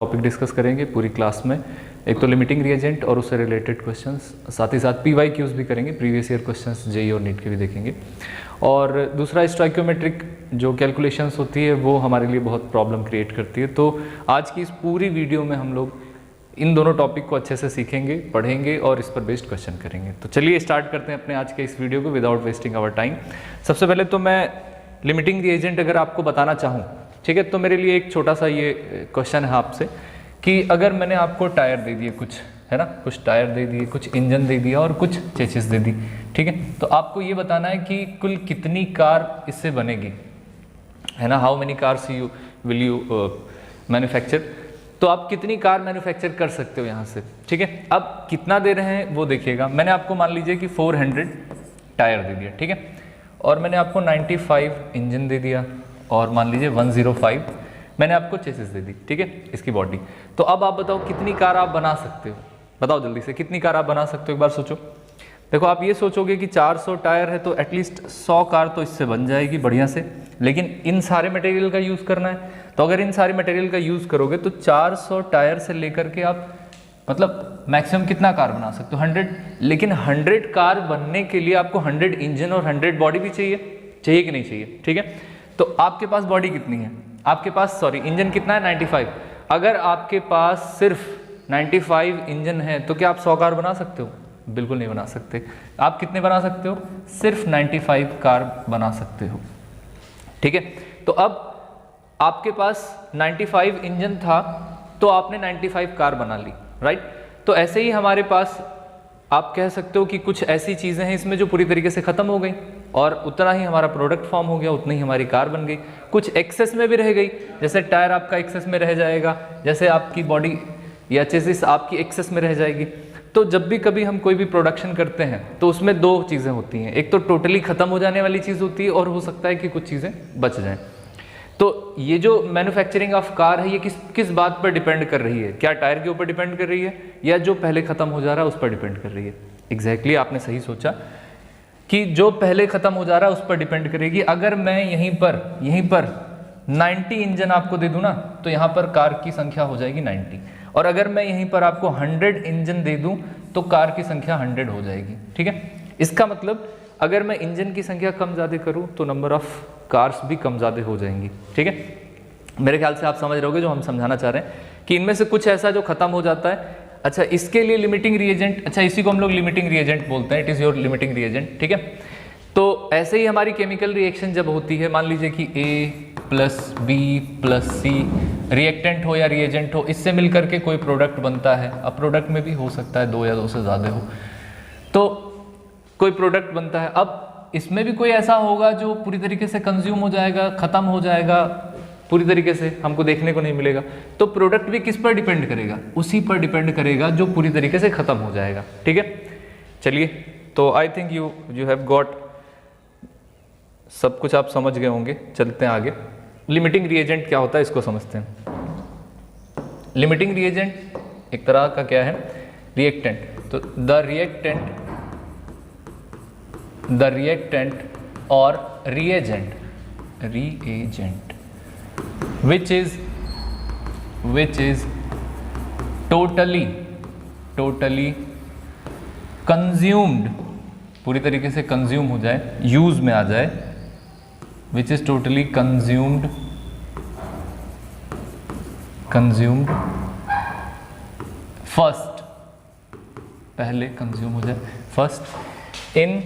Topic discuss करेंगे पूरी class में। एक तो लिमिटिंग रिएजेंट और उससे रिलेटेड क्वेश्चंस, साथ ही साथ PYQs भी करेंगे, प्रीवियस ईयर क्वेश्चंस जेईई और नीट के भी देखेंगे। और दूसरा स्टोइकियोमेट्रिक जो कैलकुलेशंस होती है वो हमारे लिए बहुत प्रॉब्लम क्रिएट करती है। तो आज की इस पूरी वीडियो में हम लोग इन दोनों टॉपिक को अच्छे से सीखेंगे, पढ़ेंगे और इस पर बेस्ड क्वेश्चन करेंगे। तो चलिए स्टार्ट करते हैं अपने आज के इस वीडियो को विदाउट वेस्टिंग आवर टाइम। सबसे पहले तो मैं लिमिटिंग रिएजेंट अगर आपको बताना चाहूँ, ठीक है, तो मेरे लिए एक छोटा सा ये क्वेश्चन है आपसे कि अगर मैंने आपको टायर दे दिए कुछ, है ना, कुछ टायर दे दिए, कुछ इंजन दे दिया और कुछ चेसिस दे दी, ठीक है, तो आपको ये बताना है कि कुल कितनी कार इससे बनेगी, है ना, how many cars you will you manufacture. तो आप कितनी कार मैन्युफैक्चर कर सकते हो यहाँ से, ठीक है। अब कितना दे रहे हैं वो देखिएगा। मैंने आपको मान लीजिए कि 400 टायर दे दिया, ठीक है, और मैंने आपको 95 इंजन दे दिया और मान लीजिए 105 मैंने आपको चेसिस दे दी, ठीक है, इसकी बॉडी। तो अब आप बताओ कितनी कार आप बना सकते हो, बताओ जल्दी से कितनी कार आप बना सकते हो, एक बार सोचो। देखो आप ये सोचोगे कि 400 टायर है तो एटलीस्ट 100 कार तो इससे बन जाएगी बढ़िया से, लेकिन इन सारे मटेरियल का यूज़ करना है। तो अगर इन सारे मटेरियल का यूज़ करोगे तो 400 टायर से लेकर के आप मतलब मैक्सिमम कितना कार बना सकते हो, 100। लेकिन 100 कार बनने के लिए आपको 100 इंजन और 100 बॉडी भी चाहिए कि नहीं चाहिए, ठीक है। तो आपके पास बॉडी कितनी है, आपके पास इंजन कितना है, 95। अगर आपके पास सिर्फ 95 इंजन है तो क्या आप 100 कार बना सकते हो? बिल्कुल नहीं बना सकते। आप कितने बना सकते हो? सिर्फ 95 कार बना सकते हो, ठीक है। तो अब आपके पास 95 इंजन था तो आपने 95 कार बना ली, राइट। तो ऐसे ही हमारे पास आप कह सकते हो कि कुछ ऐसी चीज़ें हैं इसमें जो पूरी तरीके से ख़त्म हो गई और उतना ही हमारा प्रोडक्ट फॉर्म हो गया, उतनी ही हमारी कार बन गई। कुछ एक्सेस में भी रह गई, जैसे टायर आपका एक्सेस में रह जाएगा, जैसे आपकी बॉडी या चेसिस आपकी एक्सेस में रह जाएगी। तो जब भी कभी हम कोई भी प्रोडक्शन करते हैं तो उसमें दो चीज़ें होती हैं, एक तो टोटली ख़त्म हो जाने वाली चीज़ होती है और हो सकता है कि कुछ चीज़ें बच जाएँ। तो ये जो मैन्युफैक्चरिंग ऑफ कार है ये किस बात पर डिपेंड कर रही है? क्या टायर के ऊपर डिपेंड कर रही है या जो पहले ख़त्म हो जा रहा है उस पर डिपेंड कर रही है? एग्जैक्टली आपने सही सोचा कि जो पहले ख़त्म हो जा रहा है उस पर डिपेंड करेगी। अगर मैं यहीं पर 90 इंजन आपको दे दूँ ना तो यहाँ पर कार की संख्या हो जाएगी 90, और अगर मैं यहीं पर आपको 100 इंजन दे दूँ तो कार की संख्या 100 हो जाएगी, ठीक है। इसका मतलब अगर मैं इंजन की संख्या कम ज़्यादा करूँ तो नंबर ऑफ कार्स भी कम ज़्यादा हो जाएंगी, ठीक है। मेरे ख्याल से आप समझ रहे होगे जो हम समझाना चाह रहे हैं कि इनमें से कुछ ऐसा जो ख़त्म हो जाता है। अच्छा, इसके लिए लिमिटिंग रिएजेंट, अच्छा इसी को हम लोग लिमिटिंग रिएजेंट बोलते हैं, it is your limiting reagent, ठीक है। तो ऐसे ही हमारी केमिकल रिएक्शन जब होती है, मान लीजिए कि A + B + C रिएक्टेंट हो या रिएजेंट हो, इससे मिल करके कोई प्रोडक्ट बनता है। अब प्रोडक्ट में भी हो सकता है 2 या 2 से ज़्यादा हो, तो कोई प्रोडक्ट बनता है। अब इसमें भी कोई ऐसा होगा जो पूरी तरीके से कंज्यूम हो जाएगा, ख़त्म हो जाएगा, पूरी तरीके से हमको देखने को नहीं मिलेगा। तो प्रोडक्ट भी किस पर डिपेंड करेगा? उसी पर डिपेंड करेगा जो पूरी तरीके से ख़त्म हो जाएगा, ठीक है। चलिए, तो I think you have got, सब कुछ आप समझ गए होंगे। चलते हैं आगे। लिमिटिंग रिएजेंट क्या होता है इसको समझते हैं। लिमिटिंग रिएजेंट एक तरह का क्या है, रिएक्टेंट। तो द रिएक्टेंट और reagent which is totally consumed, पूरी तरीके से कंज्यूम हो जाए, यूज में आ जाए, which is totally consumed first, पहले कंज्यूम हो जाए first in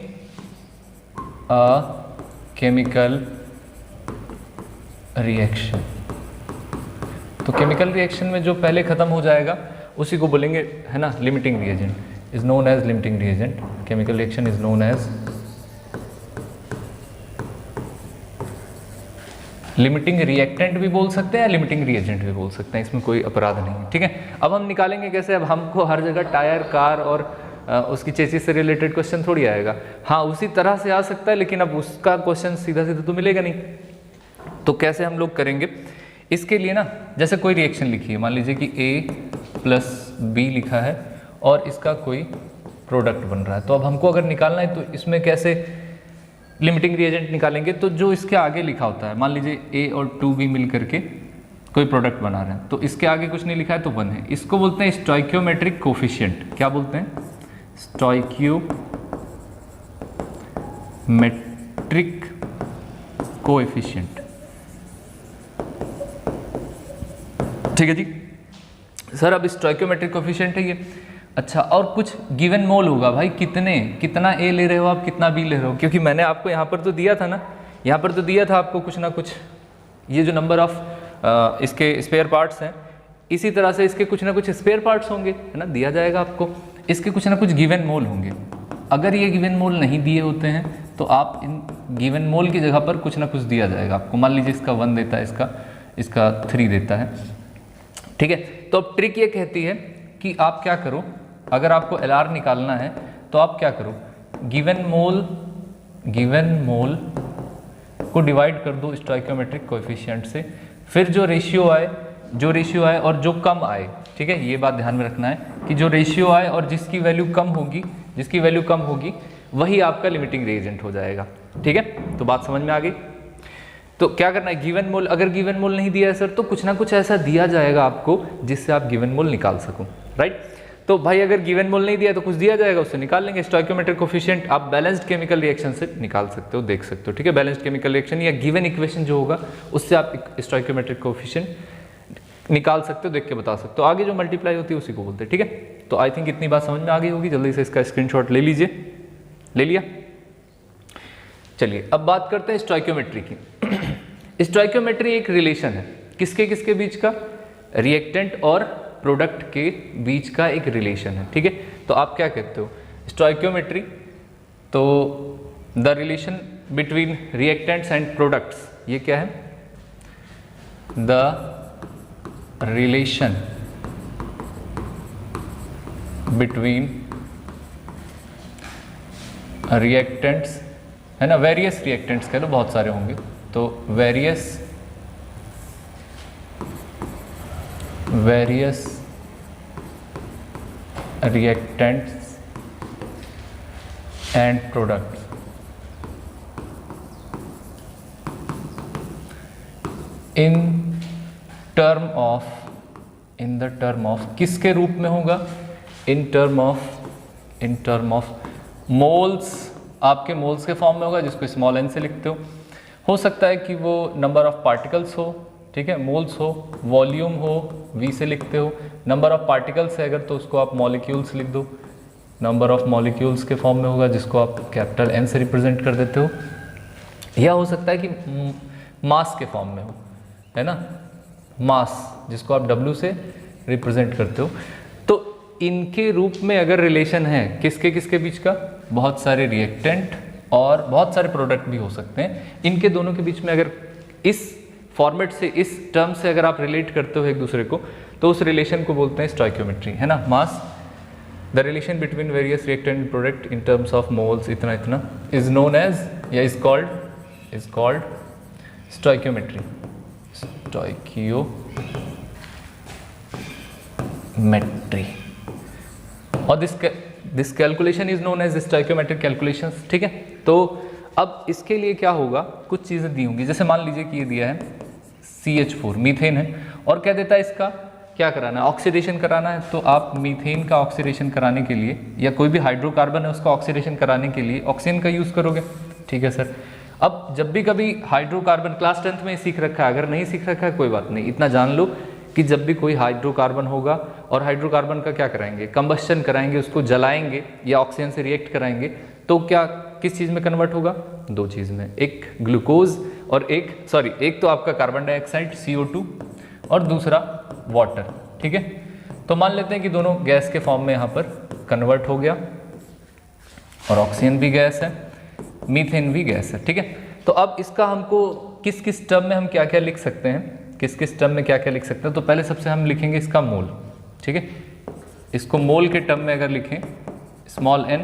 a chemical reaction। तो केमिकल रिएक्शन में जो पहले ख़त्म हो जाएगा उसी को बोलेंगे, है ना, limiting reagent is known as limiting reagent. Chemical reaction is known as limiting reactant भी बोल सकते हैं या लिमिटिंग रिएजेंट भी बोल सकते हैं, इसमें कोई अपराध नहीं है, ठीक है। अब हम निकालेंगे कैसे? अब हमको हर जगह टायर, कार और उसकी चेसिस से रिलेटेड क्वेश्चन थोड़ी आएगा। हाँ, उसी तरह से आ सकता है लेकिन अब उसका क्वेश्चन सीधा तो मिलेगा नहीं। तो कैसे हम लोग करेंगे इसके लिए ना, जैसे कोई रिएक्शन लिखी है, मान लीजिए कि A + B लिखा है और इसका कोई प्रोडक्ट बन रहा है। तो अब हमको अगर निकालना है तो इसमें कैसे लिमिटिंग रिएजेंट निकालेंगे? तो जो इसके आगे लिखा होता है, मान लीजिए A और 2B मिल करके कोई प्रोडक्ट बना रहे हैं, तो इसके आगे कुछ नहीं लिखा है तो 1 है। इसको बोलते हैं स्टोइकियोमेट्रिक कोफिशिएंट। क्या बोलते हैं? Stoichiometric coefficient. ठीक है जी सर, अब स्टोइकियोमेट्रिक कोएफिशिएंट है ये। अच्छा, और कुछ गिवन मोल होगा भाई, कितना ए ले रहे हो आप, कितना बी ले रहे हो, क्योंकि मैंने आपको यहाँ पर तो दिया था ना, यहाँ पर तो दिया था आपको कुछ ना कुछ, ये जो नंबर ऑफ इसके स्पेयर पार्ट्स हैं, इसी तरह से इसके कुछ ना कुछ स्पेयर पार्ट्स होंगे, है ना, दिया जाएगा आपको। इसके कुछ ना कुछ गिवन मोल होंगे। अगर ये गिवन मोल नहीं दिए होते हैं तो आप इन गिवन मोल की जगह पर कुछ ना कुछ दिया जाएगा आपको। मान लीजिए इसका 1 देता है, इसका 3 देता है। ठीक है, तो अब ट्रिक ये कहती है कि आप क्या करो, अगर आपको LR निकालना है तो आप क्या करो, गिवन मोल को डिवाइड कर दो स्टोइकियोमेट्रिक कोएफिशिएंट से, फिर जो रेशियो आए और जो कम आए, ठीक है, ये बात ध्यान में रखना है कि जो रेशियो आए और जिसकी वैल्यू कम होगी वही आपका लिमिटिंग रिएजेंट हो जाएगा। ठीक है, तो बात समझ में आ गई। तो क्या करना है, गिवन मोल, अगर गिवन मोल नहीं दिया है सर तो कुछ ना कुछ ऐसा दिया जाएगा आपको जिससे आप गिवन मोल निकाल सको, राइट। तो भाई अगर गिवन मोल नहीं दिया तो कुछ दिया जाएगा, उससे निकाल लेंगे। स्टोइकियोमेट्रिक कोएफिशिएंट आप बैलेंस्ड केमिकल रिएक्शन से निकाल सकते हो, देख सकते हो। ठीक है, बैलेंस्ड केमिकल रिएक्शन या गिवन इक्वेशन जो होगा उससे आप स्टोइकियोमेट्रिक कोएफिशिएंट निकाल सकते हो, देख के बता सकते हो। आगे जो मल्टीप्लाई होती है उसी को बोलते हैं। ठीक है, तो आई थिंक इतनी बात समझ में आ गई होगी। जल्दी से इसका स्क्रीनशॉट ले लीजिए। ले लिया? चलिए अब बात करते हैं स्टोइकियोमेट्री की। स्टोइकियोमेट्री एक रिलेशन है, किसके बीच का? रिएक्टेंट और प्रोडक्ट के बीच का एक रिलेशन है। ठीक है, तो आप क्या कहते हो स्टोइकियोमेट्री, तो the relation between reactants and products, ये क्या है? द रिलेशन बिटवीन रिएक्टेंट्स, है ना, वेरियस रिएक्टेंट्स कह लो, बहुत सारे होंगे, तो various reactants and products in the term of किसके रूप में होगा? इन टर्म ऑफ मोल्स, आपके मोल्स के फॉर्म में होगा, जिसको स्मॉल n से लिखते हो सकता है कि वो नंबर ऑफ पार्टिकल्स हो, ठीक है, मोल्स हो, वॉल्यूम हो, v से लिखते हो। नंबर ऑफ पार्टिकल्स है अगर तो उसको आप मॉलिक्यूल्स लिख दो, नंबर ऑफ मॉलिक्यूल्स के फॉर्म में होगा, जिसको आप कैपिटल N से रिप्रेजेंट कर देते हो। या हो सकता है कि मास के फॉर्म में हो, है ना, मास, जिसको आप W से रिप्रेजेंट करते हो। तो इनके रूप में अगर रिलेशन है, किसके बीच का? बहुत सारे रिएक्टेंट और बहुत सारे प्रोडक्ट भी हो सकते हैं। इनके दोनों के बीच में अगर इस फॉर्मेट से, इस टर्म से अगर आप रिलेट करते हो एक दूसरे को, तो उस रिलेशन को बोलते हैं स्टोइकियोमेट्री, है ना। Mass, the relation between various reactant and product in terms of moles, इतना इज नोन एज या इज कॉल्ड स्टोइकियोमेट्री। स्टोइकियोमेट्री और this calculation is known as stoichiometric calculations. ठीक है, तो अब इसके लिए क्या होगा, कुछ चीज़ें दी होंगी। जैसे मान लीजिए कि ये दिया है CH4, मीथेन है, और क्या देता है, इसका क्या कराना है, ऑक्सीडेशन कराना है। तो आप मीथेन का ऑक्सीडेशन कराने के लिए, या कोई भी हाइड्रोकार्बन है उसका ऑक्सीडेशन कराने के लिए ऑक्सीजन का यूज़ करोगे। ठीक है सर, अब जब भी कभी हाइड्रोकार्बन, क्लास 10th में सीख रखा है, अगर नहीं सीख रखा है कोई बात नहीं, इतना जान लो कि जब भी कोई हाइड्रोकार्बन होगा और हाइड्रोकार्बन का क्या कराएंगे, कंबस्शन कराएंगे, उसको जलाएंगे या ऑक्सीजन से रिएक्ट कराएंगे, तो क्या किस चीज़ में कन्वर्ट होगा? दो चीज़ में, एक ग्लूकोज और एक तो आपका कार्बन डाइऑक्साइड CO2 और दूसरा वाटर। ठीक है, तो मान लेते हैं कि दोनों गैस के फॉर्म में यहाँ पर कन्वर्ट हो गया, और ऑक्सीजन भी गैस है, मीथेन भी गैस है। ठीक है, तो अब इसका हमको किस टर्म में हम क्या क्या लिख सकते हैं, किस टर्म में क्या क्या लिख सकते हैं। तो पहले सबसे हम लिखेंगे इसका मोल। ठीक है, इसको मोल के टर्म में अगर लिखें स्मॉल n,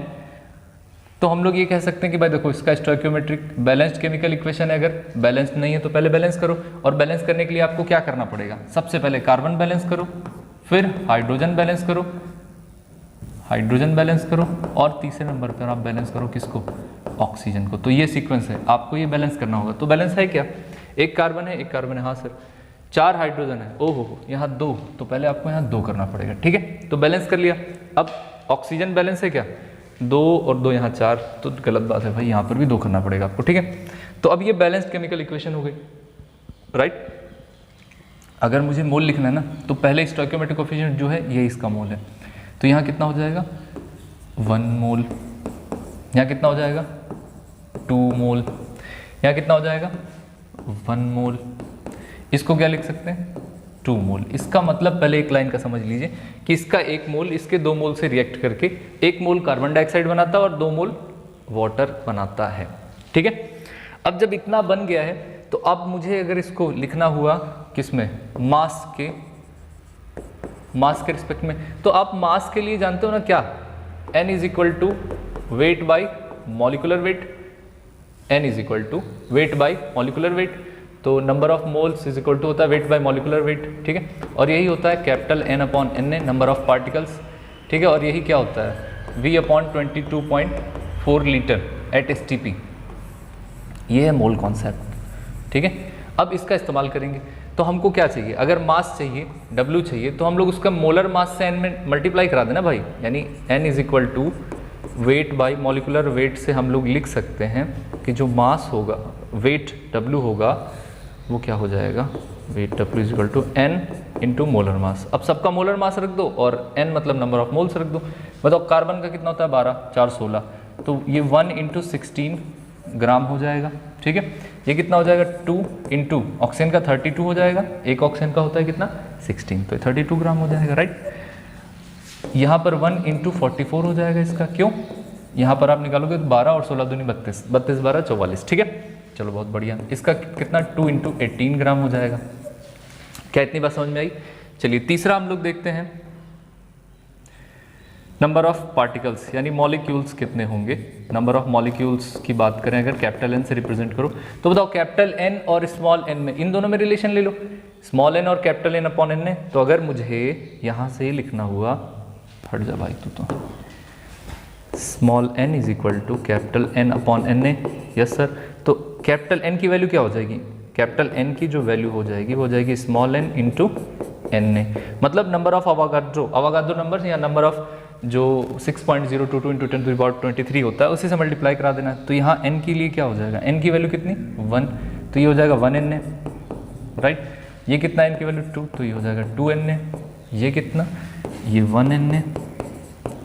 तो हम लोग ये कह सकते हैं कि भाई देखो, इसका स्टोइकियोमेट्रिक बैलेंस्ड केमिकल इक्वेशन है, अगर बैलेंस्ड नहीं है तो पहले बैलेंस करो, और बैलेंस करने के लिए आपको क्या करना पड़ेगा, सबसे पहले कार्बन बैलेंस करो, फिर हाइड्रोजन बैलेंस करो, और तीसरे नंबर पर आप बैलेंस करो किसको, ऑक्सीजन को। तो ये सीक्वेंस है, आपको ये बैलेंस करना होगा। तो बैलेंस है क्या, एक कार्बन है हाँ सर, 4 हाइड्रोजन है, ओहो यहाँ 2, तो पहले आपको यहाँ 2 करना पड़ेगा, ठीक है। तो बैलेंस कर लिया। अब ऑक्सीजन बैलेंस है क्या, 2 और 2 यहाँ 4, तो गलत बात है भाई, यहाँ पर भी 2 करना पड़ेगा आपको, ठीक है। तो अब ये बैलेंस्ड केमिकल इक्वेशन हो गई, राइट। अगर मुझे मोल लिखना है ना, तो पहले स्टोइकियोमेट्रिक कोएफिशिएंट जो है ये इसका मोल है, तो यहाँ कितना हो जाएगा 1 मोल, यहाँ कितना हो जाएगा 2 मोल, यहाँ कितना हो जाएगा 1 मोल। इसको क्या लिख सकते हैं 2 मोल। इसका मतलब पहले एक लाइन का समझ लीजिए कि इसका 1 मोल इसके 2 मोल से रिएक्ट करके 1 मोल कार्बन डाइऑक्साइड बनाता है और 2 मोल वाटर बनाता है, ठीक है। अब जब इतना बन गया है तो अब मुझे अगर इसको लिखना हुआ किसमें, मास के रिस्पेक्ट में, तो आप मास के लिए जानते हो ना क्या, n is equal to weight by molecular weight, n is equal to weight by molecular weight, तो number of moles is equal to होता है वेट बाई मॉलिकुलर वेट, ठीक है। और यही होता है capital N upon Na, number of particles, ठीक है। और यही क्या होता है V upon 22.4 litre at STP, ये है मोल कॉन्सेप्ट, ठीक है। अब इसका इस्तेमाल करेंगे, तो हमको क्या चाहिए, अगर मास चाहिए W चाहिए, तो हम लोग उसका मोलर मास से n में मल्टीप्लाई करा देना भाई, यानी n is equal to weight by molecular weight से हम लोग लिख सकते हैं कि जो मास होगा, वेट W होगा, वो क्या हो जाएगा, weight W is equal to n into molar mass. अब सबका मोलर मास रख दो और n मतलब नंबर ऑफ मोल्स रख दो। बताओ कार्बन का कितना होता है 12, 4, 16, तो ये 1 इंटू 16 ग्राम हो जाएगा, ठीक है। ये कितना हो जाएगा 2 इंटू ऑक्सीजन का 32 हो जाएगा, एक ऑक्सीजन का होता है कितना 16, तो 32 ग्राम हो जाएगा, राइट। यहाँ पर 1 इंटू 44 हो जाएगा इसका, क्यों, यहाँ पर आप निकालोगे तो 12 और 16 दूनी 32, 32 12 44, ठीक है। चलो बहुत बढ़िया, इसका कितना 2 इंटू 18 ग्राम हो जाएगा। क्या इतनी बात समझ में आई। चलिए तीसरा हम लोग देखते हैं, नंबर ऑफ पार्टिकल्स यानी मॉलिक्यूल्स कितने होंगे। नंबर ऑफ मॉलिक्यूल्स की बात करें अगर कैपिटल N से रिप्रेजेंट करो, तो बताओ कैपिटल N और स्मॉल n में, इन दोनों में रिलेशन ले लो, स्मॉल n और कैपिटल N अपॉन n ने। तो अगर मुझे यहाँ से लिखना हुआ, हट जा भाई तू, तो small n is equal to capital N upon n ने, यस सर। तो कैपिटल N की वैल्यू क्या हो जाएगी, कैपिटल N की जो वैल्यू हो जाएगी वो हो जाएगी स्मॉल n इंटू n ने, मतलब नंबर ऑफ अवागाड्रो नंबर या नंबर ऑफ जो 6.022 इंटू 10⁻23 होता है उसी से मल्टीप्लाई करा देना। तो यहाँ n के लिए क्या हो जाएगा, n की वैल्यू कितनी 1, तो ये हो जाएगा 1n ने, राइट। ये कितना n की वैल्यू 2, तो ये हो जाएगा 2n ने। ये कितना, ये 1n ने,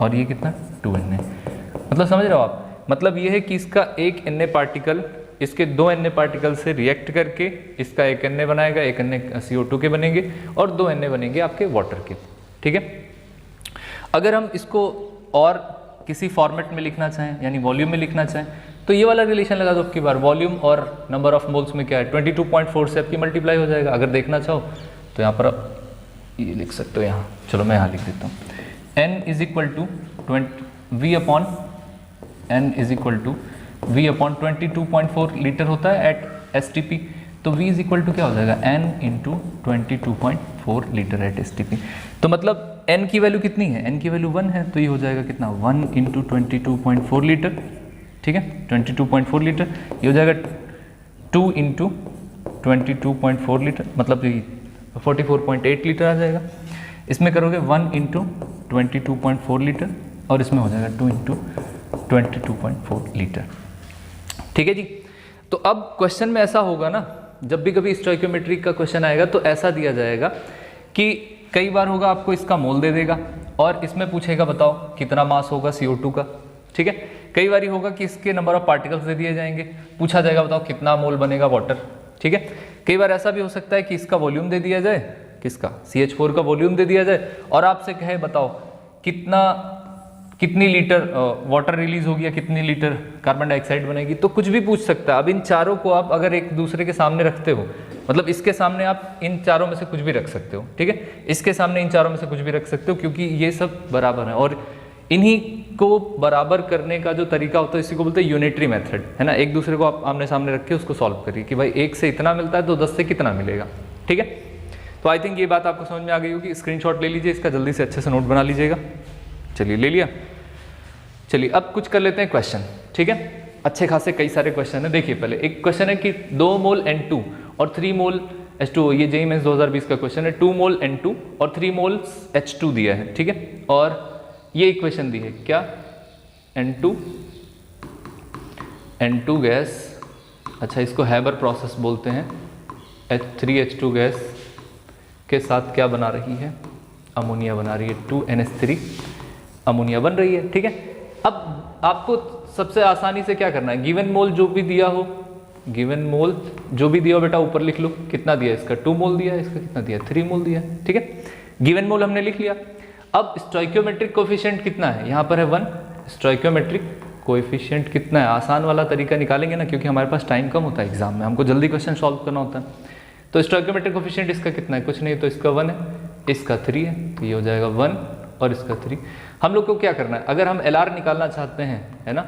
और ये कितना 2n ने। मतलब समझ रहे हो आप, मतलब ये है कि इसका एक Na पार्टिकल इसके 2 Na पार्टिकल से रिएक्ट करके इसका एक Na बनाएगा, एक Na CO2 के बनेंगे और 2 Na बनेंगे आपके वाटर के, ठीक है। अगर हम इसको और किसी फॉर्मेट में लिखना चाहें यानी वॉल्यूम में लिखना चाहें, तो ये वाला रिलेशन लगा दो आपकी बार, वॉल्यूम और नंबर ऑफ मोल्स में क्या है 22.4 से आपकी मल्टीप्लाई हो जाएगा। अगर देखना चाहो तो यहाँ पर ये लिख सकते हो, यहाँ चलो मैं यहाँ लिख देता हूँ, n is equal to V upon 22.4 litre होता है एट STP, तो V इज इक्वल टू क्या हो जाएगा n into 22.4 litre at STP। तो मतलब n की वैल्यू कितनी है, n की वैल्यू 1 है, तो ये हो जाएगा कितना 1 इंटू 22.4 लीटर, ठीक है 22.4 लीटर। ये हो जाएगा 2 इंटू 22.4 लीटर, मतलब ये 44.8 लीटर आ जाएगा। इसमें करोगे 1 इंटू 22.4 लीटर और इसमें हो जाएगा 2 इंटू 22.4 लीटर, ठीक है जी। तो अब क्वेश्चन में ऐसा होगा ना, जब भी कभी स्टोइकियोमेट्री का क्वेश्चन आएगा तो ऐसा दिया जाएगा कि कई बार होगा आपको इसका मोल दे देगा और इसमें पूछेगा बताओ कितना मास होगा CO2 का, ठीक है। कई बार होगा कि इसके नंबर ऑफ पार्टिकल्स दे दिए जाएंगे, पूछा जाएगा बताओ कितना मोल बनेगा वाटर, ठीक है। कई बार ऐसा भी हो सकता है कि इसका वॉल्यूम दे दिया जाए, किसका CH4 का वॉल्यूम दे दिया जाए और आपसे कहे बताओ कितनी लीटर वाटर रिलीज होगी या कितनी लीटर कार्बन डाइऑक्साइड बनेगी, तो कुछ भी पूछ सकता है। अब इन चारों को आप अगर एक दूसरे के सामने रखते हो, मतलब इसके सामने आप इन चारों में से कुछ भी रख सकते हो, ठीक है, इसके सामने इन चारों में से कुछ भी रख सकते हो, क्योंकि ये सब बराबर है और इन्हीं को बराबर करने का जो तरीका होता है इसी को बोलते हैं यूनिटरी मेथड, है ना। एक दूसरे को आप आमने सामने रख के उसको सॉल्व करिए कि भाई 1 से इतना मिलता है तो 10 से कितना मिलेगा, ठीक है। तो आई थिंक ये बात आपको समझ में आ गई होगी। स्क्रीनशॉट ले लीजिए इसका, जल्दी से अच्छे से नोट बना लीजिएगा। चलिए ले लिया। चलिए अब कुछ कर लेते हैं क्वेश्चन, ठीक है। अच्छे खासे कई सारे क्वेश्चन है। देखिए पहले एक क्वेश्चन है कि 2 मोल N2 और 3 मोल H2O, ये जेईई मेंस 2020 का क्वेश्चन है। 2 मोल N2 और 3 मोल H2 दिया है, ठीक है। और ये इक्वेशन दी है क्या, N2 गैस, अच्छा इसको हैबर प्रोसेस बोलते हैं, H3H2 गैस के साथ क्या बना रही है, अमोनिया बना रही है, 2NH3 अमोनिया बन रही है, ठीक है। अब आपको सबसे आसानी से क्या करना है, गिवन मोल जो भी दिया हो, गिवन मोल जो भी दिया हो बेटा ऊपर लिख लो, कितना दिया इसका 2 मोल दिया है, इसका कितना दिया 3 मोल दिया है, ठीक है। गिवन मोल हमने लिख लिया। अब स्टोइकियोमेट्रिक कोफिशिएंट कितना है, यहाँ पर है 1, स्टोइकियोमेट्रिक कोएफिशिएंट कितना है, आसान वाला तरीका निकालेंगे ना, क्योंकि हमारे पास टाइम कम होता है एग्जाम में, हमको जल्दी क्वेश्चन सॉल्व करना होता है। तो स्टोइकियोमेट्रिक कोफिशिएंट इसका कितना है, कुछ नहीं, तो इसका 1 है, इसका 3 है, तो ये हो जाएगा 1 और इसका 3। हम लोग को क्या करना है, अगर हम LR निकालना चाहते हैं, है ना,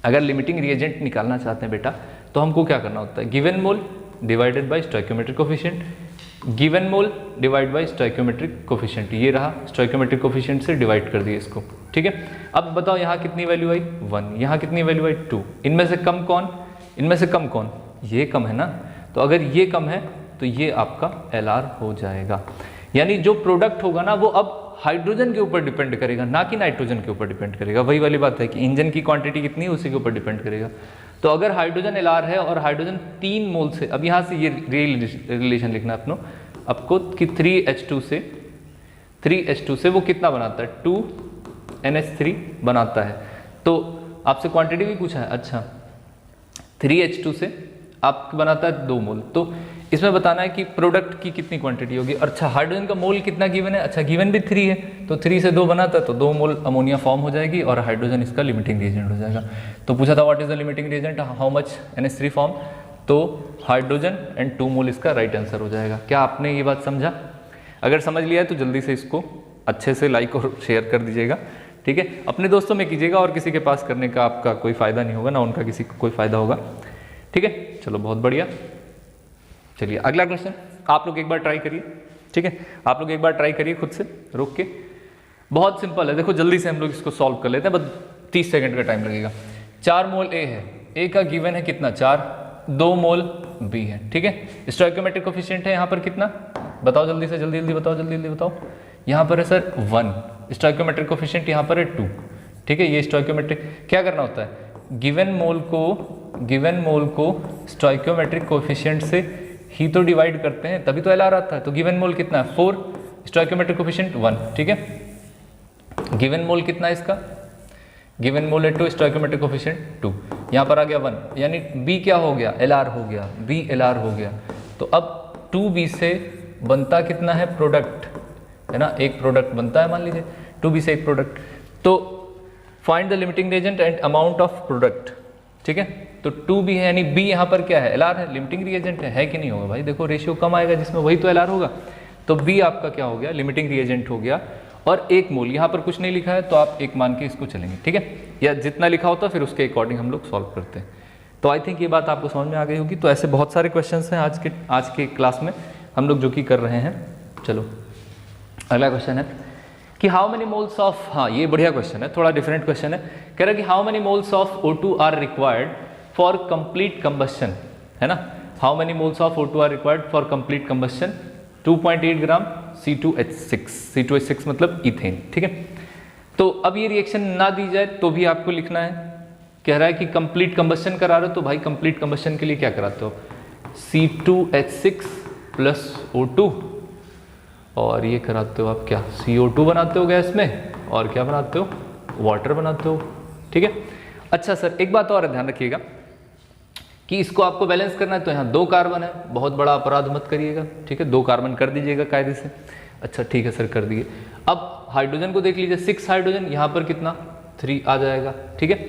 अगर लिमिटिंग रिएजेंट निकालना चाहते हैं बेटा, तो हमको क्या करना होता है, given mole divided by stoichiometric coefficient, given mole divide by stoichiometric coefficient, ये रहा, स्टोइकियोमेट्रिक कोफिशिएंट से डिवाइड कर दिए इसको, ठीक है। अब बताओ यहाँ कितनी वैल्यू आई 1, यहाँ कितनी वैल्यू आई 2, इनमें से कम कौन, इनमें से कम कौन, ये कम है ना, तो अगर ये कम है तो ये आपका LR हो जाएगा। यानी जो प्रोडक्ट होगा ना वो अब हाइड्रोजन के ऊपर डिपेंड करेगा, ना कि नाइट्रोजन के ऊपर डिपेंड करेगा। वही वाली बात है कि इंजन की क्वांटिटी कितनी है उसी के ऊपर डिपेंड करेगा। तो अगर हाइड्रोजन LR है और हाइड्रोजन 3 मोल से, अब यहाँ से ये रिलेशन लिखना है आपको कि 3H2 से वो कितना बनाता है, 2NH3 बनाता है। तो आपसे क्वांटिटी भी पूछा है, अच्छा 3H2 से आप बनाता है 2 मोल, तो इसमें बताना है कि प्रोडक्ट की कितनी क्वांटिटी होगी। अच्छा हाइड्रोजन का मोल कितना गिवन है, अच्छा गिवन भी 3 है, तो 3 से 2 बनाता है तो 2 मोल अमोनिया फॉर्म हो जाएगी और हाइड्रोजन इसका लिमिटिंग रिएजेंट हो जाएगा। तो पूछा था what is the limiting reagent, how much NH3 form, तो हाइड्रोजन एंड 2 मोल इसका राइट आंसर हो जाएगा। क्या आपने ये बात समझा? अगर समझ लिया है तो जल्दी से इसको अच्छे से लाइक और शेयर कर दीजिएगा, ठीक है। अपने दोस्तों में कीजिएगा और किसी के पास करने का आपका कोई फ़ायदा नहीं होगा, ना उनका किसी को कोई फ़ायदा होगा, ठीक है। चलो बहुत बढ़िया, चलिए अगला क्वेश्चन आप लोग एक बार ट्राई करिए, ठीक है। आप लोग एक बार ट्राई करिए खुद से रोक के, बहुत सिंपल है, देखो जल्दी से हम लोग इसको सॉल्व कर लेते हैं, बस 30 सेकंड का टाइम लगेगा। 4 मोल A है, A का गिवन है कितना 4, 2 मोल B है, ठीक है। स्टोइकियोमेट्रिक कोफिशिएंट है यहाँ पर कितना, बताओ जल्दी से, जल्दी बताओ, जल्दी बताओ। यहाँ पर है सर 1, स्टोइकियोमेट्रिक कोफिशिएंट यहाँ पर है 2, ठीक है। ये स्टोइकियोमेट्रिक क्या करना होता है, गिवन मोल को स्टोइकियोमेट्रिक कोफिशिएंट से ही तो डिवाइड करते हैं, तभी तो LR आता है। तो गिवन मोल कितना है 4, स्टोइकियोमेट्रिक कोफिशिएंट 1, ठीक है। गिवन मोल कितना है इसका, गिवन मोल है 2, स्टोइकियोमेट्रिक कोफिशिएंट 2, यहाँ पर आ गया 1, यानी B क्या हो गया, LR हो गया, B LR हो गया। तो अब 2B से बनता कितना है, प्रोडक्ट है ना, एक प्रोडक्ट बनता है, मान लीजिए 2B से एक प्रोडक्ट। तो find the limiting reagent and amount of product, ठीक है। तो 2B है यानी B यहाँ पर क्या है, LR है, लिमिटिंग रिएजेंट है कि नहीं होगा भाई, देखो रेशियो कम आएगा जिसमें वही तो LR होगा। तो B आपका क्या हो गया, लिमिटिंग रिएजेंट हो गया। और 1 मोल, यहाँ पर कुछ नहीं लिखा है तो आप 1 मान के इसको चलेंगे, ठीक है, या जितना लिखा होता फिर उसके अकॉर्डिंग हम लोग सॉल्व करते हैं। तो आई थिंक ये बात आपको समझ में आ गई होगी। तो ऐसे बहुत सारे क्वेश्चंस हैं आज के क्लास में हम लोग जो कि कर रहे हैं। चलो अगला क्वेश्चन है कि हाउ मेनी मोल्स ऑफ, हाँ ये बढ़िया क्वेश्चन है, थोड़ा डिफरेंट क्वेश्चन है। कह रहा है कि how many moles of O2 are required for complete combustion, है ना। How many moles of O2 are required for complete combustion, 2.8 gram C2H6 मतलब इथेन, ठीक है। तो अब ये रिएक्शन ना दी जाए तो भी आपको लिखना है। कह रहा है कि कंप्लीट कंबस्शन करा रहे हो, तो भाई कंप्लीट कंबस्शन के लिए क्या कराते हो, C2H6 प्लस O2, और ये कराते हो आप क्या, CO2 बनाते हो गैस में, और क्या बनाते हो, वाटर बनाते हो, ठीक है। अच्छा सर एक बात और ध्यान रखिएगा कि इसको आपको बैलेंस करना है, तो यहाँ 2 कार्बन है, बहुत बड़ा अपराध मत करिएगा, ठीक है, 2 कार्बन कर दीजिएगा कायदे से। अच्छा ठीक है सर कर दिए। अब हाइड्रोजन को देख लीजिए, 6 हाइड्रोजन, यहाँ पर कितना 3 आ जाएगा, ठीक है।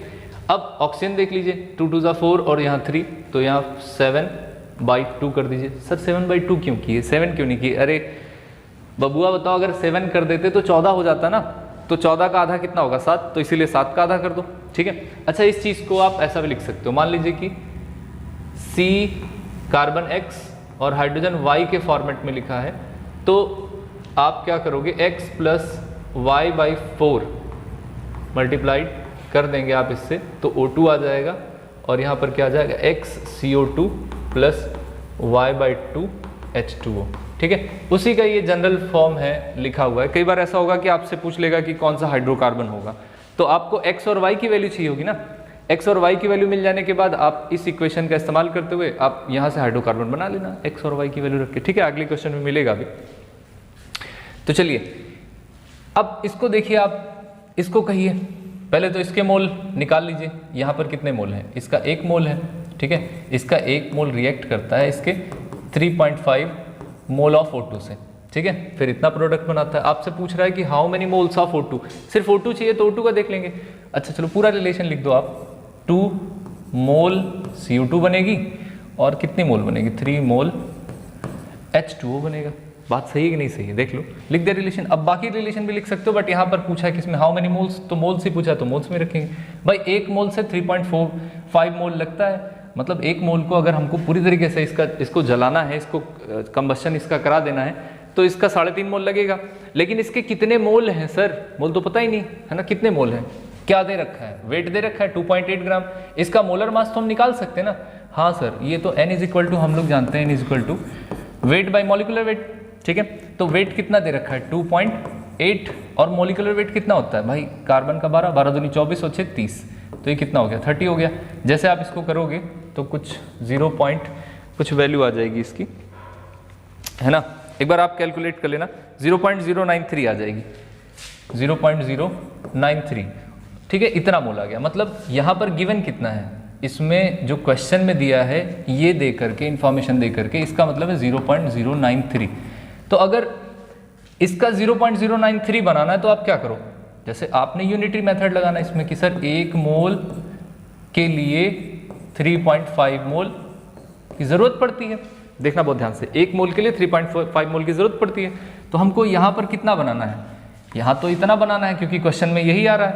अब ऑक्सीजन देख लीजिए, 2 2 4 और यहाँ 3, तो यहाँ 7/2 कर दीजिए। सर 7/2 क्यों किए, 7 क्यों नहीं किए, अरे बबुआ बताओ, अगर 7 कर देते तो 14 हो जाता ना, तो 14 का आधा कितना होगा 7, तो इसीलिए 7 का आधा कर दो, ठीक है। अच्छा इस चीज़ को आप ऐसा भी लिख सकते हो, मान लीजिए कि C कार्बन X और हाइड्रोजन Y के फॉर्मेट में लिखा है, तो आप क्या करोगे, X प्लस Y/4 मल्टीप्लाइड कर देंगे आप इससे, तो O2 आ जाएगा, और यहाँ पर क्या आ जाएगा, XCO2 प्लस Y/2 H2O, ठीक है। उसी का ये जनरल फॉर्म है, लिखा हुआ है। कई बार ऐसा होगा कि आपसे पूछ लेगा कि कौन सा हाइड्रोकार्बन होगा, तो आपको x और y की वैल्यू चाहिए होगी ना। x और y की वैल्यू मिल जाने के बाद आप इस इक्वेशन का इस्तेमाल करते हुए आप यहाँ से हाइड्रोकार्बन बना लेना, x और y की वैल्यू रख के, ठीक है। अगले क्वेश्चन में मिलेगा अभी। तो चलिए अब इसको देखिए, आप इसको कहिए, पहले तो इसके मोल निकाल लीजिए। यहाँ पर कितने मोल हैं? इसका 1 मोल है, ठीक है। इसका 1 मोल रिएक्ट करता है इसके 3.5 मोल ऑफ O2 से, ठीक है। फिर इतना प्रोडक्ट बनाता है। आपसे पूछ रहा है कि how many moles of O2, सिर्फ O2 चाहिए तो O2 का देख लेंगे। अच्छा चलो पूरा रिलेशन लिख दो आप, 2 मोल CO2 बनेगी और कितनी मोल बनेगी? 3 मोल H2O बनेगा। बात सही है कि नहीं सही है? देख लो, लिख दे रिलेशन। अब बाकी रिलेशन भी लिख सकते हो, बट यहाँ पर पूछा है किसमें हाउ मेनी मोल्स, तो मोल्स ही पूछा है तो मोल्स में रखेंगे। भाई 1 मोल से 3.45 मोल लगता है, मतलब 1 मोल को अगर हमको पूरी तरीके से इसको जलाना है, इसको कंबस्शन इसका करा देना है, तो इसका 3.5 मोल लगेगा। लेकिन इसके कितने मोल हैं सर? मोल तो पता ही नहीं है ना, कितने मोल हैं? क्या दे रखा है? वेट दे रखा है 2.8 ग्राम। इसका मोलर मास तो हम निकाल सकते हैं ना। हाँ सर, ये तो n = हम लोग जानते हैं n = weight by molecular weight, ठीक है। तो वेट कितना दे रखा है? 2.8, और मॉलिक्यूलर वेट कितना होता है भाई? कार्बन का 12, 12 दूनी 24 और 6 30, तो ये कितना हो गया? 30 हो गया। जैसे आप इसको करोगे तो कुछ 0 पॉइंट कुछ वैल्यू आ जाएगी इसकी, है ना। एक बार आप कैलकुलेट कर लेना, 0.093 आ जाएगी, 0.093, ठीक है। इतना मोल आ गया। मतलब यहाँ पर गिवन कितना है? इसमें जो क्वेश्चन में दिया है ये दे करके, इंफॉर्मेशन दे करके, इसका मतलब है 0.093। तो अगर इसका 0.093 बनाना है तो आप क्या करो, जैसे आपने यूनिटरी मेथड लगाना इसमें कि सर 1 मोल के लिए 3.5 मोल की ज़रूरत पड़ती है। देखना बहुत ध्यान से, 1 मोल के लिए 3.5 मोल की ज़रूरत पड़ती है। तो हमको यहाँ पर कितना बनाना है? यहाँ तो इतना बनाना है क्योंकि क्वेश्चन में यही आ रहा है।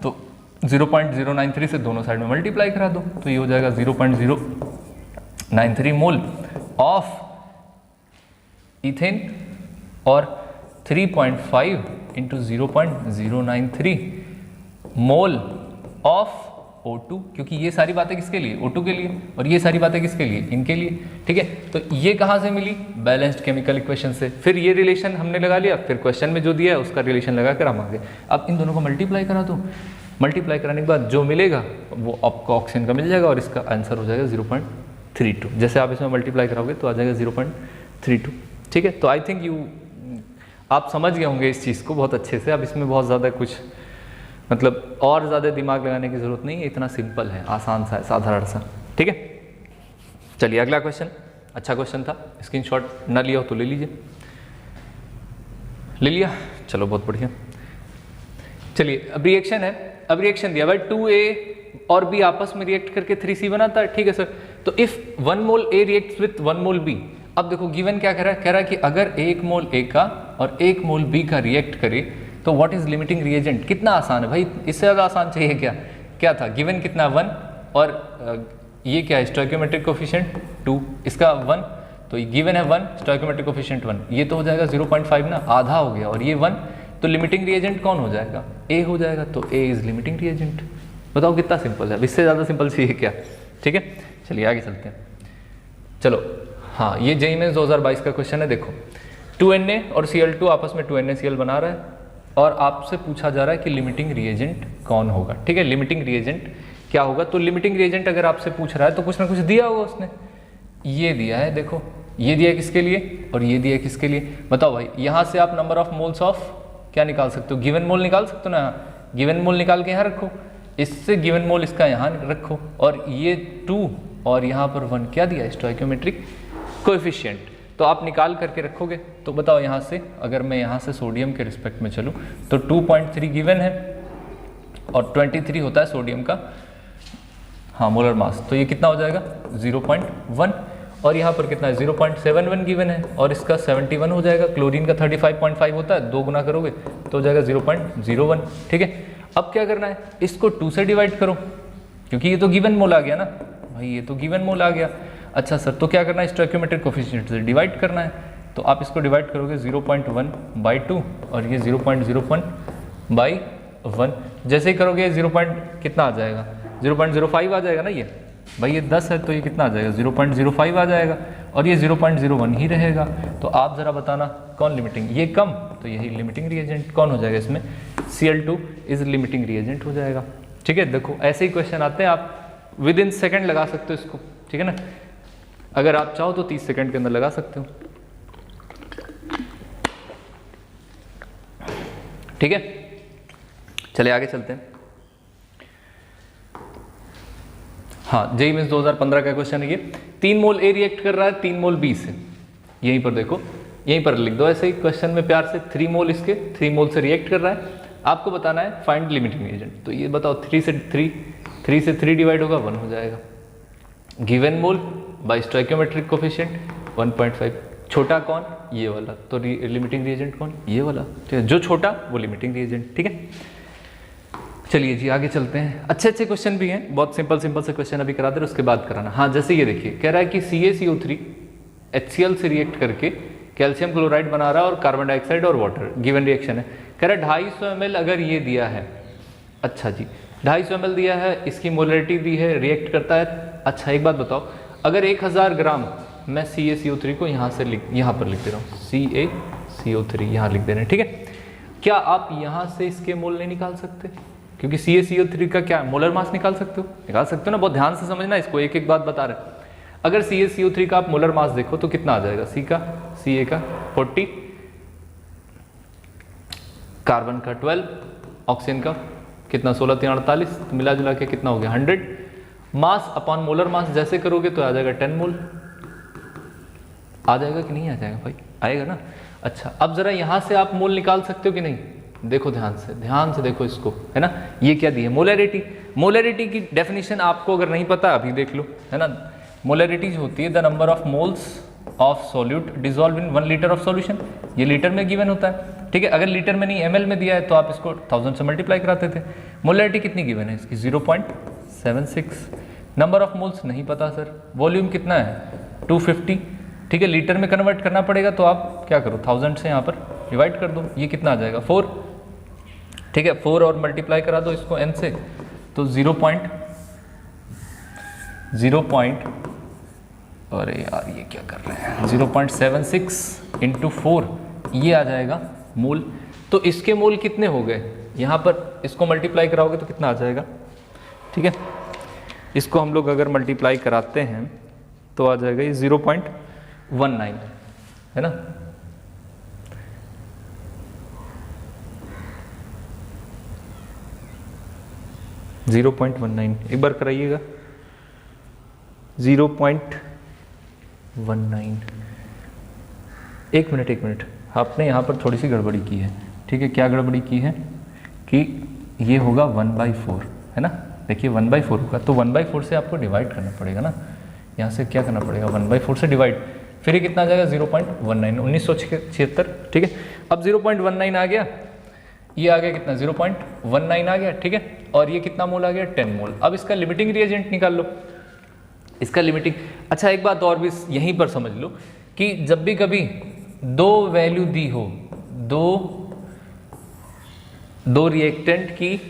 तो 0.093 से दोनों साइड में मल्टीप्लाई करा दो, तो ये हो जाएगा 0.093 मोल ऑफ इथेन और 3.5 इंटू 0.093 मोल ऑफ O2, क्योंकि ये सारी बातें किसके लिए? O2 के लिए, और ये सारी बातें किसके लिए? इनके लिए, ठीक है। तो ये कहाँ से मिली? बैलेंस्ड केमिकल इक्वेशन से। फिर ये रिलेशन हमने लगा लिया, फिर क्वेश्चन में जो दिया है उसका रिलेशन लगा कर हम आगे। अब इन दोनों को मल्टीप्लाई करा दो, मल्टीप्लाई कराने के बाद जो मिलेगा वो आपको ऑक्सीजन का मिल जाएगा, और इसका आंसर हो जाएगा 0.32। जैसे आप इसमें मल्टीप्लाई कराओगे तो आ जाएगा 0.32, ठीक है। तो आई थिंक आप समझ गए होंगे इस चीज़ को बहुत अच्छे से। अब इसमें बहुत ज़्यादा कुछ मतलब और ज़्यादा दिमाग लगाने की ज़रूरत नहीं है, इतना सिंपल है, आसान सा है, साधारण सा, ठीक है। चलिए अगला क्वेश्चन, अच्छा क्वेश्चन था, स्क्रीनशॉट ना लिया हो तो ले लीजिए। ले लिया, चलो बहुत बढ़िया। चलिए अब रिएक्शन है, अब रिएक्शन दिया भाई 2A और B आपस में रिएक्ट करके 3C बनाता है, ठीक है सर। तो if 1 mole A reacts with 1 mole B, अब देखो गिवन क्या कह रहा है? कह रहा है कि अगर 1 मोल A का और 1 मोल B का रिएक्ट करे तो व्हाट इज लिमिटिंग रिएजेंट। कितना आसान है भाई, इससे ज़्यादा आसान चाहिए क्या? क्या था गिवन? कितना 1, और ये क्या है? स्टोइकियोमेट्रिक कोफिशिएंट 2, इसका 1, तो गिवन है 1, स्टोइकियोमेट्रिक कोफिशिएंट 1, ये तो हो जाएगा 0.5 ना, आधा हो गया, और ये 1, तो लिमिटिंग रिएजेंट कौन हो जाएगा? A हो जाएगा, तो A इज लिमिटिंग रिएजेंट। बताओ कितना सिंपल है, इससे ज़्यादा सिंपल चाहिए क्या? ठीक है, चलिए आगे चलते हैं। चलो हाँ, ये JEE मेंस 2022 का क्वेश्चन है। देखो 2Na और Cl2 आपस में 2NaCl बना रहा है, और आपसे पूछा जा रहा है कि लिमिटिंग रिएजेंट कौन होगा, ठीक है। लिमिटिंग रिएजेंट क्या होगा? तो लिमिटिंग रिएजेंट अगर आपसे पूछ रहा है तो कुछ ना कुछ दिया होगा उसने। ये दिया है, देखो ये दिया है किसके लिए और ये दिया है किसके लिए? बताओ भाई, यहाँ से आप नंबर ऑफ मोल्स ऑफ क्या निकाल सकते हो? गिवन मोल निकाल सकते हो ना। गिवन मोल निकाल के यहाँ रखो, इससे गिवन मोल इसका यहाँ रखो, और ये 2 और यहाँ पर 1 क्या दिया? Stoichiometric coefficient. तो आप निकाल करके रखोगे। तो बताओ यहाँ से, अगर मैं यहाँ से सोडियम के रिस्पेक्ट में चलूँ तो 2.3 गिवन है और 23 होता है सोडियम का हाँ मोलर मास, तो ये कितना हो जाएगा? 0.1, और यहाँ पर कितना है? 0.71 गिवन है, और इसका 71 हो जाएगा। क्लोरीन का 35.5 होता है, 2 गुना करोगे तो हो जाएगा 0.01, ठीक है। अब क्या करना है? इसको 2 से डिवाइड करो, क्योंकि ये तो गिवन मोल आ गया ना भाई, ये तो गिवन मोल आ गया। अच्छा सर, तो क्या करना है? स्टोइकियोमेट्रिक कोएफिशिएंट से डिवाइड करना है। तो आप इसको डिवाइड करोगे 0.1/2 और ये 0.01/1। जैसे ही करोगे 0. कितना आ जाएगा? 0.05 आ जाएगा ना। ये भाई ये 10 है तो ये कितना आ जाएगा? 0.05 आ जाएगा। और ये 0.01 ही रहेगा। तो आप ज़रा बताना कौन लिमिटिंग, ये कम तो यही लिमिटिंग रिएजेंट कौन हो जाएगा इसमें, Cl2 इज लिमिटिंग रिएजेंट हो जाएगा। ठीक है, देखो ऐसे ही क्वेश्चन आते हैं, आप विद इन सेकेंड लगा सकते हो इसको। ठीक है ना, अगर आप चाहो तो 30 सेकेंड के अंदर लगा सकते हो। ठीक है, चले आगे चलते हैं। हाँ, जेईई मेंस 2015 का क्वेश्चन है ये। 3 मोल ए रिएक्ट कर रहा है 3 मोल बी से, यहीं पर देखो, यहीं पर लिख दो ऐसे ही क्वेश्चन में प्यार से, 3 मोल इसके 3 मोल से रिएक्ट कर रहा है, आपको बताना है फाइंड लिमिटिंग रिएजेंट। तो ये बताओ 3 से 3 डिवाइड होगा 1 हो जाएगा। गिवन मोल बाय स्टोइकियोमेट्रिक कोफिशिएंट 1.5, छोटा कौन, ये वाला, तो लिमिटिंग रिएजेंट कौन, ये वाला। ठीक है, जो छोटा वो लिमिटिंग रिएजेंट। ठीक है, चलिए जी आगे चलते हैं। अच्छे अच्छे क्वेश्चन भी हैं, बहुत सिंपल से क्वेश्चन अभी करा दे उसके बाद कराना। हाँ, जैसे ये देखिए, कह रहा है कि CaCO3 HCl से रिएक्ट करके कैल्शियम क्लोराइड बना रहा है और कार्बन डाइऑक्साइड और वाटर, गिवन रिएक्शन है। कह रहा है 250 ml अगर ये दिया है, अच्छा जी 250 ml दिया है, इसकी मोलरिटी दी है, रिएक्ट करता है। अच्छा एक बात बताओ, अगर 1000 ग्राम मैं CaCO3 को यहाँ पर लिख दे रहा हूँ, CaCO3 यहाँ लिख दे रहे हैं। ठीक है, क्या आप यहाँ से इसके मोल नहीं निकाल सकते, क्योंकि CaCO3 का क्या मोलर मास निकाल सकते हो ना। बहुत ध्यान से समझना, इसको एक एक बात बता रहे हैं। अगर CaCO3 का आप मोलर मास देखो तो कितना आ जाएगा, Ca का 40, कार्बन का 12, ऑक्सीजन का कितना 16 3 48, तो मिला जुला के कितना हो गया 100। मास अपॉन मोलर मास जैसे करोगे तो आ जाएगा 10 मोल। आ जाएगा कि नहीं आ जाएगा भाई, आएगा ना। अच्छा, अब जरा यहाँ से आप मोल निकाल सकते हो कि नहीं, देखो ध्यान से देखो इसको, है ना। ये क्या दी है, मोलरिटी। मोलरिटी की डेफिनेशन आपको अगर नहीं पता अभी देख लो, है ना। मोलरिटी होती है the number of moles of solute dissolve in 1 litre of solution. ये लीटर में गिवन होता है। ठीक है, अगर लीटर में नहीं ml में दिया है तो आप इसको 1000 से मल्टीप्लाई कराते थे। मोलरिटी कितनी गिवन है इसकी, 0.76। नंबर ऑफ मोल्स नहीं पता सर। वॉल्यूम कितना है 250। ठीक है, लीटर में कन्वर्ट करना पड़ेगा तो आप क्या करो 1000 से यहाँ पर डिवाइड कर दो, ये कितना आ जाएगा 4। ठीक है, 4 और मल्टीप्लाई करा दो इसको n से, तो 0. अरे यार ये क्या कर रहे हैं, 0.76 इंटू 4 ये आ जाएगा मोल। तो इसके मोल कितने हो गए, यहाँ पर इसको मल्टीप्लाई कराओगे तो कितना आ जाएगा। ठीक है, इसको हम लोग अगर मल्टीप्लाई कराते हैं तो आ जाएगा ये 0.19, है ना। .19 एक बार कराइएगा, 0.19। एक मिनट, आपने यहाँ पर थोड़ी सी गड़बड़ी की है। ठीक है, क्या गड़बड़ी की है कि ये होगा 1/4, है ना। देखिए 1/4 होगा तो 1/4 से आपको डिवाइड करना पड़ेगा ना। यहाँ से क्या करना पड़ेगा, 1/4 से डिवाइड, फिर ये कितना आ जाएगा 0.19, 1976। ठीक है, अब 0.19 आ गया, ये आ गया कितना 0.19 आ गया। ठीक है, और ये कितना मोल आ गया 10 मोल। अब इसका लिमिटिंग रिएजेंट निकाल लो, इसका लिमिटिंग। अच्छा एक बात और भी यहीं पर समझ लो कि जब भी कभी दो वैल्यू दी हो, दो रिएक्टेंट की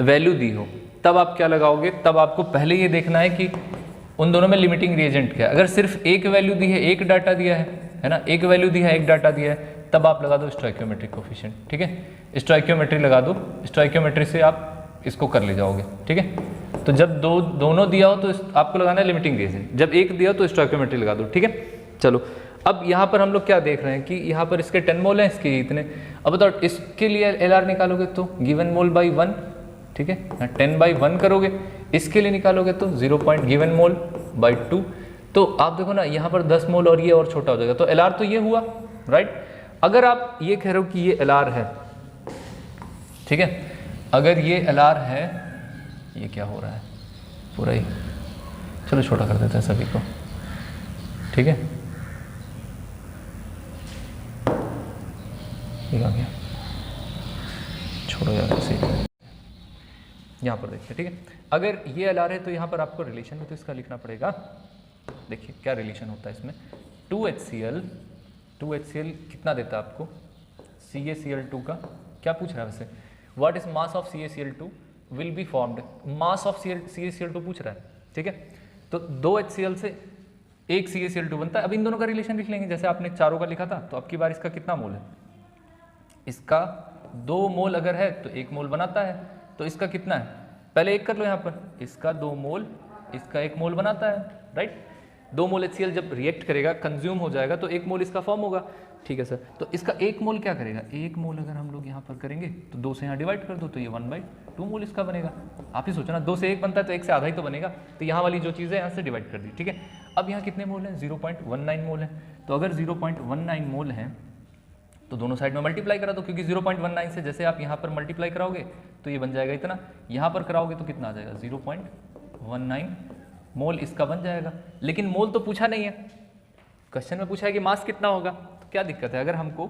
वैल्यू दी हो, तब आप क्या लगाओगे, तब आपको पहले ये देखना है कि उन दोनों में लिमिटिंग रिएजेंट क्या है। अगर सिर्फ एक वैल्यू दी है, एक डाटा दिया है ना, एक वैल्यू दी है, एक डाटा दिया है, तब आप लगा दो स्टोइकियोमेट्रिक कोफिशिएंट। ठीक है, स्टोइकियोमेट्री लगा दो, स्टोइकियोमेट्री से आप इसको कर ले जाओगे। ठीक है, तो जब दोनों दिया हो तो आपको लगाना है लिमिटिंग रिएजेंट, जब एक दिया हो तो स्टोइकियोमेट्री लगा दो। ठीक है, चलो अब यहाँ पर हम लोग क्या देख रहे हैं कि यहाँ पर इसके 10 मोल हैं, इसके इतने। अब बताओ इसके लिए LR निकालोगे तो गिवन मोल बाई 1। ठीक है, 10/1 करोगे, इसके लिए निकालोगे तो 0. Given mole by 2। तो आप देखो ना यहाँ पर 10 मोल और ये और छोटा हो जाएगा, तो LR तो ये हुआ, राइट। अगर आप ये कह रहे हो कि ये LR है, ठीक है, अगर ये LR है, ये क्या हो रहा है पूरा ही, चलो छोटा कर देते हैं सभी को। ठीक है, ये आ गया, छोड़ो यार ऐसे ही। यहाँ पर देखिए, ठीक है, अगर ये LR है तो यहाँ पर आपको रिलेशन में तो इसका लिखना पड़ेगा। देखिए क्या रिलेशन होता है इसमें, 2HCl कितना देता है आपको, CaCl2 का क्या पूछ रहा है वैसे, what is mass of CaCl2 will be formed, mass of CaCl2 पूछ रहा है। ठीक है, तो 2HCl से एक CaCl2 बनता है। अब इन दोनों का रिलेशन लिख लेंगे, जैसे आपने चारों का लिखा था, तो अब की बार इसका कितना मोल है, इसका 2 मोल अगर है तो 1 मोल बनाता है, तो इसका कितना है, पहले एक कर लो यहाँ पर, इसका 2 मोल, इसका 1 मोल बनाता है, राइट। 2 मोल HCl जब रिएक्ट करेगा, कंज्यूम हो जाएगा, तो 1 मोल इसका फॉर्म होगा, ठीक है सर। तो इसका 1 मोल क्या करेगा, 1 मोल अगर हम लोग यहाँ पर करेंगे तो 2 से यहाँ डिवाइड कर दो, तो ये 1/2 मोल इसका बनेगा। आप ही सोचो ना, 2 से 1 बनता है तो 1 से आधा ही तो बनेगा, तो यहाँ वाली जो चीज़ है यहाँ से डिवाइड कर दी, ठीक है। अब यहाँ कितने मोल हैं, 0.19 मोल है। तो अगर 0.19 मोल है तो दोनों साइड में मल्टीप्लाई करा दो, क्योंकि 0.19 से जैसे आप यहाँ पर मल्टीप्लाई कराओगे तो ये बन जाएगा इतना, यहाँ पर कराओगे तो कितना आ जाएगा, 0.19 मोल इसका बन जाएगा। लेकिन मोल तो पूछा नहीं है, क्वेश्चन में पूछा है कि मास कितना होगा। तो क्या दिक्कत है, अगर हमको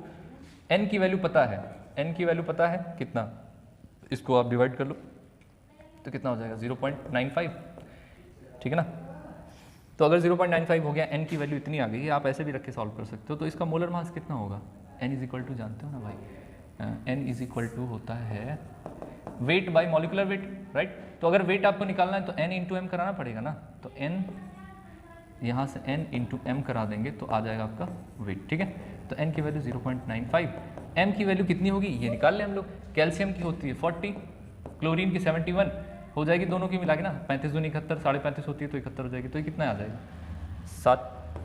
n की वैल्यू पता है, n की वैल्यू पता है कितना, इसको आप डिवाइड कर लो तो कितना हो जाएगा, 0.95, ठीक है ना। तो अगर 0.95 हो गया, n की वैल्यू इतनी आ गई है, आप ऐसे भी रख के सॉल्व कर सकते हो। तो इसका मोलर मास कितना होगा, n इज इक्वल टू, जानते हो ना भाई, n इज इक्वल टू होता है weight by molecular weight, right. तो अगर वेट आपको निकालना है तो n इंटू एम कराना पड़ेगा ना, तो n यहाँ से n इंटू एम करा देंगे तो आ जाएगा आपका वेट, ठीक है। तो n की वैल्यू 0.95, m की वैल्यू कितनी होगी ये निकाल लें हम लोग। कैल्शियम की होती है 40, क्लोरीन की 71 हो जाएगी, दोनों की मिला के ना 35 दूनी 71, 35.5 होती है तो 71 हो जाएगी, तो ये कितना आ जाएगा,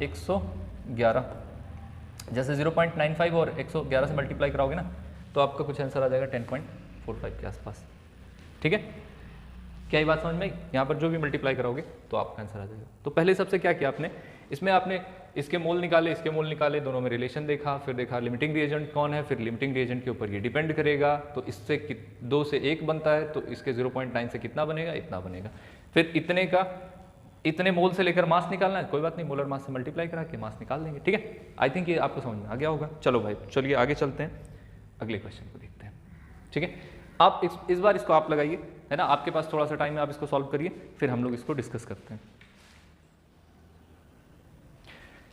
111। जैसे 0.95 और 111 से मल्टीप्लाई कराओगे ना तो आपका कुछ आंसर आ जाएगा 10.45 के आसपास, ठीक है। क्या ये बात समझ में आई, यहाँ पर जो भी मल्टीप्लाई कराओगे तो आपका आंसर आ जाएगा। तो पहले सबसे क्या किया आपने, इसमें आपने इसके मोल निकाले, इसके मोल निकाले, दोनों में रिलेशन देखा, फिर देखा लिमिटिंग रिएजेंट कौन है, फिर लिमिटिंग रिएजेंट के ऊपर ये डिपेंड करेगा, तो इससे 2 से 1 बनता है तो इसके 0.9 से कितना बनेगा, इतना बनेगा। फिर इतने का इतने मोल से लेकर मास निकालना है, कोई बात नहीं, मोलर मास से मल्टीप्लाई करा के मास निकाल देंगे, ठीक है। आई थिंक ये आपको समझ में आ गया होगा। चलो भाई, चलिए आगे चलते हैं, अगले क्वेश्चन को देखते हैं, ठीक है। आप इस बार इसको आप लगाइए, है ना, आपके पास थोड़ा सा टाइम है, आप इसको सॉल्व करिए, फिर हम लोग इसको डिस्कस करते हैं।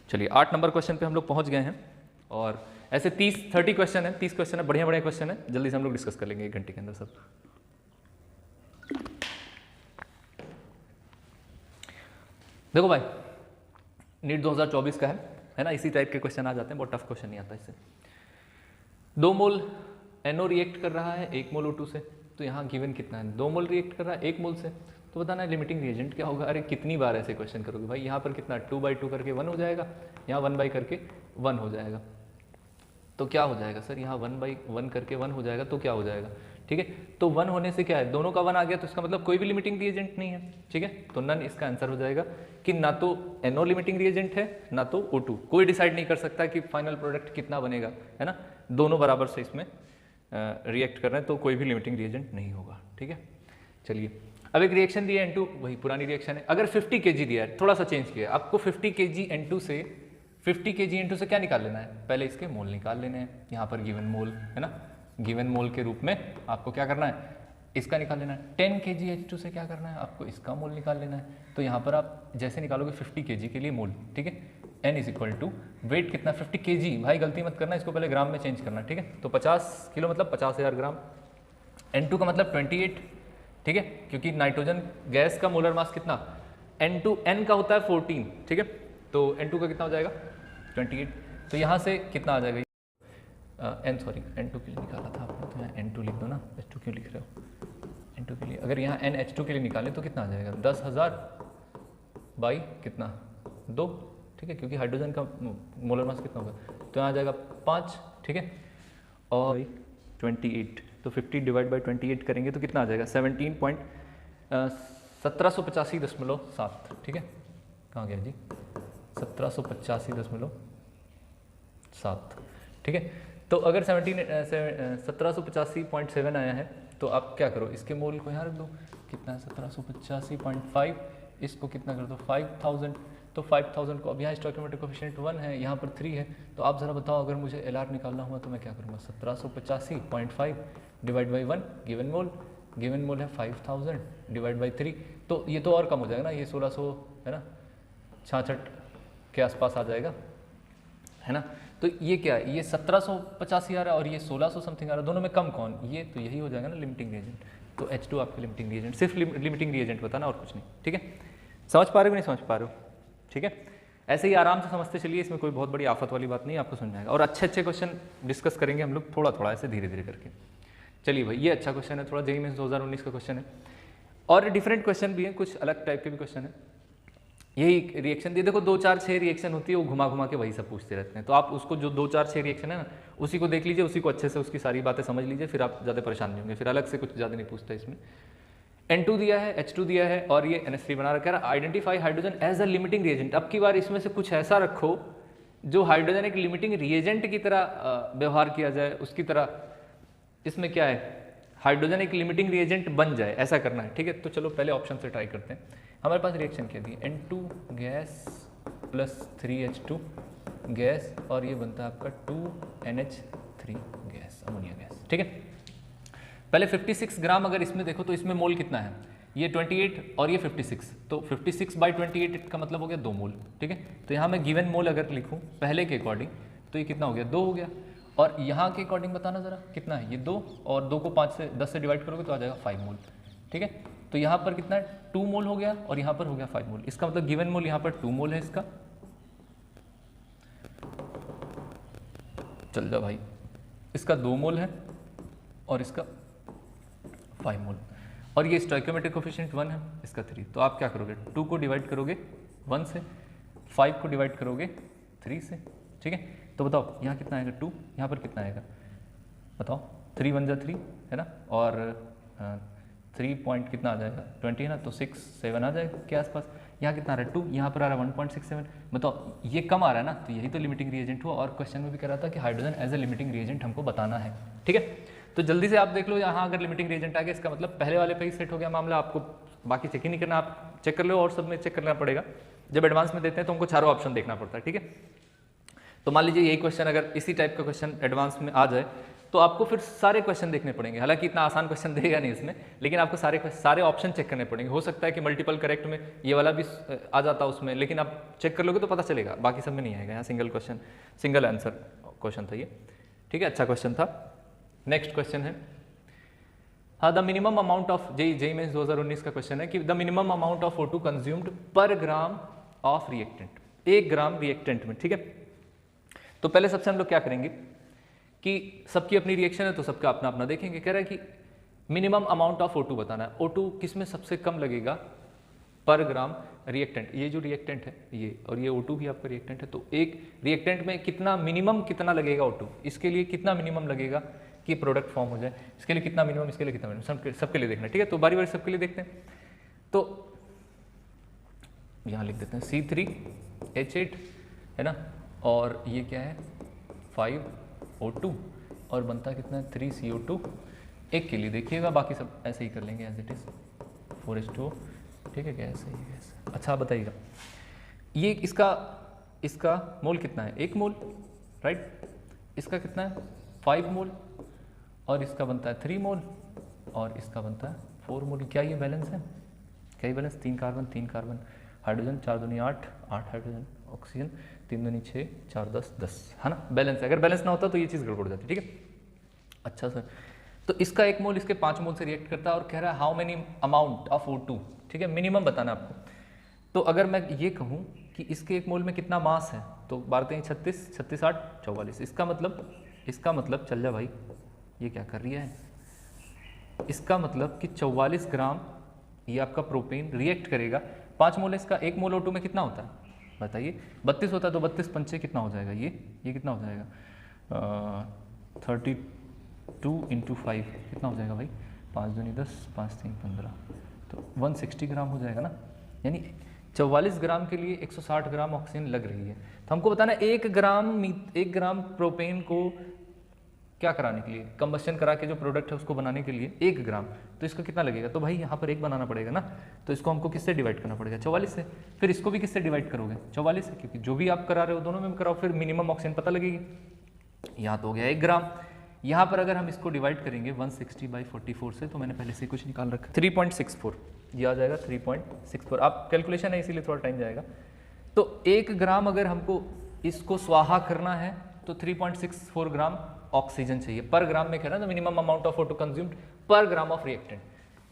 चलिए 8 नंबर क्वेश्चन पे हम लोग पहुंच गए हैं, और ऐसे 30 क्वेश्चन है, 30 क्वेश्चन है, बढ़िया बढ़िया क्वेश्चन है, जल्दी से हम लोग डिस्कस कर लेंगे 1 घंटे के अंदर सब। देखो भाई, नीट 2024 का है ना, इसी टाइप के क्वेश्चन आ जाते हैं, बहुत टफ क्वेश्चन नहीं आता इससे। 2 मोल NO रिएक्ट कर रहा है 1 मोल O2 से, तो यहाँ गिवन कितना है, 2 मोल रिएक्ट कर रहा है 1 मोल से, तो बताना है लिमिटिंग रिएजेंट क्या होगा। अरे कितनी बार ऐसे क्वेश्चन करोगे भाई, यहाँ पर कितना 2/2 करके 1 हो जाएगा, यहाँ 1 करके 1 हो जाएगा, तो क्या हो जाएगा सर, यहाँ 1/1 करके 1 हो जाएगा, तो क्या हो जाएगा, ठीक है। तो 1 होने से क्या है, दोनों का 1 आ गया, तो इसका मतलब कोई भी लिमिटिंग रिएजेंट नहीं है, ठीक है। तो नन इसका आंसर हो जाएगा कि ना तो NO लिमिटिंग रिएजेंट है ना तो O2, कोई डिसाइड नहीं कर सकता कि फाइनल प्रोडक्ट कितना बनेगा, है ना, दोनों बराबर से इसमें रिएक्ट कर रहे हैं, तो कोई भी लिमिटिंग रिएजेंट नहीं होगा, ठीक है। चलिए अब एक रिएक्शन दिया N2, वही पुरानी रिएक्शन है। अगर 50 kg दिया है, थोड़ा सा चेंज किया है, आपको 50 kg N2 से 50 kg N2 से क्या निकाल लेना है, पहले इसके मोल निकाल लेने हैं। यहाँ पर गिवन मोल है ना, गिवन मोल के रूप में आपको क्या करना है, इसका निकाल लेना है। 10 kg H2 से क्या करना है, आपको इसका मोल निकाल लेना है। तो यहाँ पर आप जैसे निकालोगे 50 kg के लिए मोल, ठीक है। N is equal to weight कितना, 50 kg, भाई गलती मत करना, इसको पहले ग्राम में चेंज करना, ठीक है। तो 50 किलो मतलब 50,000 ग्राम, N2 का मतलब 28, ठीक है, क्योंकि नाइट्रोजन गैस का मोलर मास कितना, N2 N का होता है 14, ठीक है, तो N2 का कितना हो जाएगा 28। तो यहाँ से कितना आ जाएगा, N2 के लिए निकाला था आपने, तो यहाँ N2 लिख दो ना, H2 क्यों लिख रहे हो, N2 के लिए, अगर यहाँ NH2 के लिए निकालें तो कितना आ जाएगा, 10,000 बाई कितना 2, ठीक है, क्योंकि हाइड्रोजन का मोलर मास कितना होगा, तो यहाँ आ जाएगा 5, ठीक है, और 28, तो 50 डिवाइड बाई 28 करेंगे तो कितना आ जाएगा 1785.7, ठीक है, कहाँ गया जी, 1785.7, ठीक है। तो अगर 1785.7 आया है तो आप क्या करो, इसके मोल को यहाँ रख दो, कितना है 1785.5, इसको कितना कर दो 5000, तो 5000 को अब यहाँ स्टोइकियोमेट्रिक कोएफिशिएंट 1 है, यहाँ पर 3 है, तो आप ज़रा बताओ अगर मुझे LR निकालना हुआ तो मैं क्या करूँगा, 1785.5 डिवाइड बाई 1 गिवन मोल है 5000 डिवाइड बाई 3, तो ये तो और कम हो जाएगा ना, ये 1600 है ना, 66 के आसपास आ जाएगा, है ना। तो ये क्या है, ये 1785 आ रहा है और ये 1600 समथिंग आ रहा है, दोनों में कम कौन, ये तो यही हो जाएगा ना लिमिटिंग रिएजेंट। तो H2 आपके लिमिटिंग रिएजेंट, सिर्फ लिमिटिंग रिएजेंट बताना और कुछ नहीं, ठीक है। समझ पा रहे हो नहीं समझ पा रहे हो, ठीक है। ऐसे ही आराम से समझते चलिए, इसमें कोई बहुत बड़ी आफत वाली बात नहीं, आपको समझ आएगा। और अच्छे अच्छे क्वेश्चन डिस्कस करेंगे हम लोग थोड़ा थोड़ा ऐसे धीरे धीरे करके। चलिए भाई, ये अच्छा क्वेश्चन है, थोड़ा जेईई मेंस 2019 का क्वेश्चन है, और डिफरेंट क्वेश्चन भी हैं, कुछ अलग टाइप के भी क्वेश्चन है। यही रिएक्शन दिए, देखो 2 4 6 रिएक्शन होती है, वो घुमा घुमा के वही सब पूछते रहते हैं। तो आप उसको जो 2 4 6 रिएक्शन है ना, उसी को देख लीजिए, उसी को अच्छे से उसकी सारी बातें समझ लीजिए, फिर आप ज़्यादा परेशान नहीं होंगे। फिर अलग से कुछ ज़्यादा नहीं पूछता इसमें। N2 दिया है, H2 दिया है, और ये NH3 बना रखा है। Identify hydrogen as a limiting reagent. अब की बार इसमें से कुछ ऐसा रखो जो हाइड्रोजन एक लिमिटिंग रिएजेंट की तरह व्यवहार किया जाए, उसकी तरह इसमें क्या है, हाइड्रोजन एक लिमिटिंग रिएजेंट बन जाए, ऐसा करना है। ठीक है, तो चलो पहले ऑप्शन से ट्राई करते हैं। हमारे पास रिएक्शन क्या दी, N2 gas plus 3H2 gas, और ये बनता है आपका 2NH3 गैस, अमोनिया गैस। ठीक है, पहले 56 ग्राम अगर इसमें देखो तो इसमें मोल कितना है, ये 28 और ये 56, तो 56/28 का मतलब हो गया 2 मोल। ठीक है, तो यहाँ मैं गिवन मोल अगर लिखूँ पहले के अकॉर्डिंग तो ये कितना हो गया, 2 हो गया। और यहाँ के अकॉर्डिंग बताना ज़रा कितना है, ये 2, और 2 को 10 से डिवाइड करोगे तो आ जाएगा 5 मोल। ठीक है, तो यहाँ पर कितना है, 2 मोल हो गया, और यहाँ पर हो गया 5 मोल। इसका मतलब गिवन मोल यहाँ पर 2 मोल है इसका। चल जा भाई, इसका 2 मोल है और इसका 5 मोल, और ये स्टोइकियोमेट्रिक कोफिशिएंट 1 है, इसका 3। तो आप क्या करोगे, 2 को डिवाइड करोगे 1 से, 5 को डिवाइड करोगे 3 से। ठीक है, तो बताओ यहाँ कितना आएगा 2, यहाँ पर कितना आएगा बताओ, 3 1 जा 3 है ना, और 3 पॉइंट कितना आ जाएगा 20 है ना, तो 6 7 आ जाएगा के आसपास। यहाँ कितना आ रहा है 2, यहाँ पर आ रहा है 1.67। बताओ ये कम आ रहा है ना, तो यही तो लिमिटिंग रिएजेंट हुआ। और क्वेश्चन में भी कह रहा था कि hydrogen as a limiting reagent हमको बताना है। ठीक है, तो जल्दी से आप देख लो, यहाँ अगर लिमिटिंग रिएजेंट आ गया, इसका मतलब पहले वाले पे ही सेट हो गया मामला, आपको बाकी चेक ही नहीं करना, आप चेक कर लो, और सब में चेक करना पड़ेगा। जब एडवांस में देते हैं तो हमको चारों ऑप्शन देखना पड़ता है। ठीक है, तो मान लीजिए यही क्वेश्चन अगर इसी टाइप का क्वेश्चन एडवांस में आ जाए तो आपको फिर सारे क्वेश्चन देखने पड़ेंगे। हालांकि इतना आसान क्वेश्चन देगा नहीं इसमें, लेकिन आपको सारे ऑप्शन चेक करने पड़ेंगे। हो सकता है कि मल्टीपल करेक्ट में ये वाला भी आ जाता उसमें, लेकिन आप चेक कर लोगे तो पता चलेगा, बाकी सब में नहीं आएगा। यहाँ सिंगल आंसर क्वेश्चन था ये। ठीक है, अच्छा क्वेश्चन था। नेक्स्ट क्वेश्चन है, हाँ, the minimum amount of JEE mains 2019 का क्वेश्चन है कि the minimum amount of O2 consumed per gram of reactant, 1 gram reactant में। ठीक है, तो पहले सबसे हम लोग क्या करेंगे कि सबकी अपनी रिएक्शन है तो सबका अपना अपना देखेंगे। कह रहा है कि मिनिमम अमाउंट ऑफ O2 बताना है। O2 किस में सबसे कम लगेगा पर ग्राम रिएक्टेंट, ये जो रिएक्टेंट है ये, और ये O2 भी आपका रिएक्टेंट है, तो एक रिएक्टेंट में कितना मिनिमम कितना लगेगा O2, इसके लिए कितना मिनिमम लगेगा कि प्रोडक्ट फॉर्म हो जाए, इसके लिए कितना मिनिमम, इसके लिए कितना मिनिमम, सबके लिए देखना है। ठीक है, तो बारी बारी सबके लिए देखते हैं। तो यहाँ लिख देते हैं C3H8 है ना, और ये क्या है 5O2, और बनता कितना है 3CO2। एक के लिए देखिएगा, बाकी सब ऐसे ही कर लेंगे एज इट इज़ 4H2O। ठीक है, क्या ऐसे ही ऐसे। अच्छा बताइएगा, ये इसका मोल कितना है, 1 मोल, राइट। इसका कितना है 5 मोल, और इसका बनता है 3 मोल, और इसका बनता है 4 मोल। क्या ये बैलेंस है, क्या ये बैलेंस, 3 कार्बन, हाइड्रोजन 4 दूनी 8 हाइड्रोजन, ऑक्सीजन 3 दूनी 6 4 10 है ना, बैलेंस है। अगर बैलेंस ना होता तो ये चीज़ गड़बड़ जाती। ठीक है, अच्छा सर, तो इसका 1 मोल इसके 5 मोल से रिएक्ट करता है, और कह रहा है how many amount of O2। ठीक है, मिनिमम बताना आपको। तो अगर मैं ये कहूँ कि इसके 1 मोल में कितना मास है, तो बारते हैं 36 36 8 44। इसका मतलब चल जा भाई, ये क्या कर रही है, इसका मतलब कि 44 ग्राम ये आपका प्रोपेन रिएक्ट करेगा। 5 मोल इसका, 1 मोल O2 में कितना होता है बताइए, 32 होता है, तो 32 पंचे कितना हो जाएगा, ये कितना हो जाएगा 32 × 5 कितना हो जाएगा भाई, 5 दूनी 10 5 3 15, तो 160 ग्राम हो जाएगा ना। यानी 44 ग्राम के लिए 160 ग्राम ऑक्सीजन लग रही है। तो हमको बताना है 1 ग्राम प्रोपेन को क्या कराने के लिए, कंबस्शन करा के जो प्रोडक्ट है उसको बनाने के लिए 1 ग्राम, तो इसका कितना लगेगा, तो भाई यहाँ पर 1 बनाना पड़ेगा ना, तो इसको हमको किससे डिवाइड करना पड़ेगा 44 से। फिर इसको भी किससे डिवाइड करोगे 44 से, क्योंकि जो भी आप करा रहे हो दोनों में कराओ, फिर मिनिमम ऑक्सीजन पता लगेगी। यहाँ तो हो गया 1 ग्राम। यहाँ पर अगर हम इसको डिवाइड करेंगे 160/44 से, तो मैंने पहले से कुछ निकाल रखा, 3.64 ये आ जाएगा, 3.64। आप कैलकुलेशन है इसीलिए थोड़ा टाइम जाएगा। तो 1 ग्राम अगर हमको इसको स्वाहा करना है तो 3.64 ग्राम ऑक्सीजन चाहिए पर ग्राम में, कह रहा है ना minimum amount of O2 consumed per gram of reactant.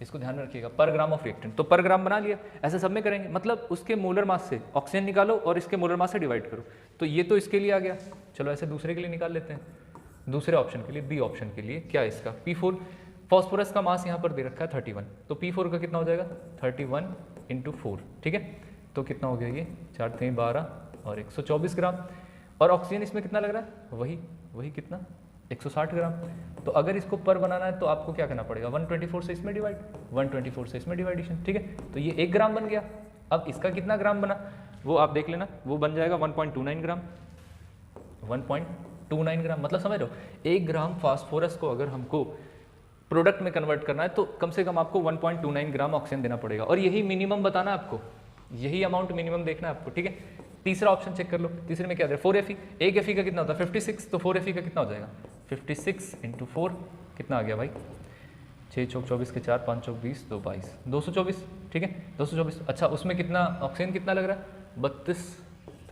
इसको ध्यान में रखिएगा, पर ग्राम ऑफ रिएक्टेंट। तो पर ग्राम बना लिया, ऐसे सब में करेंगे, मतलब उसके मोलर मास से ऑक्सीजन निकालो और इसके मोलर मास से डिवाइड करो। तो ये तो इसके लिए आ गया, चलो ऐसे दूसरे के लिए निकाल लेते हैं, दूसरे ऑप्शन के लिए, बी ऑप्शन के लिए। क्या है इसका? P4 फॉस्फोरस का मास यहाँ पर दे रखा है 31, तो P4 का कितना हो जाएगा 31 × 4, ठीक है। तो कितना हो गया ये 4 × 3 12 और 124 ग्राम। और ऑक्सीजन इसमें कितना लग रहा है? वही कितना 160 ग्राम। तो अगर इसको पर बनाना है तो आपको क्या करना पड़ेगा, 124 से इसमें डिवाइड, 124 से इसमें डिवाइडेशन, ठीक है। तो ये 1 ग्राम बन गया। अब इसका कितना ग्राम बना वो आप देख लेना, वो बन जाएगा 1.29 ग्राम, 1.29 ग्राम। मतलब समझ रहे हो, 1 ग्राम फास्फोरस को अगर हमको प्रोडक्ट में कन्वर्ट करना है तो कम से कम आपको 1.29 ग्राम ऑक्सीजन देना पड़ेगा। और यही मिनिमम बताना है आपको, यही अमाउंट मिनिमम देखना है आपको, ठीक है। तीसरा ऑप्शन चेक कर लो, तीसरे में क्या दे रहा है 4Fe, एक Fe का कितना होता है 56, तो 4Fe का कितना हो जाएगा 56 × 4 कितना आ गया भाई 6 चौक 24 के 4 5 चौक 20 2 22 224, ठीक है 224। अच्छा उसमें कितना ऑक्सीजन कितना लग रहा है 32,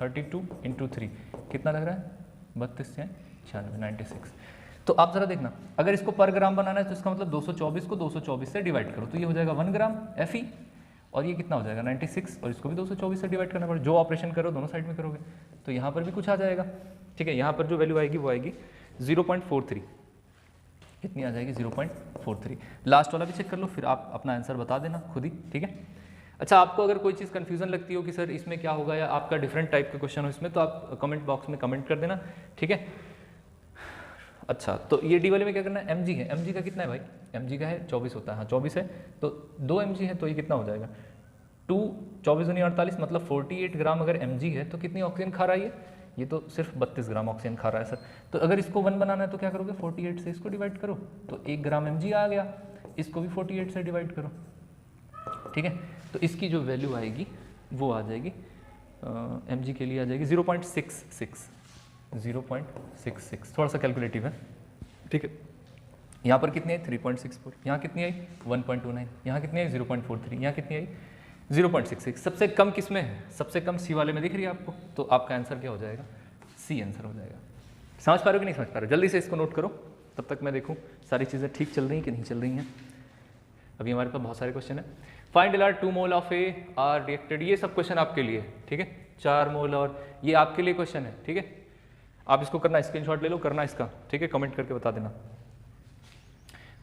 32 × 3 कितना लग रहा है 32 या 96, 96। तो आप जरा देखना, अगर इसको पर ग्राम बनाना है तो इसका मतलब 224 को 224 से डिवाइड करो, तो ये हो जाएगा 1 ग्राम Fe, और ये कितना हो जाएगा 96, और इसको भी 224 से डिवाइड करना पड़ेगा। जो ऑपरेशन करो दोनों साइड में करोगे तो यहाँ पर भी कुछ आ जाएगा, ठीक है। यहाँ पर जो वैल्यू आएगी वो आएगी 0.43, कितनी आ जाएगी 0.43। लास्ट वाला भी चेक कर लो, फिर आप अपना आंसर बता देना खुद ही, ठीक है। अच्छा आपको अगर कोई चीज़ कन्फ्यूजन लगती हो कि सर इसमें क्या होगा या आपका डिफरेंट टाइप का क्वेश्चन हो इसमें, तो आप कमेंट बॉक्स में कमेंट कर देना, ठीक है। अच्छा तो ये डी वाले में क्या करना है, mg है, mg का कितना है भाई, mg का है 24 होता है, हाँ 24 है, तो 2 mg है तो ये कितना हो जाएगा 2 24 दूनी 48, मतलब 48 ग्राम अगर mg है तो कितनी ऑक्सीजन खा रहा है ये तो सिर्फ 32 ग्राम ऑक्सीजन खा रहा है सर। तो अगर इसको 1 बनाना है तो क्या करोगे 48 से इसको डिवाइड करो, तो 1 ग्राम mg आ गया, इसको भी 48 से डिवाइड करो, ठीक है। तो इसकी जो वैल्यू आएगी वो आ जाएगी mg के लिए आ जाएगी 0.66, 0.66, थोड़ा सा कैलकुलेटिव है, ठीक है। यहाँ पर कितनी आई 3.64, यहाँ कितनी आई 1.29, यहाँ कितनी आई 0.43, यहाँ कितनी आई 0.66। सबसे कम किस में है, सबसे कम सी वाले में दिख रही है आपको, तो आपका आंसर क्या हो जाएगा सी आंसर हो जाएगा। समझ पा रहे हो कि नहीं समझ पा रहे हो, जल्दी से इसको नोट करो, तब तक मैं देखूँ सारी चीज़ें ठीक चल रही हैं कि नहीं चल रही हैं। अभी हमारे पास बहुत सारे क्वेश्चन है। Find LR 2 mole of A R reacted, ये सब क्वेश्चन आपके लिए, ठीक है। 4 मोल और ये आपके लिए क्वेश्चन है, ठीक है। आप इसको करना, स्क्रीनशॉट ले लो, करना इसका, ठीक है, कमेंट करके बता देना।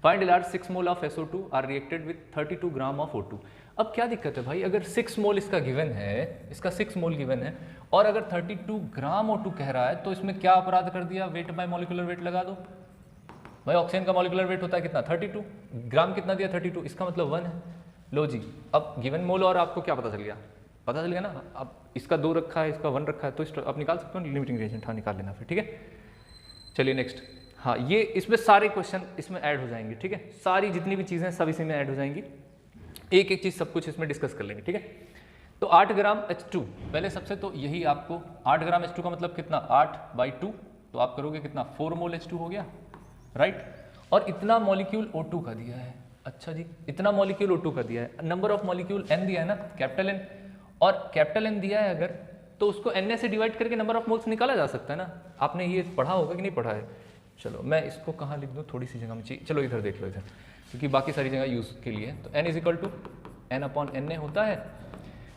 Find LR 6 mole of SO2 are reacted with 32 gram of O2। अब क्या दिक्कत है भाई, अगर 6 मोल इसका गिवन है, इसका 6 मोल गिवन है और अगर 32 ग्राम O2 कह रहा है, तो इसमें क्या अपराध कर दिया, वेट बाय मॉलिक्यूलर वेट लगा दो भाई। ऑक्सीजन का मॉलिक्यूलर वेट होता है कितना 32, ग्राम कितना दिया 32, इसका मतलब 1 है। लो जी, अब गिवन मोल और आपको क्या पता चल गया, पता चल गया ना। अब इसका 2 रखा है, इसका 1 रखा है, तो आप निकाल सकते हो लिमिटिंग रिएजेंट, हाँ निकाल लेना फिर, ठीक है। चलिए नेक्स्ट, हाँ ये इसमें सारे क्वेश्चन इसमें ऐड हो जाएंगे, ठीक है। सारी जितनी भी चीज़ें सब इसी में ऐड हो जाएंगी, एक एक चीज़ सब कुछ इसमें डिस्कस कर लेंगे, ठीक है। तो 8 ग्राम H2, पहले सबसे तो यही आपको 8 ग्राम H2 का मतलब कितना 8/2, तो आप करोगे कितना 4 मोल H2 हो गया, राइट। और इतना मॉलिक्यूल O2 का दिया है, अच्छा जी इतना मॉलिक्यूल O2 का दिया है, नंबर ऑफ मॉलिक्यूल N दिया है ना, कैपिटल N, और कैपिटल N दिया है अगर तो उसको Na से डिवाइड करके नंबर ऑफ मोल्स निकाला जा सकता है ना। आपने ये पढ़ा होगा कि नहीं पढ़ा है। चलो मैं इसको कहाँ लिख दूँ, थोड़ी सी जगह में चाहिए, चलो इधर देख लो इधर, क्योंकि बाकी सारी जगह यूज़ के लिए। तो n = n/Na होता है,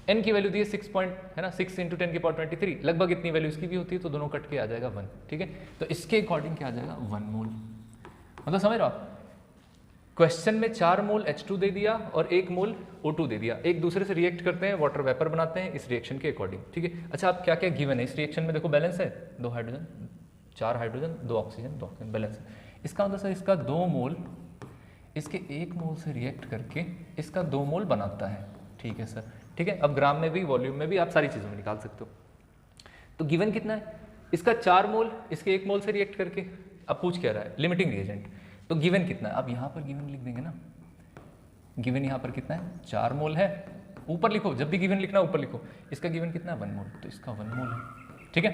n की वैल्यू दी है 6 है ना, 6 × 10⁻23, लगभग इतनी वैल्यू इसकी भी होती है, तो दोनों कट के आ जाएगा 1, ठीक है। तो इसके अकॉर्डिंग क्या आ जाएगा 1 मोल, मतलब समझ रहे हो आप, क्वेश्चन में 4 मोल H2 दे दिया और 1 मोल O2 दे दिया, एक दूसरे से रिएक्ट करते हैं, वाटर वेपर बनाते हैं इस रिएक्शन के अकॉर्डिंग, ठीक है। अच्छा आप क्या क्या गिवन है इस रिएक्शन में, देखो बैलेंस है 2 hydrogen 4 hydrogen 2 oxygen 2 oxygen balance है। इसका मतलब सर इसका 2 मोल इसके 1 मोल से रिएक्ट करके इसका 2 मोल बनाता है, ठीक है सर, ठीक है। अब ग्राम में भी वॉल्यूम में भी आप सारी चीज़ों में निकाल सकते हो। तो गिवन कितना है, इसका 4 मोल इसके 1 मोल से रिएक्ट करके, अब पूछ क्या रहा है लिमिटिंग रिएजेंट, तो गिवन कितना है, अब यहाँ पर गिवन लिख देंगे ना, गिवन यहाँ पर कितना है 4 मोल है, ऊपर लिखो, जब भी गिवन लिखना ऊपर लिखो, इसका गिवन कितना है 1 मोल, तो इसका 1 मोल है, ठीक है,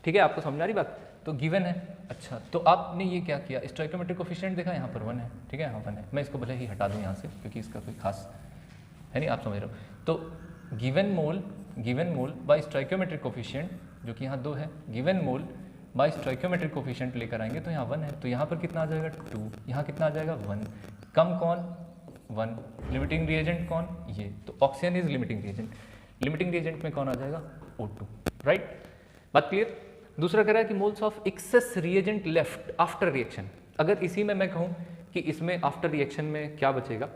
ठीक है। आपको समझ आ रही बात, तो गिवन है। अच्छा तो आपने ये क्या किया, स्टोइकियोमेट्रिक कोफिशिएंट देखा, यहाँ पर 1 है, ठीक है, यहाँ 1 है, मैं इसको भले ही हटा दूँ यहाँ से क्योंकि इसका कोई खास है नहीं, आप समझ रहे हो। तो गिवन मोल बाय स्टोइकियोमेट्रिक कोफिशिएंट जो कि यहाँ 2 है, गिवन मोल बाय स्टोइकियोमेट्रिक कोफिशिएंट लेकर आएंगे तो यहाँ 1 है, तो यहाँ पर कितना आ जाएगा 2, यहाँ कितना आ जाएगा 1, कम कौन 1। लिमिटिंग रिएजेंट कौन, ये, तो oxygen is limiting reagent. Limiting reagent में कौन आ जाएगा, O2, राइट। बात क्लियर। दूसरा कह रहा है कि moles of access reagent left after reaction. अगर इसी में मैं कहूँ कि इसमें आफ्टर रिएक्शन में क्या बचेगा,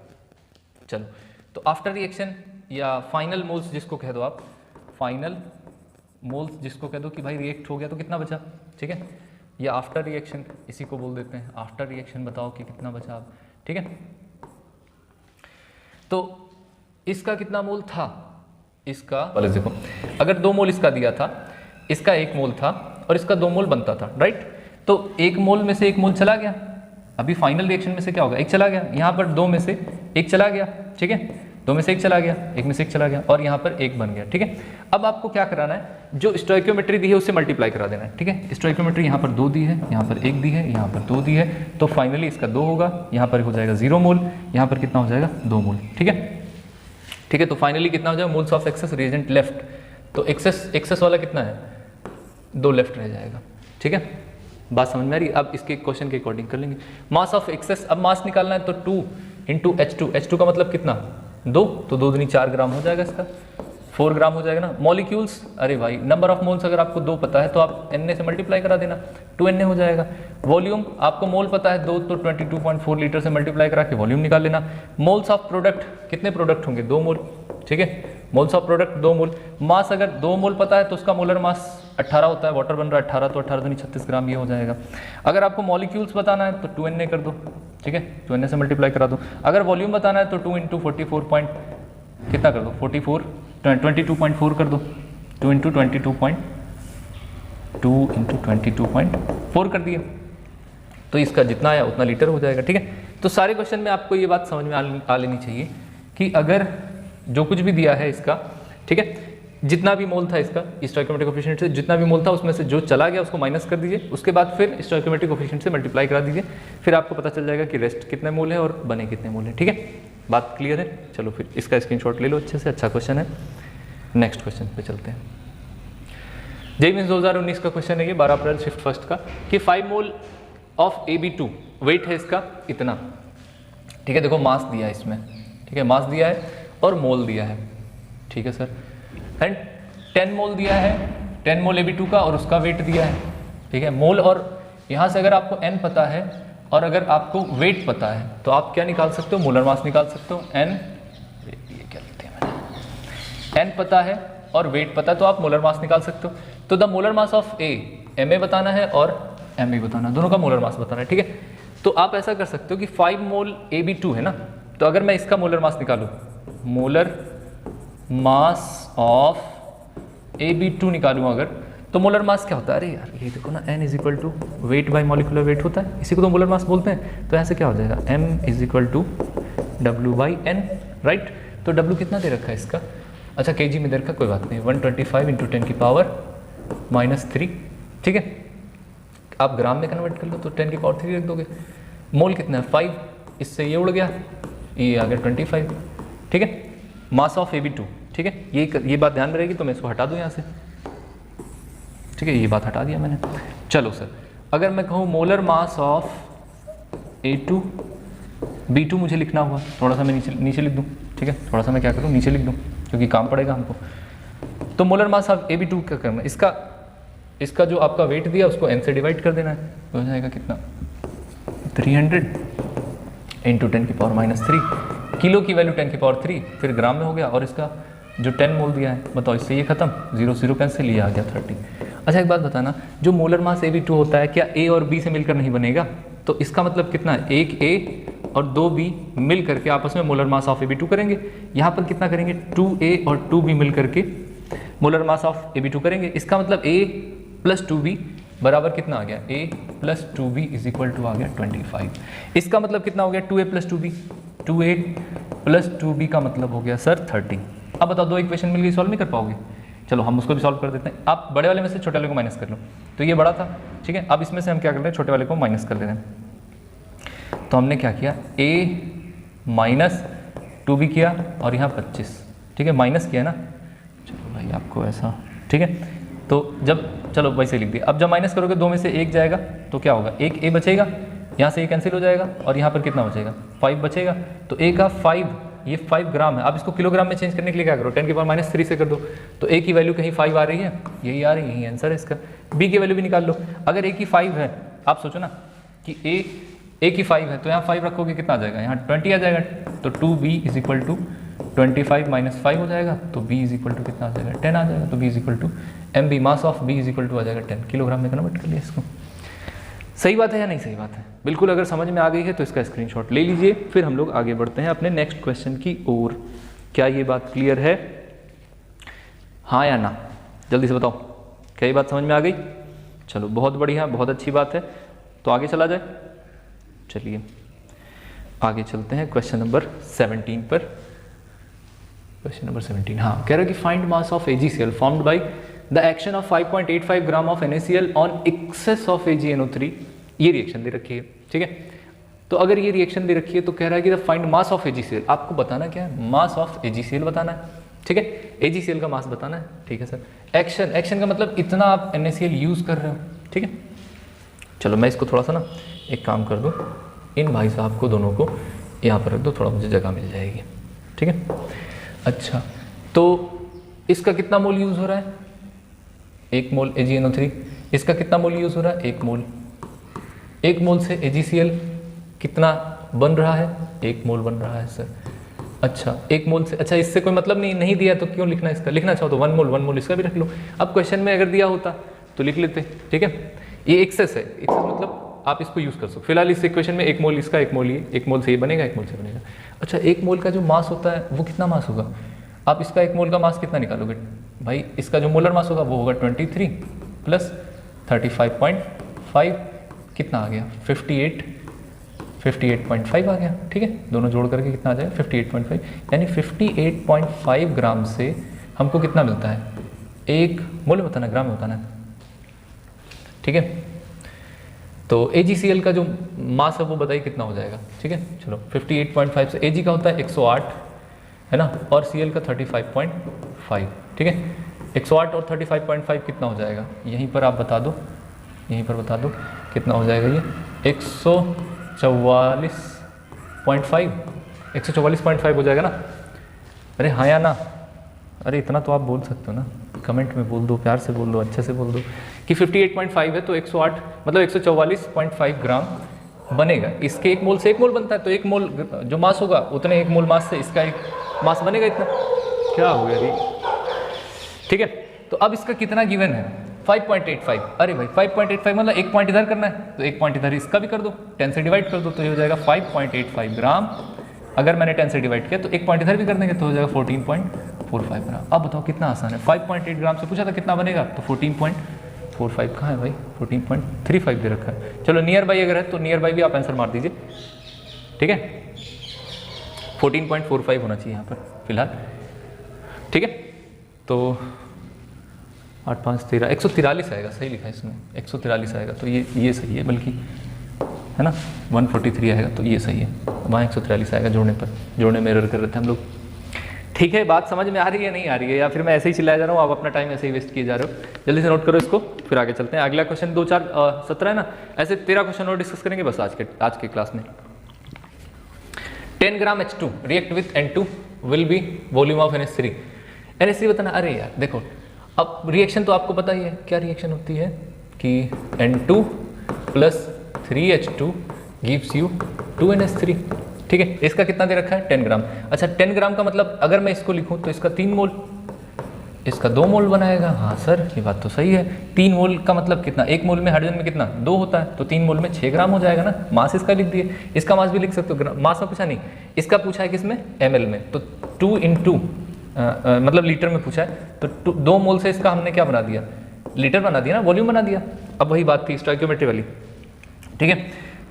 चलो तो आफ्टर रिएक्शन या फाइनल मोल्स जिसको कह दो आप, फाइनल मोल्स जिसको कह दो कि भाई रिएक्ट हो गया तो कितना बचा, ठीक है, या आफ्टर रिएक्शन इसी को बोल देते हैं, आफ्टर रिएक्शन बताओ कि कितना बचा आप, ठीक है। तो इसका कितना मोल था, इसका पहले देखो, अगर 2 मोल इसका दिया था, इसका 1 मोल था और इसका 2 मोल बनता था, राइट। तो 1 मोल में से 1 मोल चला गया, अभी फाइनल रिएक्शन में से क्या होगा, 1 चला गया, यहाँ पर 2 में से 1 चला गया, ठीक है, 2 में से 1 चला गया, 1 में से 1 चला गया और यहाँ पर 1 बन गया, ठीक है। अब आपको क्या कराना है, जो स्टोइकियोमेट्री दी है उससे मल्टीप्लाई करा देना है, ठीक है। स्टोइकियोमेट्री यहाँ पर 2 दी है, यहाँ पर 1 दी है, यहाँ पर 2 दी है, तो फाइनली इसका 2 होगा, यहाँ पर हो जाएगा 0 मोल, यहाँ पर कितना हो जाएगा 2 मोल, ठीक है, ठीक है। तो फाइनली कितना हो जाएगा, moles of access reagent left, तो एक्सेस वाला कितना है, 2 लेफ्ट रह जाएगा, ठीक है। बात समझ में आ रही है। अब इसके क्वेश्चन के अकॉर्डिंग कर लेंगे। मास ऑफ एक्सेस, अब मास निकालना है तो 2 इंटू H2 का मतलब कितना, 2, तो 2 दूनी 4 ग्राम हो जाएगा, इसका 4 ग्राम हो जाएगा ना। मॉलिक्यूल्स, अरे भाई नंबर ऑफ मोल्स अगर आपको 2 पता है तो आप Na से मल्टीप्लाई करा देना, 2Na हो जाएगा। वॉल्यूम आपको मोल पता है 2, तो 22.4 लीटर से मल्टीप्लाई करा के वॉल्यूम निकाल लेना। मोल्स ऑफ प्रोडक्ट, कितने प्रोडक्ट होंगे, 2 मोल, ठीक है, मोल्स ऑफ प्रोडक्ट 2 मोल। मास अगर 2 मोल पता है तो उसका मोलर मास 18 होता है, वाटर बन रहा है 18, तो 18 दूनी 36 ग्राम ये हो जाएगा। अगर आपको मॉलिक्यूल्स बताना है तो 2Na कर दो, ठीक है, 2Na से मल्टीप्लाई करा दो। अगर वॉल्यूम बताना है तो 2 इंटू 44 कितना कर दो, 22.4 कर दो, 2 इंटू 22.4 कर दिए, तो इसका जितना आया उतना लीटर हो जाएगा, ठीक है। तो सारे क्वेश्चन में आपको ये बात समझ में आ लेनी चाहिए कि अगर जो कुछ भी दिया है इसका, ठीक है, जितना भी मोल था इसका स्टोइकियोमेट्रिक कोएफिशिएंट से, जितना भी मोल था उसमें से जो चला गया उसको माइनस कर दीजिए, उसके बाद फिर स्टोइकियोमेट्रिक कोएफिशिएंट से मल्टीप्लाई करा दीजिए, फिर आपको पता चल जाएगा कि रेस्ट कितने मोल है और बने कितने मोल है, ठीक है। बात क्लियर है। चलो फिर इसका स्क्रीनशॉट ले लो अच्छे से, अच्छा क्वेश्चन है। नेक्स्ट क्वेश्चन पे चलते हैं। जेईई मेंस 2019 का क्वेश्चन है ये, 12 अप्रैल शिफ्ट फर्स्ट का, कि 5 मोल ऑफ AB2 वेट है इसका इतना, ठीक है। देखो मास दिया है इसमें, ठीक है, मास दिया है और मोल दिया है, ठीक है सर, एंड 10 मोल दिया है, 10 मोल AB2 का और उसका वेट दिया है, ठीक है। मोल और यहाँ से अगर आपको n पता है और अगर आपको वेट पता है तो आप क्या निकाल सकते हो, मोलर मास निकाल सकते हो। n, ये क्या लिखते हैं मैंने, n पता है और वेट पता है तो आप मोलर मास निकाल सकते हो। तो the molar mass of A, Ma बताना है और Ma बताना है, दोनों का मोलर मास बताना है, ठीक है। तो आप ऐसा कर सकते हो कि 5 मोल AB2 है ना, तो अगर मैं इसका मोलर मास निकालूँ, मोलर मास ऑफ AB2 निकालूँ अगर, तो मोलर मास क्या होता है, अरे यार ये देखो ना, n is equal to weight by molecular weight होता है, इसी को तो मोलर मास बोलते हैं। तो ऐसे क्या हो जाएगा, m is equal to W/n, right. तो W कितना दे रखा है इसका, अच्छा kg में दे रखा, कोई बात नहीं, 125 इंटू 10 की पावर -3, ठीक है। आप ग्राम में कन्वर्ट कर लो तो 10 की पावर 3 रख दोगे। मोल कितना है 5, इससे ये उड़ गया, ये आ गया 25, ठीक है। मास ऑफ AB2, ठीक है, ये बात ध्यान में रहेगी, तो मैं इसको हटा दूँ यहाँ से, ठीक है, ये बात हटा दिया मैंने। चलो सर, अगर मैं कहूँ molar mass of A2, B2 मुझे लिखना हुआ, थोड़ा सा मैं नीचे लिख दूँ, ठीक है, थोड़ा सा मैं क्या करूँ, नीचे लिख दूँ क्योंकि काम पड़ेगा हमको। तो मोलर मास ऑफ AB2 क्या करना है, इसका जो आपका वेट दिया उसको n से डिवाइड कर देना है, तो हो जाएगा कितना, 300 इंटू 10 की पावर -3, किलो की वैल्यू 10 की पावर 3, फिर ग्राम में हो गया, और इसका जो 10 मोल दिया है, बताओ इससे ये खत्म, 0 0 कैंसिल, ये आ गया 30। अच्छा एक बात बताना, जो मोलर मास AB2 होता है क्या A और B से मिलकर नहीं बनेगा, तो इसका मतलब कितना है, एक A और 2B मिल करके आपस में मोलर मास ऑफ AB2 करेंगे। यहाँ पर कितना करेंगे, 2A और 2B मिल करके मोलर मास ऑफ AB2 करेंगे। इसका मतलब A प्लस 2B बराबर कितना आ गया, A plus 2B is equal to आ गया 25। इसका मतलब कितना हो गया, 2A plus 2B, 2A plus 2B का मतलब हो गया सर 30। अब बताओ, 2 इक्वेशन मिल गई, सॉल्व नहीं कर पाओगे, चलो हम उसको भी सॉल्व कर देते हैं। आप बड़े वाले में से छोटे वाले को माइनस कर लो, तो ये बड़ा था, ठीक है। अब इसमें से हम क्या कर रहे हैं, छोटे वाले को माइनस कर दे रहे हैं। तो हमने क्या किया, A माइनस 2B किया और यहाँ 25, ठीक है, माइनस किया ना, चलो भाई आपको ऐसा, ठीक है। तो जब, चलो वैसे लिख दिया, अब जब माइनस करोगे 2 में से 1 जाएगा तो क्या होगा, एक A बचेगा, यहाँ से ये कैंसिल हो जाएगा और यहाँ पर कितना हो जाएगा 5 बचेगा। तो ए का 5, ये 5 ग्राम है। आप इसको किलोग्राम में चेंज करने के लिए क्या करो 10⁻³ से कर दो, तो ए की वैल्यू कहीं 5 आ रही है, यही आ रही है, यही आंसर है इसका। बी की वैल्यू भी निकाल लो। अगर ए की 5 है, आप सोचो ना कि ए की 5 है तो यहाँ 5 रखोगे कितना आ जाएगा, यहाँ 20 आ जाएगा। तो 2b = 25 - 5 हो जाएगा, तो b = कितना आ जाएगा 10 आ जाएगा। तो b = mb, mass of b = आ जाएगा 10 किलोग्राम में कन्वर्ट कर लिया इसको। सही बात है या नहीं सही बात है? बिल्कुल। अगर समझ में आ गई है तो इसका स्क्रीनशॉट ले लीजिए। फिर हम लोग आगे बढ़ते हैं अपने नेक्स्ट क्वेश्चन की ओर। क्या ये बात क्लियर है, हाँ या ना? जल्दी से बताओ, क्या ये बात समझ में आ गई? चलो बहुत बढ़िया, बहुत अच्छी बात है। तो आगे चला जाए, चलिए आगे चलते हैं क्वेश्चन नंबर 17 पर। क्वेश्चन नंबर 17, हाँ, कह रहा है कि find mass of AgCl formed by the action of 5.85 gram of NaCl on excess of AgNO3। ये रिएक्शन दे रखी है, ठीक है। तो अगर ये रिएक्शन दे रखी है तो कह रहा है कि the find mass of AgCl, आपको बताना क्या है, मास ऑफ AgCl बताना है, ठीक है। AgCl का मास बताना है, ठीक है सर। एक्शन का मतलब इतना आप NaCl यूज कर रहे हो, ठीक है। चलो मैं इसको थोड़ा सा ना एक काम कर दूँ, इन भाई साहब को दोनों को यहाँ पर रख दो, थोड़ा मुझे जगह मिल जाएगी, ठीक है। अच्छा, तो इसका कितना मोल यूज़ हो रहा है, 1 मोल AgNO3। इसका कितना मोल यूज़ हो रहा है, 1 मोल। 1 मोल से AgCl कितना बन रहा है, 1 मोल बन रहा है सर। अच्छा 1 मोल से, अच्छा इससे कोई मतलब नहीं दिया तो क्यों लिखना इसका, लिखना चाहो तो 1 मोल इसका भी रख लो। अब क्वेश्चन में अगर दिया होता तो लिख लेते, ठीक है। ये एक्सेस है, एक्सेस मतलब आप इसको यूज़ कर सकते। फिलहाल इस इक्वेशन में 1 मोल इसका, 1 मोल ये, 1 मोल से ये बनेगा, 1 मोल से बनेगा। अच्छा 1 मोल का जो मास होता है वो कितना मास होगा, आप इसका 1 मोल का मास कितना निकालोगे भाई, इसका जो मोलर मास होगा वो होगा 23 + 35.5 कितना आ गया 58.5 आ गया, ठीक है। दोनों जोड़ करके कितना आ जाएगा 58.5, यानी 58.5 ग्राम से हमको कितना मिलता है, 1 मोल में बताना, ग्राम में बताना, ठीक है। तो AgCl का जो मास है वो बताइए कितना हो जाएगा, ठीक है। चलो 58.5 से Ag का होता है 108 है ना, और Cl का 35.5, ठीक है। 108 और 35.5 कितना हो जाएगा, यहीं पर आप बता दो, यहीं पर बता दो कितना हो जाएगा ये 144.5 हो जाएगा ना। अरे हाँ या ना, अरे इतना तो आप बोल सकते हो ना, कमेंट में बोल दो, प्यार से बोल दो, अच्छे से बोल दो कि 58.5 है तो 108 मतलब 144.5 ग्राम बनेगा। इसके 1 मोल से 1 मोल बनता है, तो 1 मोल जो मास होगा उतने 1 मोल मास से इसका 1 मास बनेगा इतना। क्या हो गया जी, ठीक है। तो अब इसका कितना गिवन है 5.85, अरे भाई 5.85 मतलब 1 पॉइंट इधर करना है, तो 1 पॉइंट इधर इसका भी कर दो, 10 से डिवाइड कर दो, तो ये हो जाएगा 5.85 ग्राम। अगर मैंने 10 से डिवाइड किया तो 1 पॉइंट इधर भी कर देंगे तो हो जाएगा 14.45 ग्राम। अब बताओ कितना आसान है, 5.8 ग्राम से पूछा था कितना बनेगा, तो 14.45 कहाँ है भाई, 14.35 दे रखा है। चलो नियर बाई अगर है तो नियर बाई भी आप आंसर मार दीजिए, ठीक है। 14.45 होना चाहिए यहाँ पर फिलहाल, ठीक है। तो 8 5 13 143 आएगा, सही लिखा है इसमें 143 आएगा, तो ये सही है, बल्कि है ना 143 आएगा तो ये सही है, वहाँ 143 आएगा जोड़ने में एरर कर रहे थे हम लोग, ठीक है। बात समझ में आ रही है नहीं आ रही है, या फिर मैं ऐसे ही चिल्लाया जा रहा हूँ, आप अपना टाइम ऐसे ही वेस्ट किए जा रहे हो। जल्दी से नोट करो इसको, फिर आगे चलते हैं। अगला क्वेश्चन 2 4 17 है ना, ऐसे 13 क्वेश्चन और डिस्कस करेंगे बस आज के क्लास में। 10 ग्राम H2 react with N2 will be volume of NH3। NH3 बताना, अरे यार देखो अब रिएक्शन तो आपको पता ही है, क्या रिएक्शन होती है कि N2 + 3H2 gives you 2NH3, ठीक है। इसका कितना दे रखा है 10 ग्राम। अच्छा 10 ग्राम का मतलब अगर मैं इसको लिखूं तो इसका 3 मोल, इसका 2 मोल बनाएगा। हाँ सर ये बात तो सही है, 3 मोल का मतलब कितना, 1 मोल में हाइड्रोजन में कितना 2 होता है, तो 3 मोल में 6 ग्राम हो जाएगा ना। मास इसका लिख दिए, इसका मास भी लिख सकते हो, मास में पूछा नहीं, इसका पूछा है किसमें ml में, तो 2 × मतलब लीटर में पूछा है, तो 2 मोल से इसका हमने क्या बना दिया, लीटर बना दिया ना, वॉल्यूम बना दिया। अब वही बात थी स्टोइकियोमेट्री वाली, ठीक है।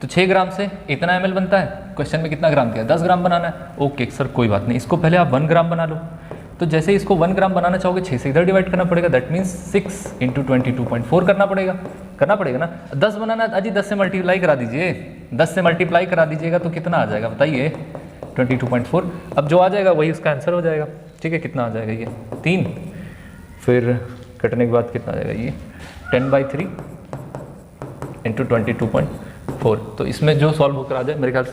तो 6 ग्राम से इतना ml बनता है, क्वेश्चन में कितना ग्राम दिया 10 ग्राम बनाना है। ओके सर कोई बात नहीं, इसको पहले आप 1 ग्राम बना लो। तो जैसे इसको 1 ग्राम बनाना चाहोगे 6 से इधर डिवाइड करना पड़ेगा, दैट मीन्स 6 × 22.4 करना पड़ेगा ना। 10 बनाना अजी 10 से मल्टीप्लाई करा दीजिए, 10 से मल्टीप्लाई करा दीजिएगा तो कितना आ जाएगा बताइए 22.4। अब जो आ जाएगा वही उसका आंसर हो जाएगा, ठीक है। कितना आ जाएगा ये 3, फिर कटने के बाद कितना आ जाएगा ये 10/3 × 22.4 4, तो इसमें जो सॉल्व होकर आ जाए मेरे ख्याल से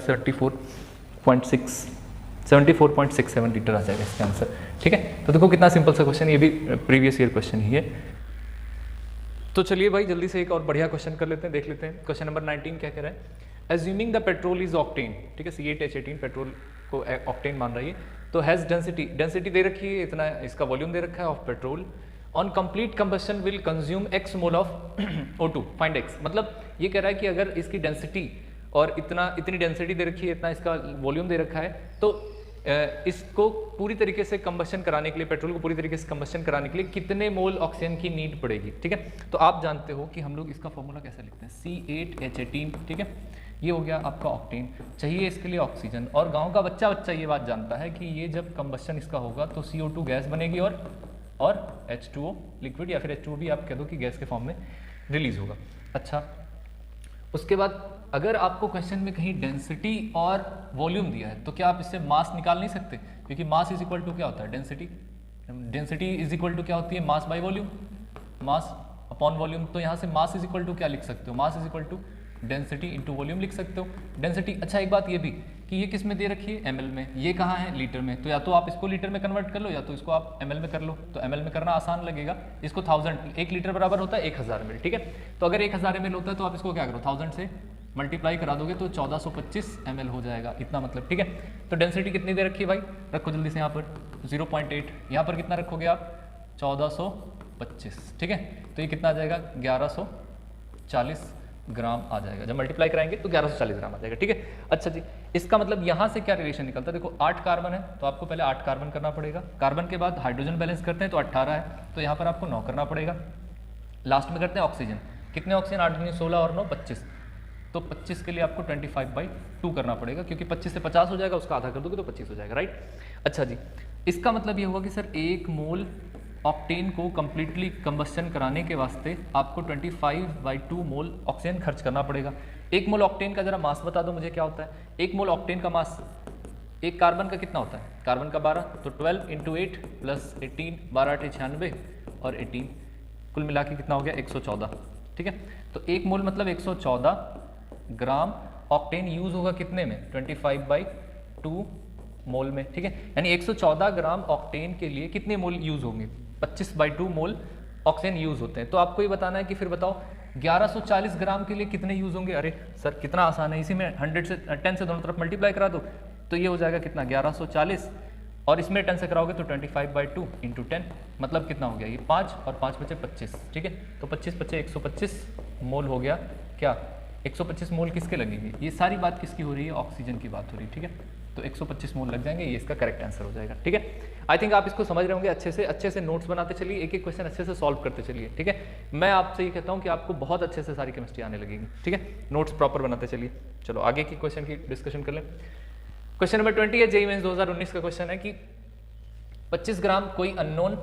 74.67 लीटर आ जाएगा इसका आंसर। ठीक है, तो देखो कितना सिंपल सा क्वेश्चन, ये भी प्रीवियस ईयर क्वेश्चन ही है। तो चलिए भाई जल्दी से एक और बढ़िया क्वेश्चन कर लेते हैं, देख लेते हैं। क्वेश्चन नंबर 19 क्या कह रहा है, assuming the petrol is octane, ठीक है, C8H18 पेट्रोल को ऑक्टेन मान रही है, तो हैज डेंसिटी दे रखी है, इतना इसका वॉल्यूम दे रखा है of petrol, on complete combustion will consume x mole of O2, find x। मतलब ये कह रहा है कि अगर इसकी डेंसिटी और इतनी डेंसिटी दे रखी है, इतना इसका वॉल्यूम दे रखा है, तो इसको पूरी तरीके से कंबशन कराने के लिए, पेट्रोल को पूरी तरीके से कंबशन कराने के लिए कितने मोल ऑक्सीजन की नीड पड़ेगी। ठीक है, तो आप जानते हो कि हम लोग इसका फॉर्मूला कैसे लिखते हैं, C8H18, ठीक है, ये हो गया आपका ऑक्टेन, चाहिए इसके लिए ऑक्सीजन, और गांव का बच्चा ये बात जानता है कि ये जब कंबशन इसका होगा तो CO2 गैस बनेगी और H2O लिक्विड, या फिर H2O भी आप कह दो कि गैस के फॉर्म में रिलीज होगा। अच्छा, उसके बाद अगर आपको क्वेश्चन में कहीं डेंसिटी और वॉल्यूम दिया है तो क्या आप इससे मास निकाल नहीं सकते, क्योंकि मास इज इक्वल टू क्या होता है, डेंसिटी इज इक्वल टू क्या होती है, mass by volume, mass upon volume. तो यहाँ से मास इज इक्वल टू क्या लिख सकते हो, mass is equal to density into volume लिख सकते हो। डेंसिटी, अच्छा एक बात ये भी कि ये किस में दे रखी है, ml में, ये कहाँ है, लीटर में, तो या तो आप इसको लीटर में कन्वर्ट कर लो या तो इसको आप ml में कर लो। तो ml में करना आसान लगेगा, इसको 1000, 1 लीटर बराबर होता है 1000 ml, ठीक है, तो अगर 1000 ml होता है तो आप इसको क्या करो, 1000 से मल्टीप्लाई करा दोगे तो 1425 ml हो जाएगा, इतना मतलब। ठीक है, तो डेंसिटी कितनी दे रखी है भाई, रखो जल्दी से यहाँ पर 0.8, यहाँ पर कितना रखोगे आप 1425, ठीक है, तो ये कितना आ जाएगा 1140 ग्राम आ जाएगा, जब मल्टीप्लाई कराएंगे तो 1140 ग्राम आ जाएगा। ठीक है, अच्छा जी, इसका मतलब यहाँ से क्या रिलेशन निकलता है, देखो 8 कार्बन है तो आपको पहले 8 कार्बन करना पड़ेगा, कार्बन के बाद हाइड्रोजन बैलेंस करते हैं तो 18 है, तो यहाँ पर आपको 9 करना पड़ेगा, लास्ट में करते हैं ऑक्सीजन, कितने ऑक्सीजन, 8 दूनी 16 और 9 25, तो 25 के लिए आपको 25/2 करना पड़ेगा, क्योंकि 25 से 50 हो जाएगा, उसका आधा कर दोगे तो 25 हो जाएगा, राइट। अच्छा जी, इसका मतलब ये होगा कि सर 1 मोल ऑक्टेन को कंप्लीटली कंबस्शन कराने के वास्ते आपको 25/2 मोल ऑक्सीजन खर्च करना पड़ेगा। 1 मोल ऑक्टेन का जरा मास बता दो मुझे क्या होता है, 1 मोल ऑक्टेन का मास, एक कार्बन का कितना होता है, कार्बन का 12, तो 12 × 8 + 18, 12 × 8 = 96 और 18 कुल मिला के कितना हो गया 114। ठीक है, तो 1 मोल मतलब 114 ग्राम ऑक्टेन यूज होगा कितने में, 25/2 मोल में। ठीक है, यानी 114 ग्राम ऑक्टेन के लिए कितने मोल यूज होंगे, 25/2 मोल ऑक्सीजन यूज होते हैं। तो आपको ये बताना है कि फिर बताओ 1140 ग्राम के लिए कितने यूज होंगे। अरे सर कितना आसान है, इसी में 10 से दोनों तरफ मल्टीप्लाई करा दो तो ये हो जाएगा कितना 1140, और इसमें 10 से कराओगे तो 25/2 × 10 मतलब कितना हो गया, ये 5 और 5 बचे 25। ठीक है, तो 25 बचे 125 मोल हो गया, क्या 125 मोल किसके लगेंगे, ये सारी बात किसकी हो रही है, ऑक्सीजन की बात हो रही है। ठीक है, तो 125 मोल लग जाएंगे, ये इसका करेक्ट आंसर हो जाएगा। ठीक है, आई थिंक आप इसको समझ रहे होंगे, अच्छे से नोट्स बनाते चलिए, एक एक क्वेश्चन अच्छे से सॉल्व करते चलिए। ठीक है, मैं आपसे ये कहता हूँ कि आपको बहुत अच्छे से सारी केमिस्ट्री आने लगेगी। ठीक है, नोट्स प्रॉपर बनाते चलिए। चलो आगे की क्वेश्चन की डिस्कशन कर लें। क्वेश्चन नंबर 20 है, JEE मेंस 2019 का क्वेश्चन है कि 25 ग्राम कोई अननोन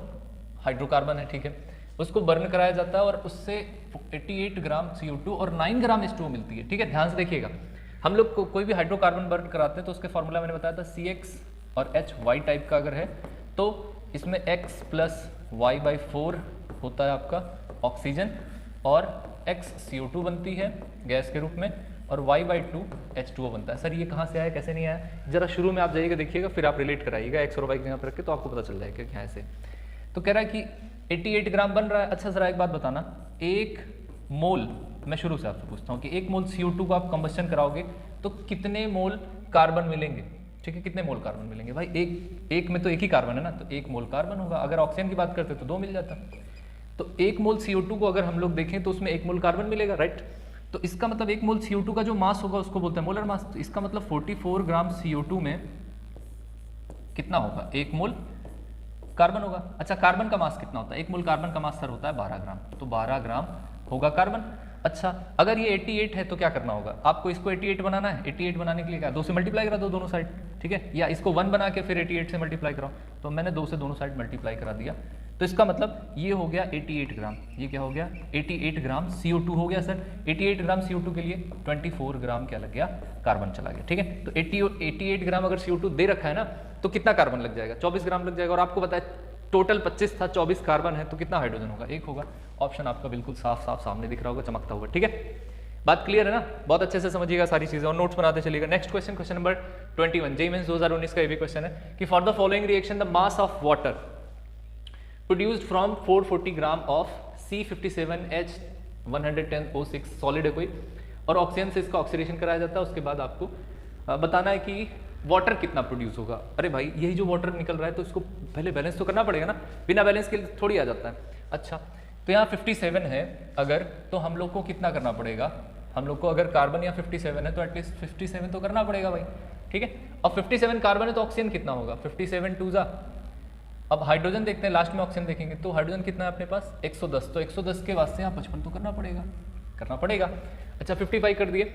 हाइड्रोकार्बन है, ठीक है, उसको बर्न कराया जाता है और उससे 88 ग्राम CO2 और 9 ग्राम H2O मिलती है। ठीक है, ध्यान से देखिएगा, हम लोग को कोई भी हाइड्रोकार्बन बर्न कराते हैं तो उसके फॉर्मूला मैंने बताया था CX और H Y टाइप का अगर है तो इसमें X + Y/4 होता है आपका ऑक्सीजन, और X CO2 बनती है गैस के रूप में, और Y/2 H2O बनता है। सर ये कहाँ से आया, कैसे नहीं आया, जरा शुरू में आप जाइएगा देखिएगा, फिर आप रिलेट कराइएगा X और Y यहाँ पर रख के, तो आपको पता चल जाएगा कि ऐसे। तो कह रहा है कि 88 ग्राम बन रहा है। अच्छा जरा एक बात बताना, 1 मोल, मैं शुरू से आपसे पूछता हूँ कि 1 मोल CO2 को आप कंबस्शन कराओगे तो कितने मोल कार्बन मिलेंगे। ठीक है, कितने मोल कार्बन मिलेंगे भाई, एक में तो एक ही कार्बन है ना, तो 1 मोल कार्बन होगा। अगर ऑक्सीजन की बात करते तो 2 मिल जाता, तो 1 मोल CO2 को अगर हम लोग देखें तो उसमें 1 मोल कार्बन मिलेगा, राइट। तो इसका मतलब 1 मोल CO2 का जो मास होगा उसको बोलते हैं मोलर मास, तो इसका मतलब 44 ग्राम CO2 में कितना होगा, 1 मोल कार्बन होगा। अच्छा कार्बन का मास कितना होता है, 1 मोल कार्बन का मास सर होता है 12 ग्राम, तो 12 ग्राम होगा कार्बन। अच्छा अगर ये 88 है तो क्या करना होगा, आपको इसको 88 बनाना है, 88 बनाने के लिए क्या 2 से मल्टीप्लाई करा दो दोनों साइड। ठीक है, या इसको 1 बना के फिर 88 से मल्टीप्लाई कराओ, तो मैंने 2 से दोनों साइड मल्टीप्लाई करा दिया, तो इसका मतलब ये हो गया 88 ग्राम, ये क्या हो गया 88 ग्राम CO2 हो गया सर। 88 ग्राम CO2 के लिए 24 ग्राम क्या लग गया, कार्बन चला गया। ठीक है, तो 88 ग्राम अगर CO2 दे रखा है ना तो कितना कार्बन लग जाएगा, 24 ग्राम लग जाएगा, और आपको पता है टोटल 25 था, 24 कार्बन है, तो कितना हाइड्रोजन होगा, 1 होगा। ऑप्शन आपका बिल्कुल साफ सामने दिख रहा होगा, चमकता हुआ। ठीक है, बात क्लियर है ना? बहुत अच्छे से समझिएगा सारी चीजें और नोट्स बनाते चलिएगा। Next question, question number 21, JEE mains 2019 का ये भी क्वेश्चन है कि for the following reaction the mass of water produced from 440 gram of C57H110O6 solid है कोई, और ऑक्सीजन से इसका ऑक्सीडेशन कराया जाता है। उसके बाद आपको बताना है कि वाटर कितना प्रोड्यूस होगा। अरे भाई यही जो वाटर निकल रहा है तो इसको पहले बैलेंस तो करना पड़ेगा ना, बिना बैलेंस के थोड़ी आ जाता है। अच्छा तो यहाँ 57 है अगर, तो हम लोग को कितना करना पड़ेगा, हम लोग को अगर कार्बन या 57 है तो एटलीस्ट 57 तो करना पड़ेगा भाई, ठीक है। अब 57 कार्बन है तो ऑक्सीजन कितना होगा, 57 2 जा। अब हाइड्रोजन देखते हैं, लास्ट में ऑक्सीजन देखेंगे, तो हाइड्रोजन कितना है अपने पास 110, तो 110 के वास्ते यहाँ 55 तो करना पड़ेगा। अच्छा 55 कर दिए,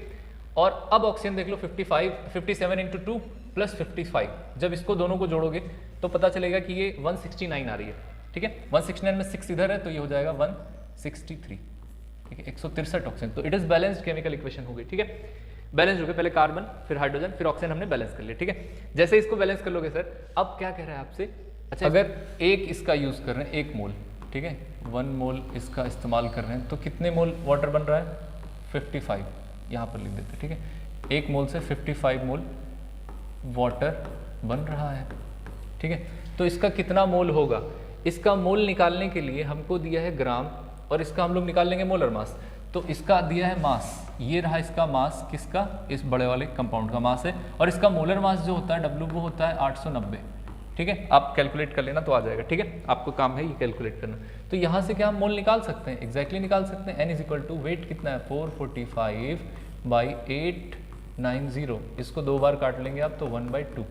और अब ऑक्सीजन देख लो 57 इंटू 2 प्लस 55, जब इसको दोनों को जोड़ोगे तो पता चलेगा कि ये 169 आ रही है, ठीक है। 169 में 6 इधर है तो ये हो जाएगा 163, ठीक है, 163 ऑक्सीजन। तो it is balanced chemical equation हो गई, ठीक है। बैलेंस हो गया, पहले कार्बन फिर हाइड्रोजन फिर ऑक्सीजन हमने बैलेंस कर लिया, ठीक है। जैसे इसको बैलेंस कर लोगे सर, अब क्या कह रहा है आपसे, अच्छा अगर एक इसका यूज कर रहे हैं 1 मोल, ठीक है, 1 मोल इसका इस्तेमाल कर रहे हैं तो कितने मोल वाटर बन रहा है 55, यहाँ पर लिख देते, ठीक है। 1 मोल से 55 मोल वाटर बन रहा है, ठीक है। तो इसका कितना मोल होगा, इसका मोल निकालने के लिए हमको दिया है ग्राम, और इसका हम लोग निकाल लेंगे मोलर मास। तो इसका दिया है मास, ये रहा इसका मास, किसका, इस बड़े वाले कंपाउंड का मास है, और इसका मोलर मास जो होता है W वो होता है 890, ठीक है। आप कैलकुलेट कर लेना तो आ जाएगा, ठीक है, आपको काम है ये कैलकुलेट करना। तो यहाँ से क्या हम मोल निकाल सकते हैं, एग्जैक्टली निकाल सकते हैं। N is equal to weight कितना है 445/890, इसको 2 बार काट लेंगे आप तो 1/2।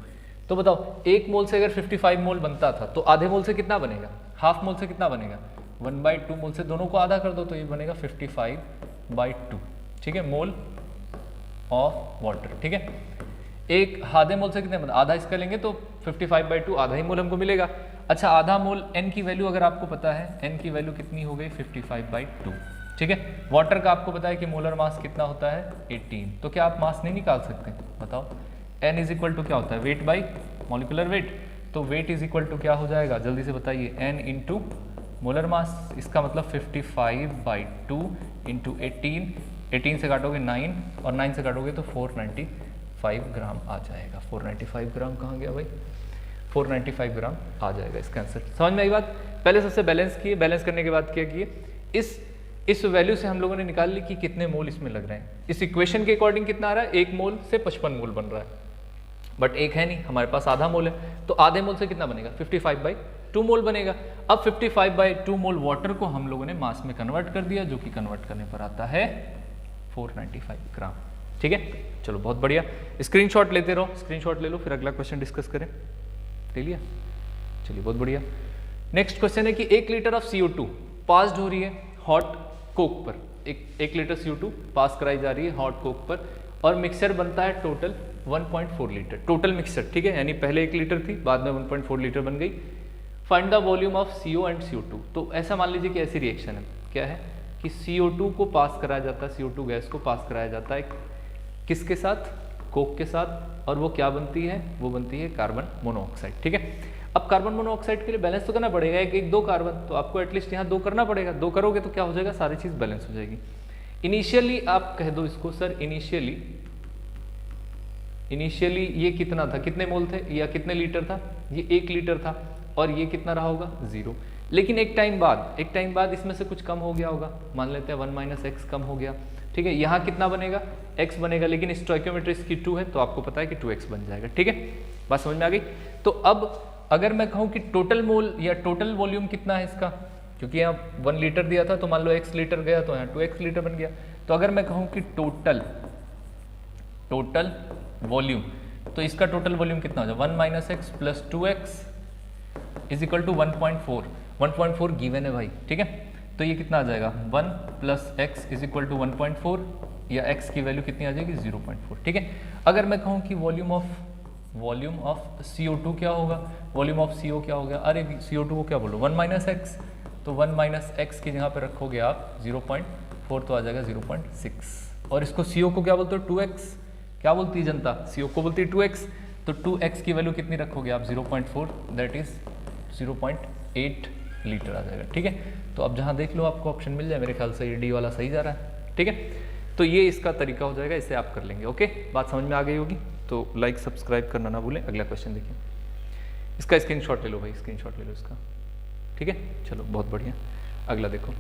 तो बताओ 1 मोल से अगर 55 मोल बनता था तो आधे मोल से कितना बनेगा, हाफ मोल से कितना बनेगा 1/2 मोल से, दोनों को आधा कर दो तो ये बनेगा 55/2, ठीक है, मोल ऑफ वाटर, ठीक है। एक आधे मोल से कितने मतलब आधा इसका लेंगे तो 55/2 आधा ही मोल हमको मिलेगा। अच्छा आधा मोल n की वैल्यू अगर आपको पता है, n की वैल्यू कितनी हो गई 55/2, ठीक है। वाटर का आपको पता है कि मोलर मास कितना होता है 18, तो क्या आप मास नहीं निकाल सकते, बताओ। n इज इक्वल टू क्या होता है वेट बाई मॉलिक्यूलर वेट, तो वेट इज इक्वल टू क्या हो जाएगा जल्दी से बताइए, n इंटू मोलर मास, इसका मतलब 55/2 इंटू 18 से काटोगे 9 और 9 से काटोगे तो 495 ग्राम आ जाएगा। 495 ग्राम कहाँ गया भाई, 495 ग्राम आ जाएगा इसका आंसर। समझ में आई बात। पहले सबसे बैलेंस किए, बैलेंस करने के बाद क्या किए, इस वैल्यू से हम लोगों ने निकाल ली कि कितने मोल इसमें लग रहे हैं। इस इक्वेशन के अकॉर्डिंग कितना आ रहा है, 1 मोल से 55 मोल बन रहा है, बट एक है नहीं हमारे पास, आधा मोल है, तो आधे मोल से कितना बनेगा 55/2 मोल बनेगा। अब 55/2 मोल वाटर को हम लोगों ने मास में कन्वर्ट कर दिया, जो कि कन्वर्ट करने पर आता है 495 ग्राम, ठीक है। चलो बहुत बढ़िया, स्क्रीनशॉट लेते रहो, स्क्रीनशॉट ले लो, फिर अगला क्वेश्चन डिस्कस करें। ले लिया, चलिए बहुत बढ़िया। नेक्स्ट क्वेश्चन है कि 1 लीटर ऑफ CO2 पास्ड हो रही है हॉट कोक पर, 1 लीटर CO2 पास कराई जा रही है हॉट कोक पर, और मिक्सचर बनता है टोटल 1.4 लीटर, टोटल मिक्सचर, ठीक है, यानी पहले 1 लीटर थी बाद में 1.4 लीटर बन गई। Find the volume of CO and CO2। तो ऐसा मान लीजिए कि ऐसी रिएक्शन है, क्या है कि CO2 को पास कराया जाता है, CO2 गैस को पास कराया जाता है किसके साथ, कोक के साथ, और वो क्या बनती है, वो बनती है कार्बन मोनोऑक्साइड, ठीक है। अब कार्बन मोनोऑक्साइड के लिए बैलेंस तो करना पड़ेगा, एक 2 कार्बन, तो आपको एटलीस्ट यहाँ 2 करना पड़ेगा, 2 करोगे तो क्या हो जाएगा, सारी चीज बैलेंस हो जाएगी। इनिशियली आप कह दो इसको सर, इनिशियली ये कितना था, कितने मोल थे या कितने लीटर था, ये 1 लीटर था, और ये कितना रहा होगा 0। लेकिन एक टाइम बाद इसमें से कुछ कम हो गया होगा, मान लेते हैं 1 - x कम हो गया, ठीक है। यहाँ कितना बनेगा x बनेगा, लेकिन स्टोइकियोमेट्री इसकी 2 है तो आपको पता है कि 2x बन जाएगा, ठीक है। बात समझ में आ गई। तो अब अगर मैं कहूँ कि टोटल मोल या टोटल वॉल्यूम कितना है इसका, क्योंकि यहाँ 1 लीटर दिया था तो मान लो x लीटर गया तो यहाँ 2x लीटर बन गया। तो अगर मैं कहूँ कि टोटल वॉल्यूम, तो इसका टोटल वॉल्यूम कितना हो जाए 1 - x plus 2x is equal to 1.4, 1.4 given है भाई, ठीक है। तो ये कितना आ जाएगा 1 + x इज इक्वल टू 1.4, या x की वैल्यू कितनी आ जाएगी 0.4, ठीक है। अगर मैं कहूँ कि वॉल्यूम ऑफ CO2 क्या होगा, वॉल्यूम ऑफ CO क्या हो गया, अरे CO2 को क्या बोलो 1 - x, तो 1 - x की जगह पे रखोगे आप 0.4 तो आ जाएगा 0.6, और इसको CO को क्या बोलते हो 2x, क्या बोलती है जनता, CO को बोलती है 2x, तो 2x की वैल्यू कितनी रखोगे आप 0.4, दैट इज 0.8 लीटर आ जाएगा, ठीक है। तो अब जहाँ देख लो आपको ऑप्शन मिल जाए, मेरे ख्याल से ये डी वाला सही जा रहा है, ठीक है। तो ये इसका तरीका हो जाएगा, इसे आप कर लेंगे। ओके, बात समझ में आ गई होगी तो लाइक सब्सक्राइब करना ना भूलें। अगला क्वेश्चन देखिए, इसका स्क्रीनशॉट ले लो भाई, स्क्रीनशॉट ले लो इसका, ठीक है। चलो बहुत बढ़िया, अगला देखो।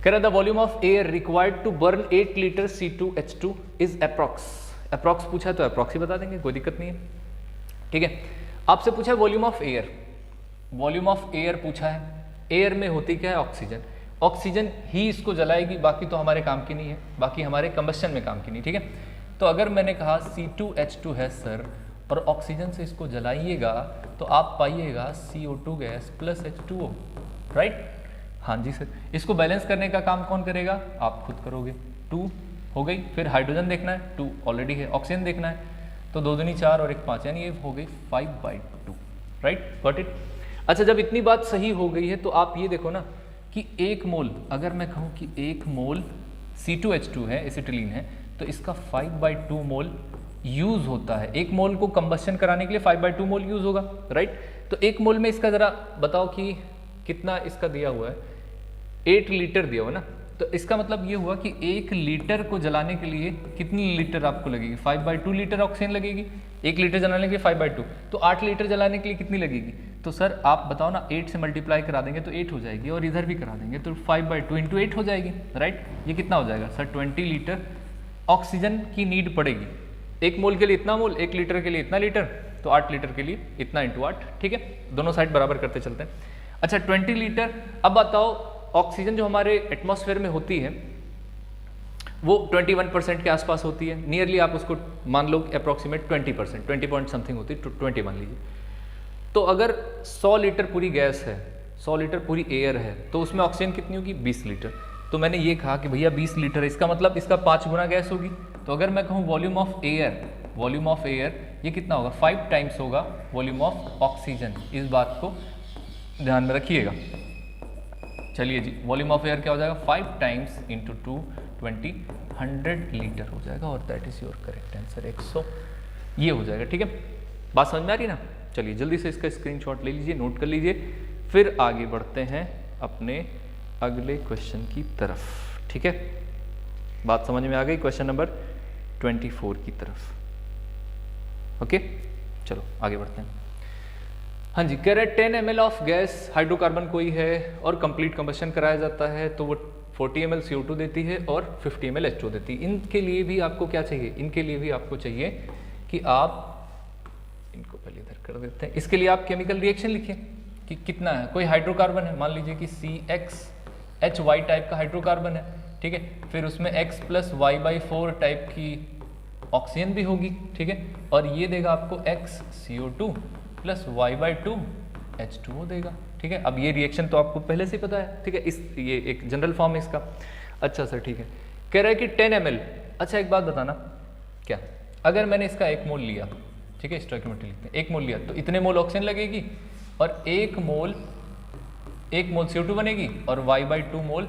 कह रहा the volume of air required to burn 8 litre C2H2 is approx पूछा तो अप्रॉक्स ही बता देंगे, कोई दिक्कत नहीं है, ठीक है। आपसे पूछा है volume of air, volume of air पूछा है। एयर में होती क्या है? ऑक्सीजन। ऑक्सीजन ही इसको जलाएगी, बाकी तो हमारे काम की नहीं है, बाकी हमारे कंबस्शन में काम की नहीं, ठीक है। तो अगर मैंने कहा C2H2 है सर और ऑक्सीजन से इसको जलाइएगा तो आप पाइएगा CO2 gas plus H2O, right. हाँ जी सर, इसको बैलेंस करने का काम कौन करेगा? आप खुद करोगे। 2 हो गई, फिर हाइड्रोजन देखना है, 2 ऑलरेडी है, ऑक्सीजन देखना है तो 2 दूनी 4 और 1 5, यानी ये हो गई 5/2, राइट, गॉट इट। अच्छा, जब इतनी बात सही हो गई है तो आप ये देखो ना कि 1 मोल, अगर मैं कहूँ कि 1 मोल C2H2 है, एसिटिलीन है, तो इसका 5/2 मोल यूज होता है। 1 मोल को कंबस्शन कराने के लिए 5/2 मोल यूज होगा, राइट। तो 1 मोल में इसका जरा बताओ कि कितना इसका दिया हुआ है? 8 लीटर दिया हुआ ना, तो इसका मतलब ये हुआ कि 1 लीटर को जलाने के लिए कितनी लीटर आपको लगेगी? 5/2 लीटर ऑक्सीजन लगेगी। 1 लीटर जलाने के लिए 5/2, तो 8 लीटर जलाने के लिए कितनी लगेगी? तो सर आप बताओ ना, 8 से मल्टीप्लाई करा देंगे तो 8 हो जाएगी, और इधर भी करा देंगे तो 5/2 इंटू 8 हो जाएगी, राइट। ये कितना हो जाएगा सर? 20 लीटर ऑक्सीजन की नीड पड़ेगी। 1 मोल के लिए इतना मोल, 1 लीटर के लिए इतना लीटर, तो 8 लीटर के लिए इतना इंटू 8, ठीक है। दोनों साइड बराबर करते चलते हैं। अच्छा, 20 लीटर। अब बताओ, ऑक्सीजन जो हमारे एटमॉस्फेयर में होती है वो 21% के आसपास होती है, नियरली आप उसको मान लो अप्रॉक्सीमेट 20%, 20 पॉइंट समथिंग होती है, 20 मान लीजिए। तो अगर 100 लीटर पूरी गैस है, 100 लीटर पूरी एयर है, तो उसमें ऑक्सीजन कितनी होगी? 20 लीटर। तो मैंने ये कहा कि भैया 20 लीटर है, इसका मतलब इसका 5 गुना गैस होगी। तो अगर मैं कहूँ वॉल्यूम ऑफ एयर ये कितना होगा? 5 टाइम्स होगा वॉल्यूम ऑफ ऑक्सीजन। इस बात को ध्यान में रखिएगा। चलिए जी, वॉल्यूम ऑफ एयर क्या हो जाएगा? 5 टाइम्स इंटू 220, 100 लीटर हो जाएगा, और that is your correct answer, 100 ये हो जाएगा, ठीक है। बात समझ में आ रही ना? चलिए जल्दी से इसका स्क्रीनशॉट ले लीजिए, नोट कर लीजिए, फिर आगे बढ़ते हैं अपने अगले क्वेश्चन की तरफ, ठीक है। बात समझ में आ गई? क्वेश्चन नंबर 24 की तरफ। ओके, चलो आगे बढ़ते हैं। हाँ जी, कह रहे 10 ml ऑफ गैस हाइड्रोकार्बन कोई है और कंप्लीट कंबशन कराया जाता है तो वो 40 ml CO2 देती है और 50 ml H2O देती है। इनके लिए भी आपको क्या चाहिए? इनके लिए भी आपको चाहिए कि आप इनको पहले इधर कर देते हैं। इसके लिए आप केमिकल रिएक्शन लिखिए कि कितना है। कोई हाइड्रोकार्बन है, मान लीजिए कि CXHY टाइप का हाइड्रोकार्बन है, ठीक है। फिर उसमें X + Y/4 टाइप की ऑक्सीजन भी होगी, ठीक है। और ये देगा आपको XCO2 + Y/2 H2O देगा, ठीक है। अब ये रिएक्शन तो आपको पहले से पता है, ठीक है। ये एक जनरल फॉर्म है इसका। अच्छा सर, ठीक है। कह रहा है कि 10 ml। अच्छा एक बात बताना, क्या अगर मैंने इसका 1 मोल लिया, ठीक है, स्टोइकियोमेट्री लिखते हैं, 1 मोल लिया तो इतने मोल ऑक्सीजन लगेगी और 1 मोल CO2 बनेगी और Y/2 मोल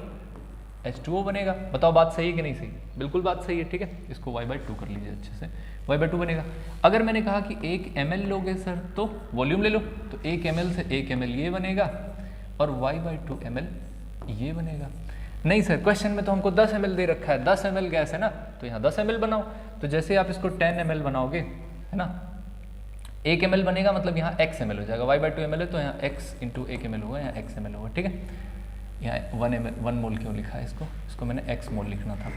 H2O बनेगा। बताओ बात सही है कि नहीं सही? बिल्कुल बात सही है, ठीक है। इसको Y/2 कर लीजिए अच्छे से, Y/2 बनेगा। अगर मैंने कहा कि 1 ml लोगे सर तो वॉल्यूम ले लो, तो 1 ml से 1 ml ये बनेगा और Y/2 ml ये बनेगा। नहीं सर, क्वेश्चन में तो हमको 10 ml दे रखा है, 10 ml गैस है ना, तो यहाँ 10 ml बनाओ। तो जैसे आप इसको 10 ml बनाओगे, है ना, 1 ml बनेगा, मतलब यहाँ x ml हो जाएगा। Y/2 ml है तो यहाँ x × 1 ml होगा, यहाँ x ml होगा, ठीक है। यहाँ 1 मोल क्यों लिखा है इसको मैंने x मोल लिखना था,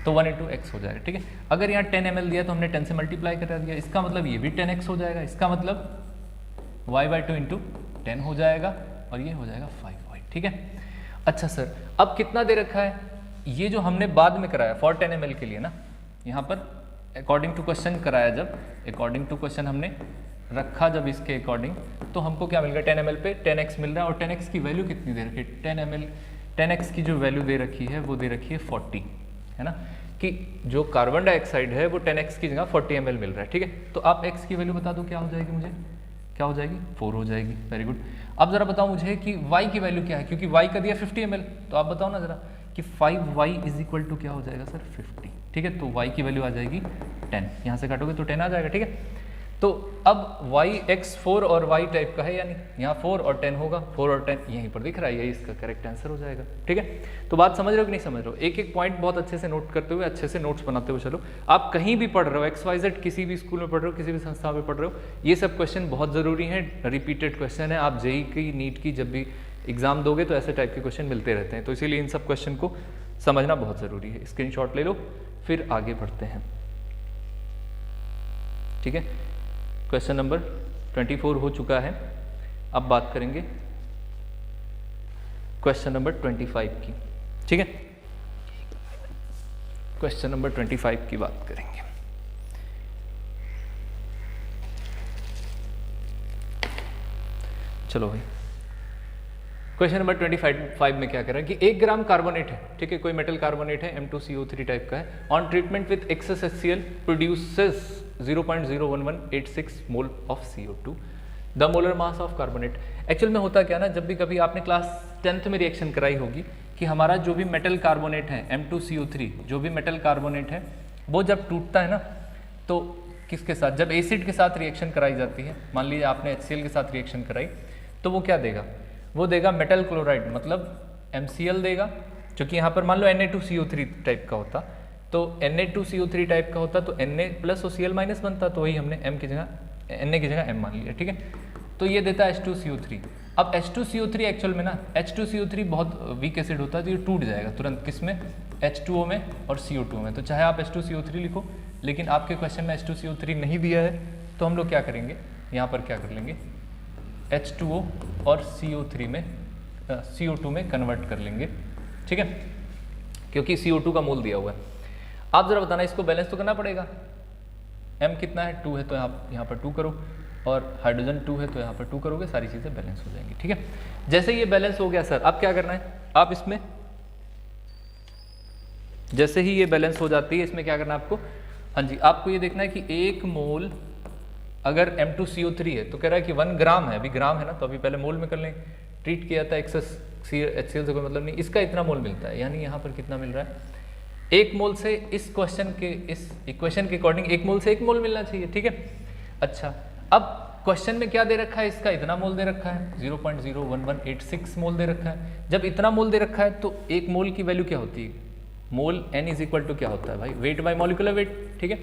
तो 1 × x हो जाएगा, ठीक है। अगर यहाँ 10 ml दिया तो हमने 10 से मल्टीप्लाई करा दिया, इसका मतलब ये भी 10x हो जाएगा, इसका मतलब Y/2 × 10 हो जाएगा और ये हो जाएगा 5y, ठीक है। अच्छा सर, अब कितना दे रखा है? ये जो हमने बाद में कराया for 10 ml के लिए ना, यहाँ पर अकॉर्डिंग टू क्वेश्चन कराया, जब अकॉर्डिंग टू क्वेश्चन हमने रखा जब इसके अकॉर्डिंग, तो हमको क्या मिल गया? 10 ml पे 10x मिल रहा है। और 10x की वैल्यू कितनी दे रखी है? 10x की जो वैल्यू दे रखी है वो दे रखी है 40, है ना, कि जो कार्बन डाइऑक्साइड है वो 10x की जगह 40 ml मिल रहा है, ठीक है। तो आप x की वैल्यू बता दो, क्या हो जाएगी? मुझे क्या हो जाएगी? 4 हो जाएगी। Very good. अब जरा बताओ मुझे कि y की वैल्यू क्या है, क्योंकि y का दिया 50 ml, तो आप बताओ ना जरा कि 5y = क्या हो जाएगा सर? 50, ठीक है। तो y की वैल्यू आ जाएगी 10, यहाँ से काटोगे तो 10 आ जाएगा, ठीक है। तो अब y x 4 और y टाइप का है, यानी यहाँ 4 और 10 होगा, 4 और 10 यहीं पर दिख रहा है, यही इसका करेक्ट आंसर हो जाएगा। ठीक है, तो बात समझ रहे हो कि नहीं समझ रहे हो? एक एक पॉइंट बहुत अच्छे से नोट करते हुए, अच्छे से नोट्स बनाते हुए चलो। आप कहीं भी पढ़ रहे हो, XYZ किसी भी स्कूल में पढ़ रहे हो, किसी भी संस्था में पढ़ रहे हो, ये सब क्वेश्चन बहुत ज़रूरी हैं, रिपीटेड क्वेश्चन है। आप जेईई की, नीट की जब भी एग्जाम दोगे तो ऐसे टाइप के क्वेश्चन मिलते रहते हैं, तो इसीलिए इन सब क्वेश्चन को समझना बहुत ज़रूरी है। स्क्रीनशॉट ले लो, फिर आगे बढ़ते हैं। ठीक है, क्वेश्चन नंबर 24 हो चुका है। अब बात करेंगे क्वेश्चन नंबर 25 की। ठीक है, क्वेश्चन नंबर 25 की बात करेंगे। चलो भाई, क्वेश्चन नंबर 25 में क्या कर रहा है कि 1 ग्राम कार्बोनेट है, ठीक है, कोई मेटल कार्बोनेट है, M2CO3 टाइप का है, on treatment with access HCl produces 0.01186 mole of CO2, the molar mass of carbonate. Actual में होता क्या ना, जब भी कभी आपने क्लास 10th में रिएक्शन कराई होगी कि हमारा जो भी मेटल कार्बोनेट है M2CO3, जो भी मेटल कार्बोनेट है वो जब टूटता है ना, तो किसके साथ, जब एसिड के साथ रिएक्शन कराई जाती है, मान लीजिए आपने HCl के साथ रिएक्शन कराई, तो वो क्या देगा, वो देगा मेटल क्लोराइड, मतलब MCl देगा, जो कि यहाँ पर मान लो Na2CO3 टाइप का होता, तो Na2CO3 टाइप का होता तो Na प्लस और Cl माइनस बनता, तो वही हमने M की जगह Na की जगह M मान लिया। ठीक है, तो ये देता है H2CO3। अब H2CO3 एक्चुअल में ना, H2CO3 बहुत वीक एसिड होता है, तो ये टूट जाएगा तुरंत, किसमें, H2O में और CO2 में। तो चाहे आप H2CO3 लिखो, लेकिन आपके क्वेश्चन में H2CO3 नहीं दिया है, तो हम लोग क्या करेंगे, यहाँ पर क्या कर लेंगे, H2O और CO2 में कन्वर्ट कर लेंगे। ठीक है, क्योंकि CO2 का मोल दिया हुआ है। आप जरा बताना, इसको बैलेंस तो करना पड़ेगा, M कितना है, 2 है, तो आप यहाँ पर 2 करो, और हाइड्रोजन 2 है तो यहाँ पर 2 करोगे, सारी चीज़ें बैलेंस हो जाएंगी। ठीक है, जैसे ये बैलेंस हो गया सर, अब क्या करना है, आप इसमें जैसे ही ये बैलेंस हो जाती है, इसमें क्या करना है आपको, हाँ जी, आपको ये देखना है कि 1 मोल अगर M2CO3 है तो कह रहा है कि 1 ग्राम है, अभी ग्राम है ना, तो अभी पहले मोल में कर लें, ट्रीट किया था एक्सेस HCl से कोई मतलब नहीं, इसका इतना मोल मिलता है, यानी यहाँ पर कितना मिल रहा है, 1 मोल से, इस क्वेश्चन के, इस इक्वेशन के अकॉर्डिंग 1 मोल से 1 मोल मिलना चाहिए। ठीक है, अच्छा, अब क्वेश्चन में क्या दे रखा है, इसका इतना मोल दे रखा है, 0.01186 मोल दे रखा है। जब इतना मोल दे रखा है तो 1 मोल की वैल्यू क्या होती है, मोल N इज इक्वल टू क्या होता है भाई, वेट बाय मॉलिक्यूलर वेट। ठीक है,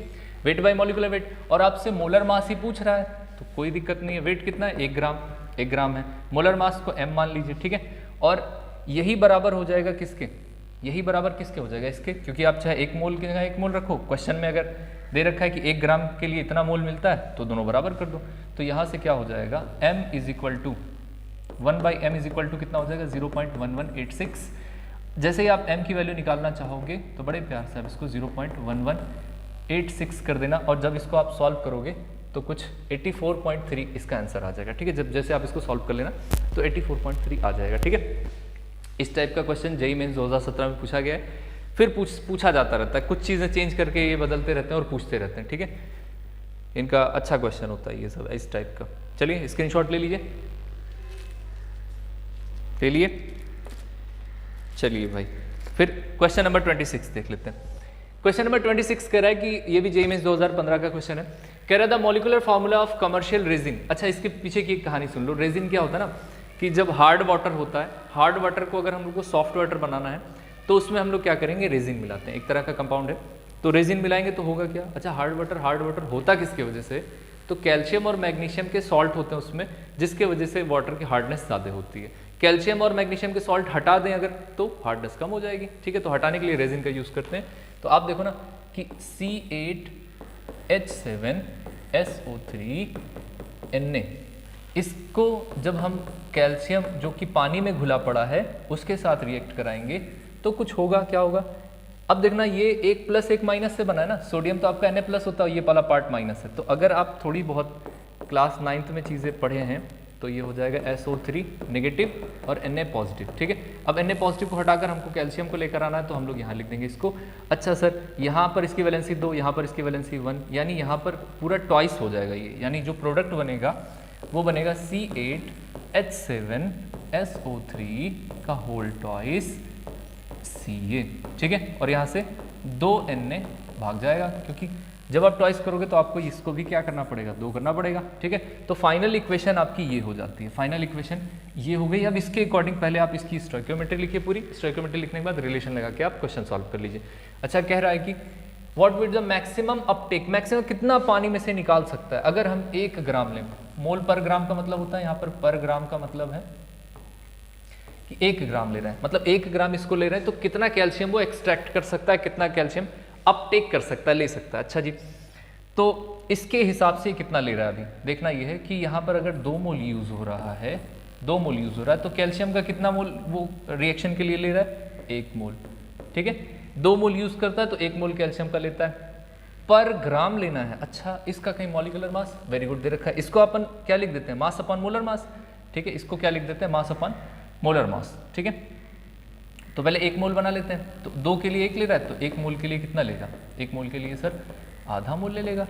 वेट बाय मॉलिक्यूलर वेट, और आपसे मोलर मास ही पूछ रहा है, तो कोई दिक्कत नहीं है, वेट कितना है, 1 ग्राम है, मोलर मास को M मान लीजिए। ठीक है, और यही बराबर हो जाएगा किसके, यही बराबर किसके हो जाएगा, इसके, क्योंकि आप चाहे 1 मोल की जगह 1 मोल रखो, क्वेश्चन में अगर दे रखा है कि 1 ग्राम के लिए इतना मोल मिलता है, तो दोनों बराबर कर दो, तो यहाँ से क्या हो जाएगा, M is equal to 1/m is equal to कितना हो जाएगा, 0.1186। जैसे ही आप M की वैल्यू निकालना चाहोगे तो बड़े प्यार से आप इसको 0.1186 कर देना, और जब इसको आप सॉल्व करोगे तो कुछ 84.3 इसका आंसर आ जाएगा। ठीक है, जब जैसे आप इसको सॉल्व कर लेना तो 84.3 आ जाएगा। ठीक है, इस टाइप का क्वेश्चन जेईई मेंस 2017 में पूछा गया है, फिर पूछा जाता रहता है, कुछ चीज़ें चेंज करके ये बदलते रहते हैं और पूछते रहते हैं। ठीक है, इनका अच्छा क्वेश्चन होता है ये सब इस टाइप का। चलिए स्क्रीनशॉट ले लीजिए, ले लिए, चलिए भाई, फिर क्वेश्चन नंबर 26 देख लेते हैं। क्वेश्चन नंबर 26 कह रहा है कि ये भी जेईई मेंस 2015 का क्वेश्चन है, कह रहा था molecular formula of commercial resin. अच्छा, इसके पीछे की एक कहानी सुन लो। रेजिन क्या होता है ना, कि जब हार्ड वाटर होता है, हार्ड वाटर को अगर हम लोग को सॉफ्ट वाटर बनाना है तो उसमें हम लोग क्या करेंगे, रेजिन मिलाते हैं, एक तरह का कंपाउंड है, तो रेजिन मिलाएंगे तो होगा क्या, अच्छा हार्ड वाटर होता किसकी वजह से, तो कैल्शियम और मैग्नीशियम के सॉल्ट होते हैं उसमें, जिसके वजह से वाटर की हार्डनेस ज़्यादा होती है। कैल्शियम और मैग्नीशियम के सॉल्ट हटा दें अगर, तो हार्डनेस कम हो जाएगी। ठीक है, तो हटाने के लिए रेजिन का यूज़ करते हैं। तो आप देखो ना कि C8H7SO3Na, इसको जब हम कैल्शियम जो कि पानी में घुला पड़ा है उसके साथ रिएक्ट कराएंगे तो कुछ होगा, क्या होगा, अब देखना ये 1 प्लस 1 माइनस से बना है ना, सोडियम तो आपका Na प्लस होता है, ये वाला पार्ट माइनस है। तो अगर आप थोड़ी बहुत क्लास 9th में चीज़ें पढ़े हैं तो ये हो जाएगा SO3 नेगेटिव और Na पॉजिटिव। ठीक है, अब Na पॉजिटिव को हटाकर हमको कैल्शियम को लेकर आना है, तो हम लोग यहाँ लिख देंगे इसको। अच्छा सर, यहाँ पर इसकी वैलेंसी 2, यहाँ पर इसकी वैलेंसी 1, यानी यहाँ पर पूरा ट्वाइस हो जाएगा ये, यानी जो प्रोडक्ट बनेगा वो बनेगा C8H7SO3 का होल ट्वाइस Ca। ठीक है, और यहाँ से 2 Na भाग जाएगा, क्योंकि जब आप ट्वाइस करोगे तो आपको इसको भी क्या करना पड़ेगा, 2 करना पड़ेगा, ठीक है। तो फाइनल इक्वेशन आपकी ये हो जाती है, फाइनल इक्वेशन ये हो गई। अब इसके अकॉर्डिंग पहले आप इसकी स्टोइकियोमेट्री लिखिए पूरी, स्टोइकियोमेट्री लिखने के बाद रिलेशन लगा के आप क्वेश्चन सॉल्व कर लीजिए। अच्छा, कह रहा है कि what will the maximum Uptake, maximum कितना पानी में से निकाल सकता है अगर हम 1 ग्राम लें। मोल पर ग्राम का मतलब होता है, यहाँ पर ग्राम का मतलब है कि 1 ग्राम ले रहे हैं, मतलब 1 ग्राम इसको ले रहे हैं, तो कितना कैल्शियम वो एक्सट्रैक्ट कर सकता है, कितना कैल्शियम अपटेक कर सकता है, ले सकता है। अच्छा जी, तो इसके हिसाब से कितना ले रहा है अभी देखना ये है कि यहाँ पर अगर 2 मोल यूज हो रहा है, 2 मोल यूज हो रहा है, तो कैल्शियम का कितना मोल वो रिएक्शन के लिए ले रहा है, 1 मोल, ठीक है। 2 मोल यूज करता है तो 1 मोल कैल्शियम का लेता है, पर ग्राम लेना है। अच्छा, इसका कहीं मॉलिक्यूलर मास, वेरी गुड, दे रखा है। इसको अपन क्या लिख देते हैं, मास अपॉन मोलर मास, ठीक है। इसको क्या लिख देते हैं, मास अपॉन मोलर मास, ठीक है। तो पहले 1 मोल बना लेते हैं, तो 2 के लिए 1 ले रहा है, तो 1 मोल के लिए कितना लेगा, 1 मोल के लिए सर आधा मोल ले लेगा।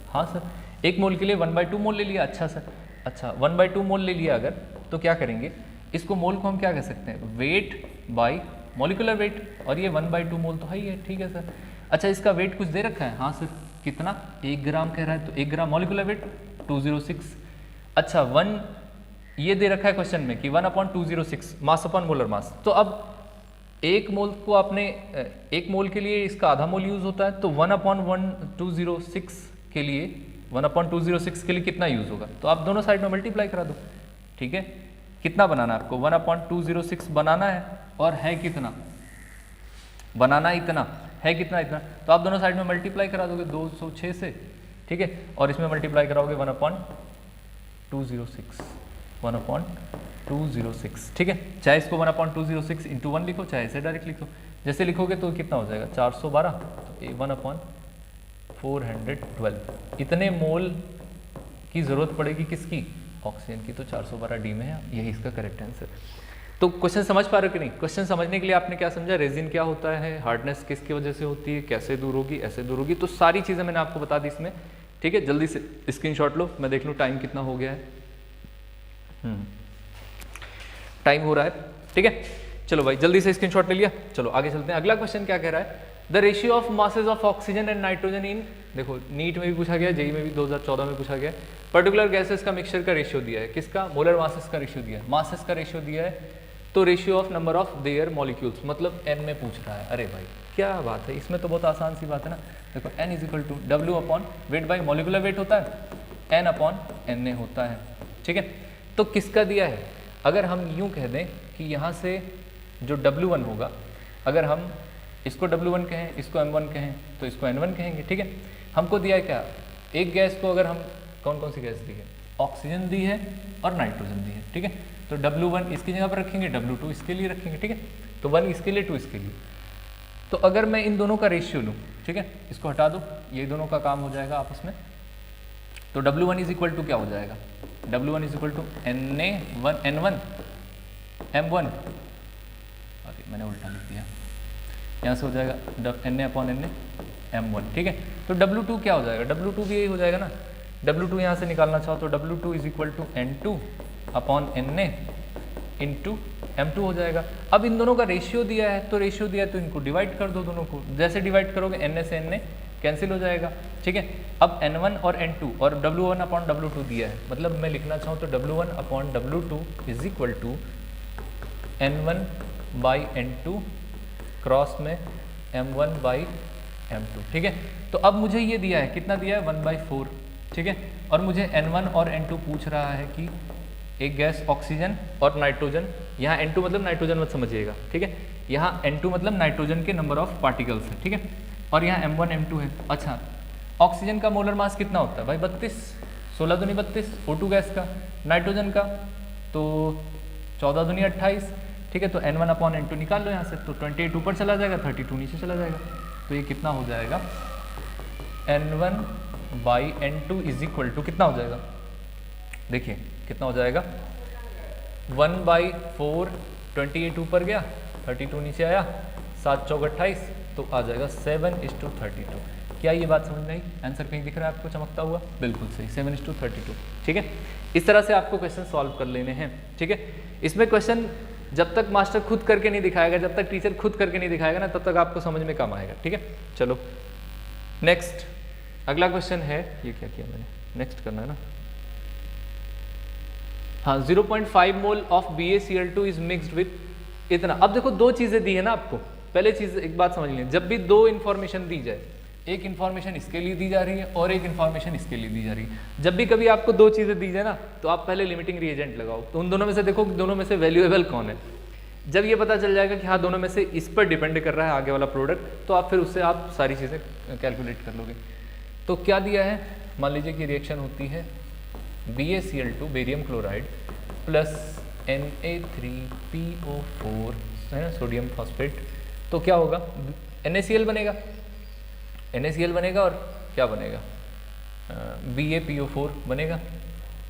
हाँ सर, 1 मोल के लिए 1/2 मोल ले लिया। अच्छा सर, अच्छा 1/2 मोल ले लिया अगर, तो क्या करेंगे, इसको मोल को हम क्या कह सकते हैं, वेट बाई मॉलिक्यूलर वेट, और ये 1/2 मोल तो है ही है, ठीक है सर। अच्छा, इसका वेट कुछ दे रखा है, हाँ सर, कितना, 1 ग्राम कह रहा है, तो 1 ग्राम मॉलिक्यूलर वेट 206। अच्छा, 1 ये दे रखा है क्वेश्चन में कि 1/206 मास अपॉन मोलर मास। तो अब 1 मोल को आपने 1 मोल के लिए इसका आधा मोल यूज होता है, तो 1/206 के लिए 1/206 के लिए कितना यूज होगा, तो आप दोनों साइड में मल्टीप्लाई करा दो, ठीक है। कितना बनाना है आपको, 1/206 बनाना है, और है कितना, बनाना इतना है, कितना इतना, तो आप दोनों साइड में मल्टीप्लाई करा दोगे 206 से, ठीक है, और इसमें मल्टीप्लाई कराओगे 1/206, 1/206, ठीक है। चाहे इसको 1/206 इंटू 1 लिखो, चाहे ऐसे डायरेक्ट लिखो, जैसे लिखोगे तो कितना हो जाएगा 412, तो 1/412, इतने मोल की जरूरत पड़ेगी किसकी, ऑक्सीजन की, तो 412 डी में है, यही इसका करेक्ट आंसर। तो क्वेश्चन समझ पा रहे हो कि नहीं, क्वेश्चन समझने के लिए आपने क्या समझा, रेजिन क्या होता है, हार्डनेस किसकी वजह से होती है, कैसे दूर होगी, ऐसे दूर होगी, तो सारी चीज़ें मैंने आपको बता दी इसमें, ठीक है। जल्दी से स्क्रीनशॉट लो, मैं देख लूँ टाइम कितना हो गया है, टाइम हो रहा है, ठीक है। चलो भाई जल्दी से स्क्रीनशॉट ले लिया, चलो आगे चलते हैं। अगला क्वेश्चन क्या कह रहा है, the ratio of masses of oxygen and nitrogen in, देखो नीट में भी पूछा गया, जेई में भी 2014 में पूछा गया, पर्टिकुलर गैसेस का मिक्सचर का रेशियो दिया है, किसका, मोलर मासेस का रेशियो दिया है, मासेस का रेशियो दिया है, तो ratio of number of their molecules, मतलब एन में पूछ रहा है। अरे भाई क्या बात है, इसमें तो बहुत आसान सी बात है ना, देखो n is equal to W upon weight by molecular weight होता है, n अपॉन एन ए होता है, ठीक है। तो किसका दिया है, अगर हम यूं कह दें कि यहाँ से जो W1 होगा, अगर हम इसको W1 कहें, इसको M1 कहें, तो इसको N1 कहेंगे, ठीक है। हमको दिया है क्या, एक गैस को अगर हम कौन कौन सी गैस दी है, ऑक्सीजन दी है और नाइट्रोजन दी है, ठीक है। तो W1 इसकी जगह पर रखेंगे, W2 इसके लिए रखेंगे, ठीक है। तो 1 इसके लिए, 2 इसके लिए। तो अगर मैं इन दोनों का रेशियो लूँ, ठीक है, इसको हटा दो, ये दोनों का काम हो जाएगा आपस में, तो W1 इज इक्वल टू क्या हो जाएगा, W1 is equal to N1 M1, मैंने उल्टा लिख दिया, यहाँ से हो जाएगा Na अपॉन Na M1, ठीक है। तो W2 क्या हो जाएगा, W2 भी यही हो जाएगा ना, W2 यहाँ से निकालना चाहो तो W2 is equal to N2 upon Na into M2 हो जाएगा। अब इन दोनों का रेशियो दिया है, तो रेशियो दिया है तो इनको डिवाइड कर दो दोनों को, जैसे डिवाइड करोगे Na से Na कैंसिल हो जाएगा, ठीक है। अब N1 और N2 और W1 अपॉन W2 दिया है, मतलब मैं लिखना चाहूँ तो W1 upon W2 is equal to N1 by N2 cross में M1 बाई M2, ठीक है। तो अब मुझे ये दिया है, कितना दिया है, 1/4, ठीक है। और मुझे N1 और N2 पूछ रहा है कि एक गैस ऑक्सीजन और नाइट्रोजन, यहाँ N2 मतलब नाइट्रोजन मत समझिएगा, ठीक है, यहाँ N2 मतलब नाइट्रोजन के नंबर ऑफ पार्टिकल्स है, ठीक है, और यहाँ M1 M2 है। अच्छा, ऑक्सीजन का मोलर मास कितना होता है भाई, 32, 16 दूनी 32, O2 गैस का, नाइट्रोजन का तो 14 दूनी 28, ठीक है। तो N1 अपॉन N2 निकाल लो यहाँ से, तो 28 ऊपर चला जाएगा, 32 नीचे चला जाएगा, तो ये कितना हो जाएगा, N1 by N2 is equal to कितना हो जाएगा, देखिए कितना हो जाएगा, 1/4, 28 ऊपर गया, 32 नीचे आया, 7 चौक 28, तो आ जाएगा 7:32। क्या ये बात समझ में आई, आंसर कहीं दिख रहा है आपको चमकता हुआ, बिल्कुल सही, 7:32, ठीक है। इस तरह से आपको क्वेश्चन सॉल्व कर लेने हैं, ठीक है। इसमें क्वेश्चन जब तक मास्टर खुद करके नहीं दिखाएगा, जब तक टीचर खुद करके नहीं दिखाएगा ना, तब तक आपको समझ में कम आएगा, ठीक है। चलो नेक्स्ट, अगला क्वेश्चन है, ये क्या किया मैंने, नेक्स्ट करना है ना। हाँ, 0.5 mole of BaCl2 is mixed with इतना। अब देखो दो चीजें दी है ना आपको, पहले चीज एक बात समझ लें, जब भी दो इन्फॉर्मेशन दी जाए, एक इन्फॉर्मेशन इसके लिए दी जा रही है और एक इन्फॉर्मेशन इसके लिए दी जा रही है, जब भी कभी आपको दो चीजें दी जाए ना, तो आप पहले लिमिटिंग रिएजेंट लगाओ, तो उन दोनों में से देखो कि दोनों में से वैल्यूएबल कौन है। जब ये पता चल जाएगा कि हाँ दोनों में से इस पर डिपेंड कर रहा है आगे वाला प्रोडक्ट, तो आप फिर उससे आप सारी चीज़ें कैलकुलेट कर लोगे। तो क्या दिया है, मान लीजिए कि रिएक्शन होती है BaCl2 barium chloride plus Na3PO4 है ना, सोडियम फॉस्फेट, तो क्या होगा, NaCl बनेगा, NaCl बनेगा और क्या बनेगा, BaPO4 बनेगा।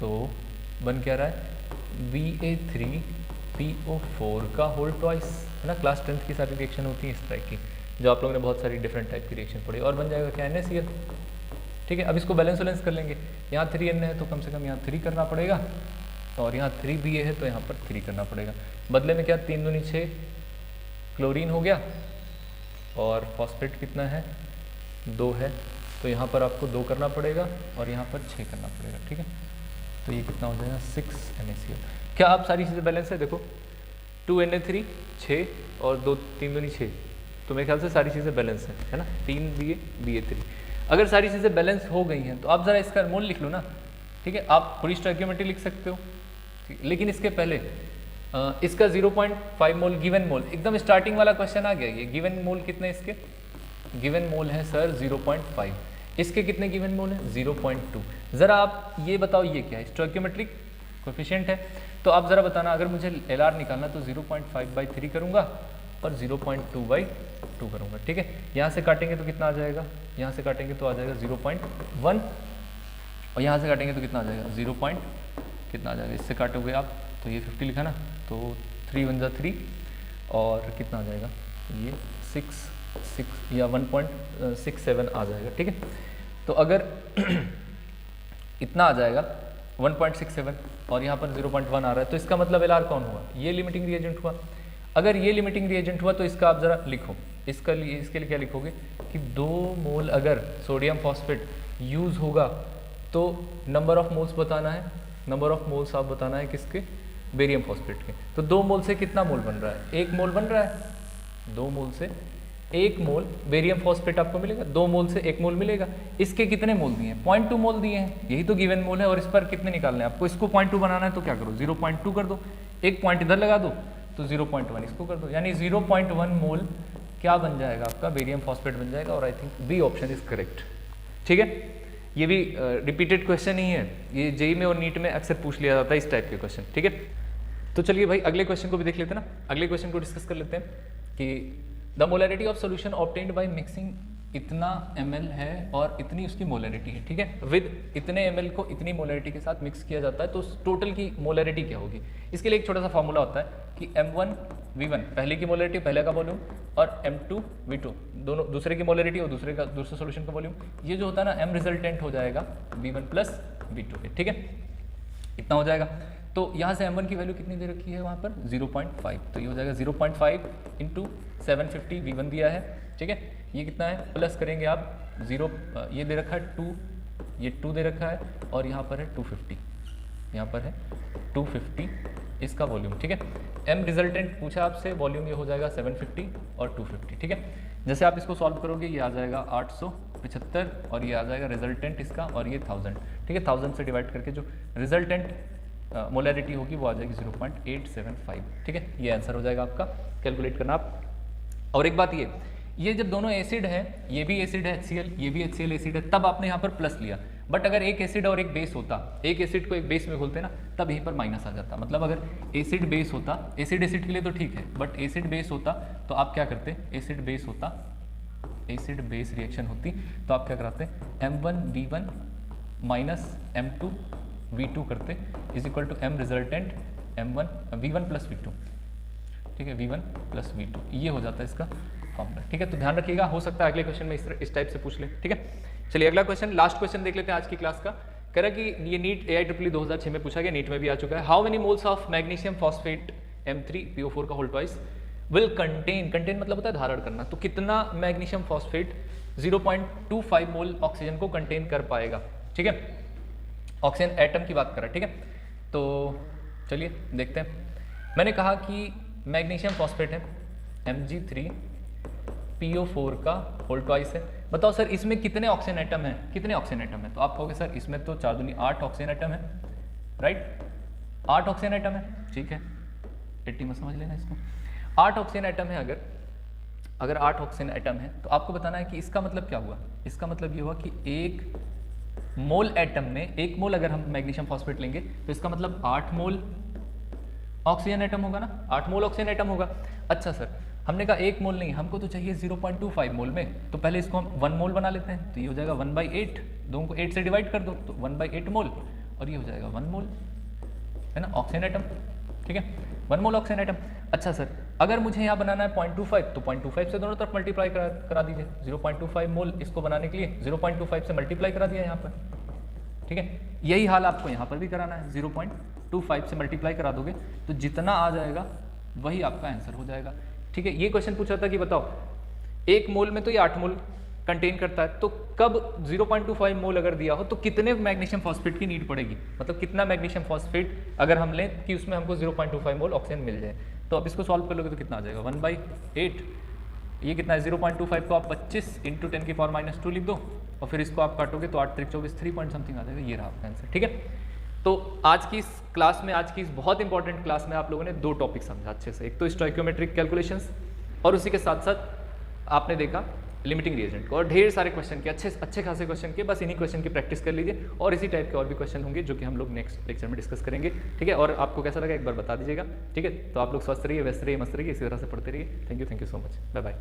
तो बन क्या रहा है, Ba3PO4 का होल ट्वाइस, है ना। क्लास 10th की सारी रिएक्शन होती है इस टाइप की, जो आप लोगों ने बहुत सारी डिफरेंट टाइप की रिएक्शन पढ़ी, और बन जाएगा क्या, NaCl। ठीक है, अब इसको बैलेंस वैलेंस कर लेंगे, यहाँ 3Na है तो कम से कम यहाँ 3 करना पड़ेगा, और यहाँ 3Ba है तो यहाँ पर 3 करना पड़ेगा। बदले में क्या, 3 दूनी 6 क्लोरीन हो गया, और फॉस्फेट कितना है, 2 है, तो यहाँ पर आपको 2 करना पड़ेगा और यहाँ पर 6 करना पड़ेगा। ठीक है, तो ये कितना हो जाएगा, 6 NaCl। क्या आप सारी चीज़ें बैलेंस है, देखो 2Na3 6 और 2 3 दूनी 6, तो मेरे ख्याल से सारी चीज़ें बैलेंस है ना, 3Ba Ba3। अगर सारी चीज़ें बैलेंस हो गई हैं तो आप ज़रा इसका मोल लिख लो ना। ठीक है, आप पूरी स्टोइकियोमेट्री लिख सकते हो, लेकिन इसके पहले इसका 0.5 मोल गिवन मोल, एकदम स्टार्टिंग वाला क्वेश्चन आ गया। ये गिवन मोल कितने इसके, गिवन मोल है सर 0.5, इसके कितने गिवन मोल है 0.2। ज़रा आप ये बताओ ये क्या है, स्टोइकियोमेट्रिक कोएफिशिएंट है, तो आप ज़रा बताना, अगर मुझे LR निकालना तो 0.5/3 करूँगा और 0.2/2 करूँगा। ठीक है, यहाँ से काटेंगे तो कितना आ जाएगा, यहाँ से काटेंगे तो आ जाएगा 0.1, और यहाँ से काटेंगे तो कितना आ जाएगा 0. कितना आ जाएगा, इससे काटोगे आप तो ये 50 लिखा ना, तो 3 1 3 और कितना आ जाएगा, ये 6 या 1.67 आ जाएगा। ठीक है, तो अगर इतना आ जाएगा 1.67 और यहाँ पर 0.1 आ रहा है, तो इसका मतलब LR कौन हुआ, ये लिमिटिंग रिएजेंट हुआ। अगर ये लिमिटिंग रिएजेंट हुआ तो इसका आप ज़रा लिखो, इसके लिए क्या लिखोगे कि 2 मोल अगर सोडियम फॉस्फेट यूज़ होगा तो नंबर ऑफ मोल्स बताना है, नंबर ऑफ मोल्स आप बताना है किसके, बेरियम फॉस्फेट के। तो 2 मोल से कितना मोल बन रहा है, 1 मोल बन रहा है, 2 मोल से 1 मोल बेरियम फॉस्फेट आपको मिलेगा, 2 मोल से 1 मोल मिलेगा। इसके कितने मोल दिए हैं, 0.2 मोल दिए हैं, यही तो गिवन मोल है, और इस पर कितने निकालने हैं आपको, इसको 0.2 बनाना है तो क्या करो 0.2 कर दो, एक पॉइंट इधर लगा दो तो 0.1 इसको कर दो, यानी 0.1 मोल क्या बन जाएगा आपका, बेरियम फॉस्फेट बन जाएगा। और I think B option is correct. ठीक है, ये भी रिपीटेड क्वेश्चन ही है, ये जेई में और नीट में अक्सर पूछ लिया जाता है इस टाइप के क्वेश्चन। ठीक है, तो चलिए भाई अगले क्वेश्चन को भी देख लेते हैं ना, अगले क्वेश्चन को डिस्कस कर लेते हैं कि the molarity of solution obtained by mixing इतना ml है और इतनी उसकी मोलैरिटी है। ठीक है, विद इतने ml को इतनी मोलैरिटी के साथ मिक्स किया जाता है, तो टोटल की मोलैरिटी क्या होगी। इसके लिए एक छोटा सा फॉर्मूला होता है कि M1V1 पहले की मोलैरिटी, पहले का वॉल्यूम, और M2V2 दोनों दूसरे की मोलैरिटी और दूसरे सोल्यूशन का वॉल्यूम। ये जो होता है ना, M रिजल्टेंट हो जाएगा V1 + V2। ठीक है, इतना हो जाएगा। तो यहाँ से M1 की वैल्यू कितनी दे रखी है वहाँ पर 0.5, तो ये हो जाएगा 0.5 × 750 V1 दिया है। ठीक है, ये कितना है, प्लस करेंगे आप 0, ये दे रखा है 2, ये 2 दे रखा है, और यहाँ पर है 250, यहाँ पर है 250 इसका वॉल्यूम। ठीक है, M रिजल्टेंट पूछा आपसे, वॉल्यूम ये हो जाएगा 750 और 250। ठीक है, जैसे आप इसको सॉल्व करोगे ये आ जाएगा 875 और ये आ जाएगा रिजल्टेंट इसका, और ये 1000। ठीक है, 1000 से डिवाइड करके जो रिजल्टेंट मोलैरिटी होगी वो आ जाएगी 0.875। ठीक है, ये आंसर हो जाएगा आपका, कैलकुलेट करना आप। और एक बात ये जब दोनों एसिड है, ये भी एसिड है HCl, ये भी HCl एसिड है, तब आपने यहाँ पर प्लस लिया। बट अगर एक एसिड और एक बेस होता, एक एसिड को एक बेस में घोलते ना, तब यहीं पर माइनस आ जाता। मतलब अगर एसिड बेस होता, एसिड के लिए तो ठीक है, बट एसिड बेस होता तो आप क्या करते, एसिड बेस होता, एसिड बेस रिएक्शन होती तो आप क्या कराते, M1V1 - M2V2 करते is equal to M resultant V1 + V2। ठीक है, V1 + V2 ये हो जाता है इसका फॉर्मूला। ठीक है, तो ध्यान रखिएगा, हो सकता है अगले क्वेश्चन में इस टाइप से पूछ ले। ठीक है, चलिए अगला क्वेश्चन, लास्ट क्वेश्चन देख लेते हैं आज की क्लास का। कह रहा कि ये नीट AIEEE 2006 में पूछा गया, नीट में भी आ चुका है। How many moles of magnesium phosphate M3PO4 का होल ट्वाइस विल कंटेन मतलब होता है धारण करना, तो कितना मैग्नीशियम फॉस्फेट 0.25 मोल ऑक्सीजन को कंटेन कर पाएगा। ठीक है, ऑक्सीजन एटम की बात कर रहा है। ठीक है, तो चलिए देखते हैं। मैंने कहा कि मैग्नीशियम फॉस्फेट है Mg3PO4 का होल ट्वाइस है। बताओ सर इसमें कितने ऑक्सीजन एटम हैं, कितने ऑक्सीजन एटम है? तो आप कहोगे सर इसमें तो 4 दूनी 8 ऑक्सीजन एटम है, राइट? 8 ऑक्सीजन एटम है, ठीक है, 80 में समझ लेना इसको। 8 ऑक्सीजन एटम है, अगर 8 ऑक्सीजन एटम है तो आपको बताना है कि इसका मतलब क्या हुआ। इसका मतलब ये हुआ कि एक मोल एटम में, 1 मोल अगर हम मैग्नीशियम फॉस्फेट लेंगे तो इसका मतलब 8 मोल ऑक्सीजन एटम होगा ना, 8 मोल ऑक्सीजन एटम होगा। अच्छा सर, हमने कहा 1 मोल नहीं, हमको तो चाहिए 0.25 मोल में, तो पहले इसको हम 1 मोल बना लेते हैं। तो ये हो जाएगा 1/8, दोनों को 8 से डिवाइड कर दो तो 1/8 मोल, और ये हो जाएगा 1 मोल, है ना, ऑक्सीजन एटम। ठीक है, 1 मोल ऑक्सीजन एटम। अच्छा सर, अगर मुझे यहाँ बनाना है 0.25 तो 0.25 से दोनों तरफ मल्टीप्लाई करा दीजिए। 0.25 मोल इसको बनाने के लिए 0.25 से मल्टीप्लाई करा दिया यहाँ पर। ठीक है, यही हाल आपको यहाँ पर भी कराना है, 0.25 से मल्टीप्लाई करा दोगे तो जितना आ जाएगा वही आपका आंसर हो जाएगा। ठीक है, ये क्वेश्चन पूछा था कि बताओ 1 मोल में तो ये 8 मोल कंटेन करता है, तो कब 0.25 मोल अगर दिया हो तो कितने मैग्नीशियम फॉस्फेट की नीड पड़ेगी, मतलब कितना मैग्नीशियम फॉस्फेट अगर हम लें कि उसमें हमको 0.25 मोल ऑक्सीजन मिल जाए। तो अब इसको सॉल्व कर लोगे तो कितना आ जाएगा, 1/8। ये कितना है, 0.25 को आप 25 × 10⁻² लिख दो, और फिर इसको आप काटोगे तो 8 × 3 = 24, 3 पॉइंट समथिंग आ जाएगा। ये रहा आपका आंसर। ठीक है, तो आज की इस क्लास में, आज की इस बहुत इंपॉर्टेंट क्लास में आप लोगों ने 2 टॉपिक समझा अच्छे से। एक तो स्टोइकियोमेट्रिक कैलकुलेशंस, और उसी के साथ साथ आपने देखा लिमिटिंग रिएजेंट को, और ढेर सारे क्वेश्चन के, अच्छे खासे क्वेश्चन के। बस इन्हीं क्वेश्चन की प्रैक्टिस कर लीजिए, और इसी टाइप के और भी क्वेश्चन होंगे जो कि हम लोग नेक्स्ट लेक्चर में डिस्कस करेंगे। ठीक है, और आपको कैसा लगा एक बार बता दीजिएगा। ठीक है, तो आप लोग स्वस्थ रहिए, व्यस्त रहिए, मस्त रहिए, इसी तरह से पढ़ते रहिए। Thank you so much, bye bye.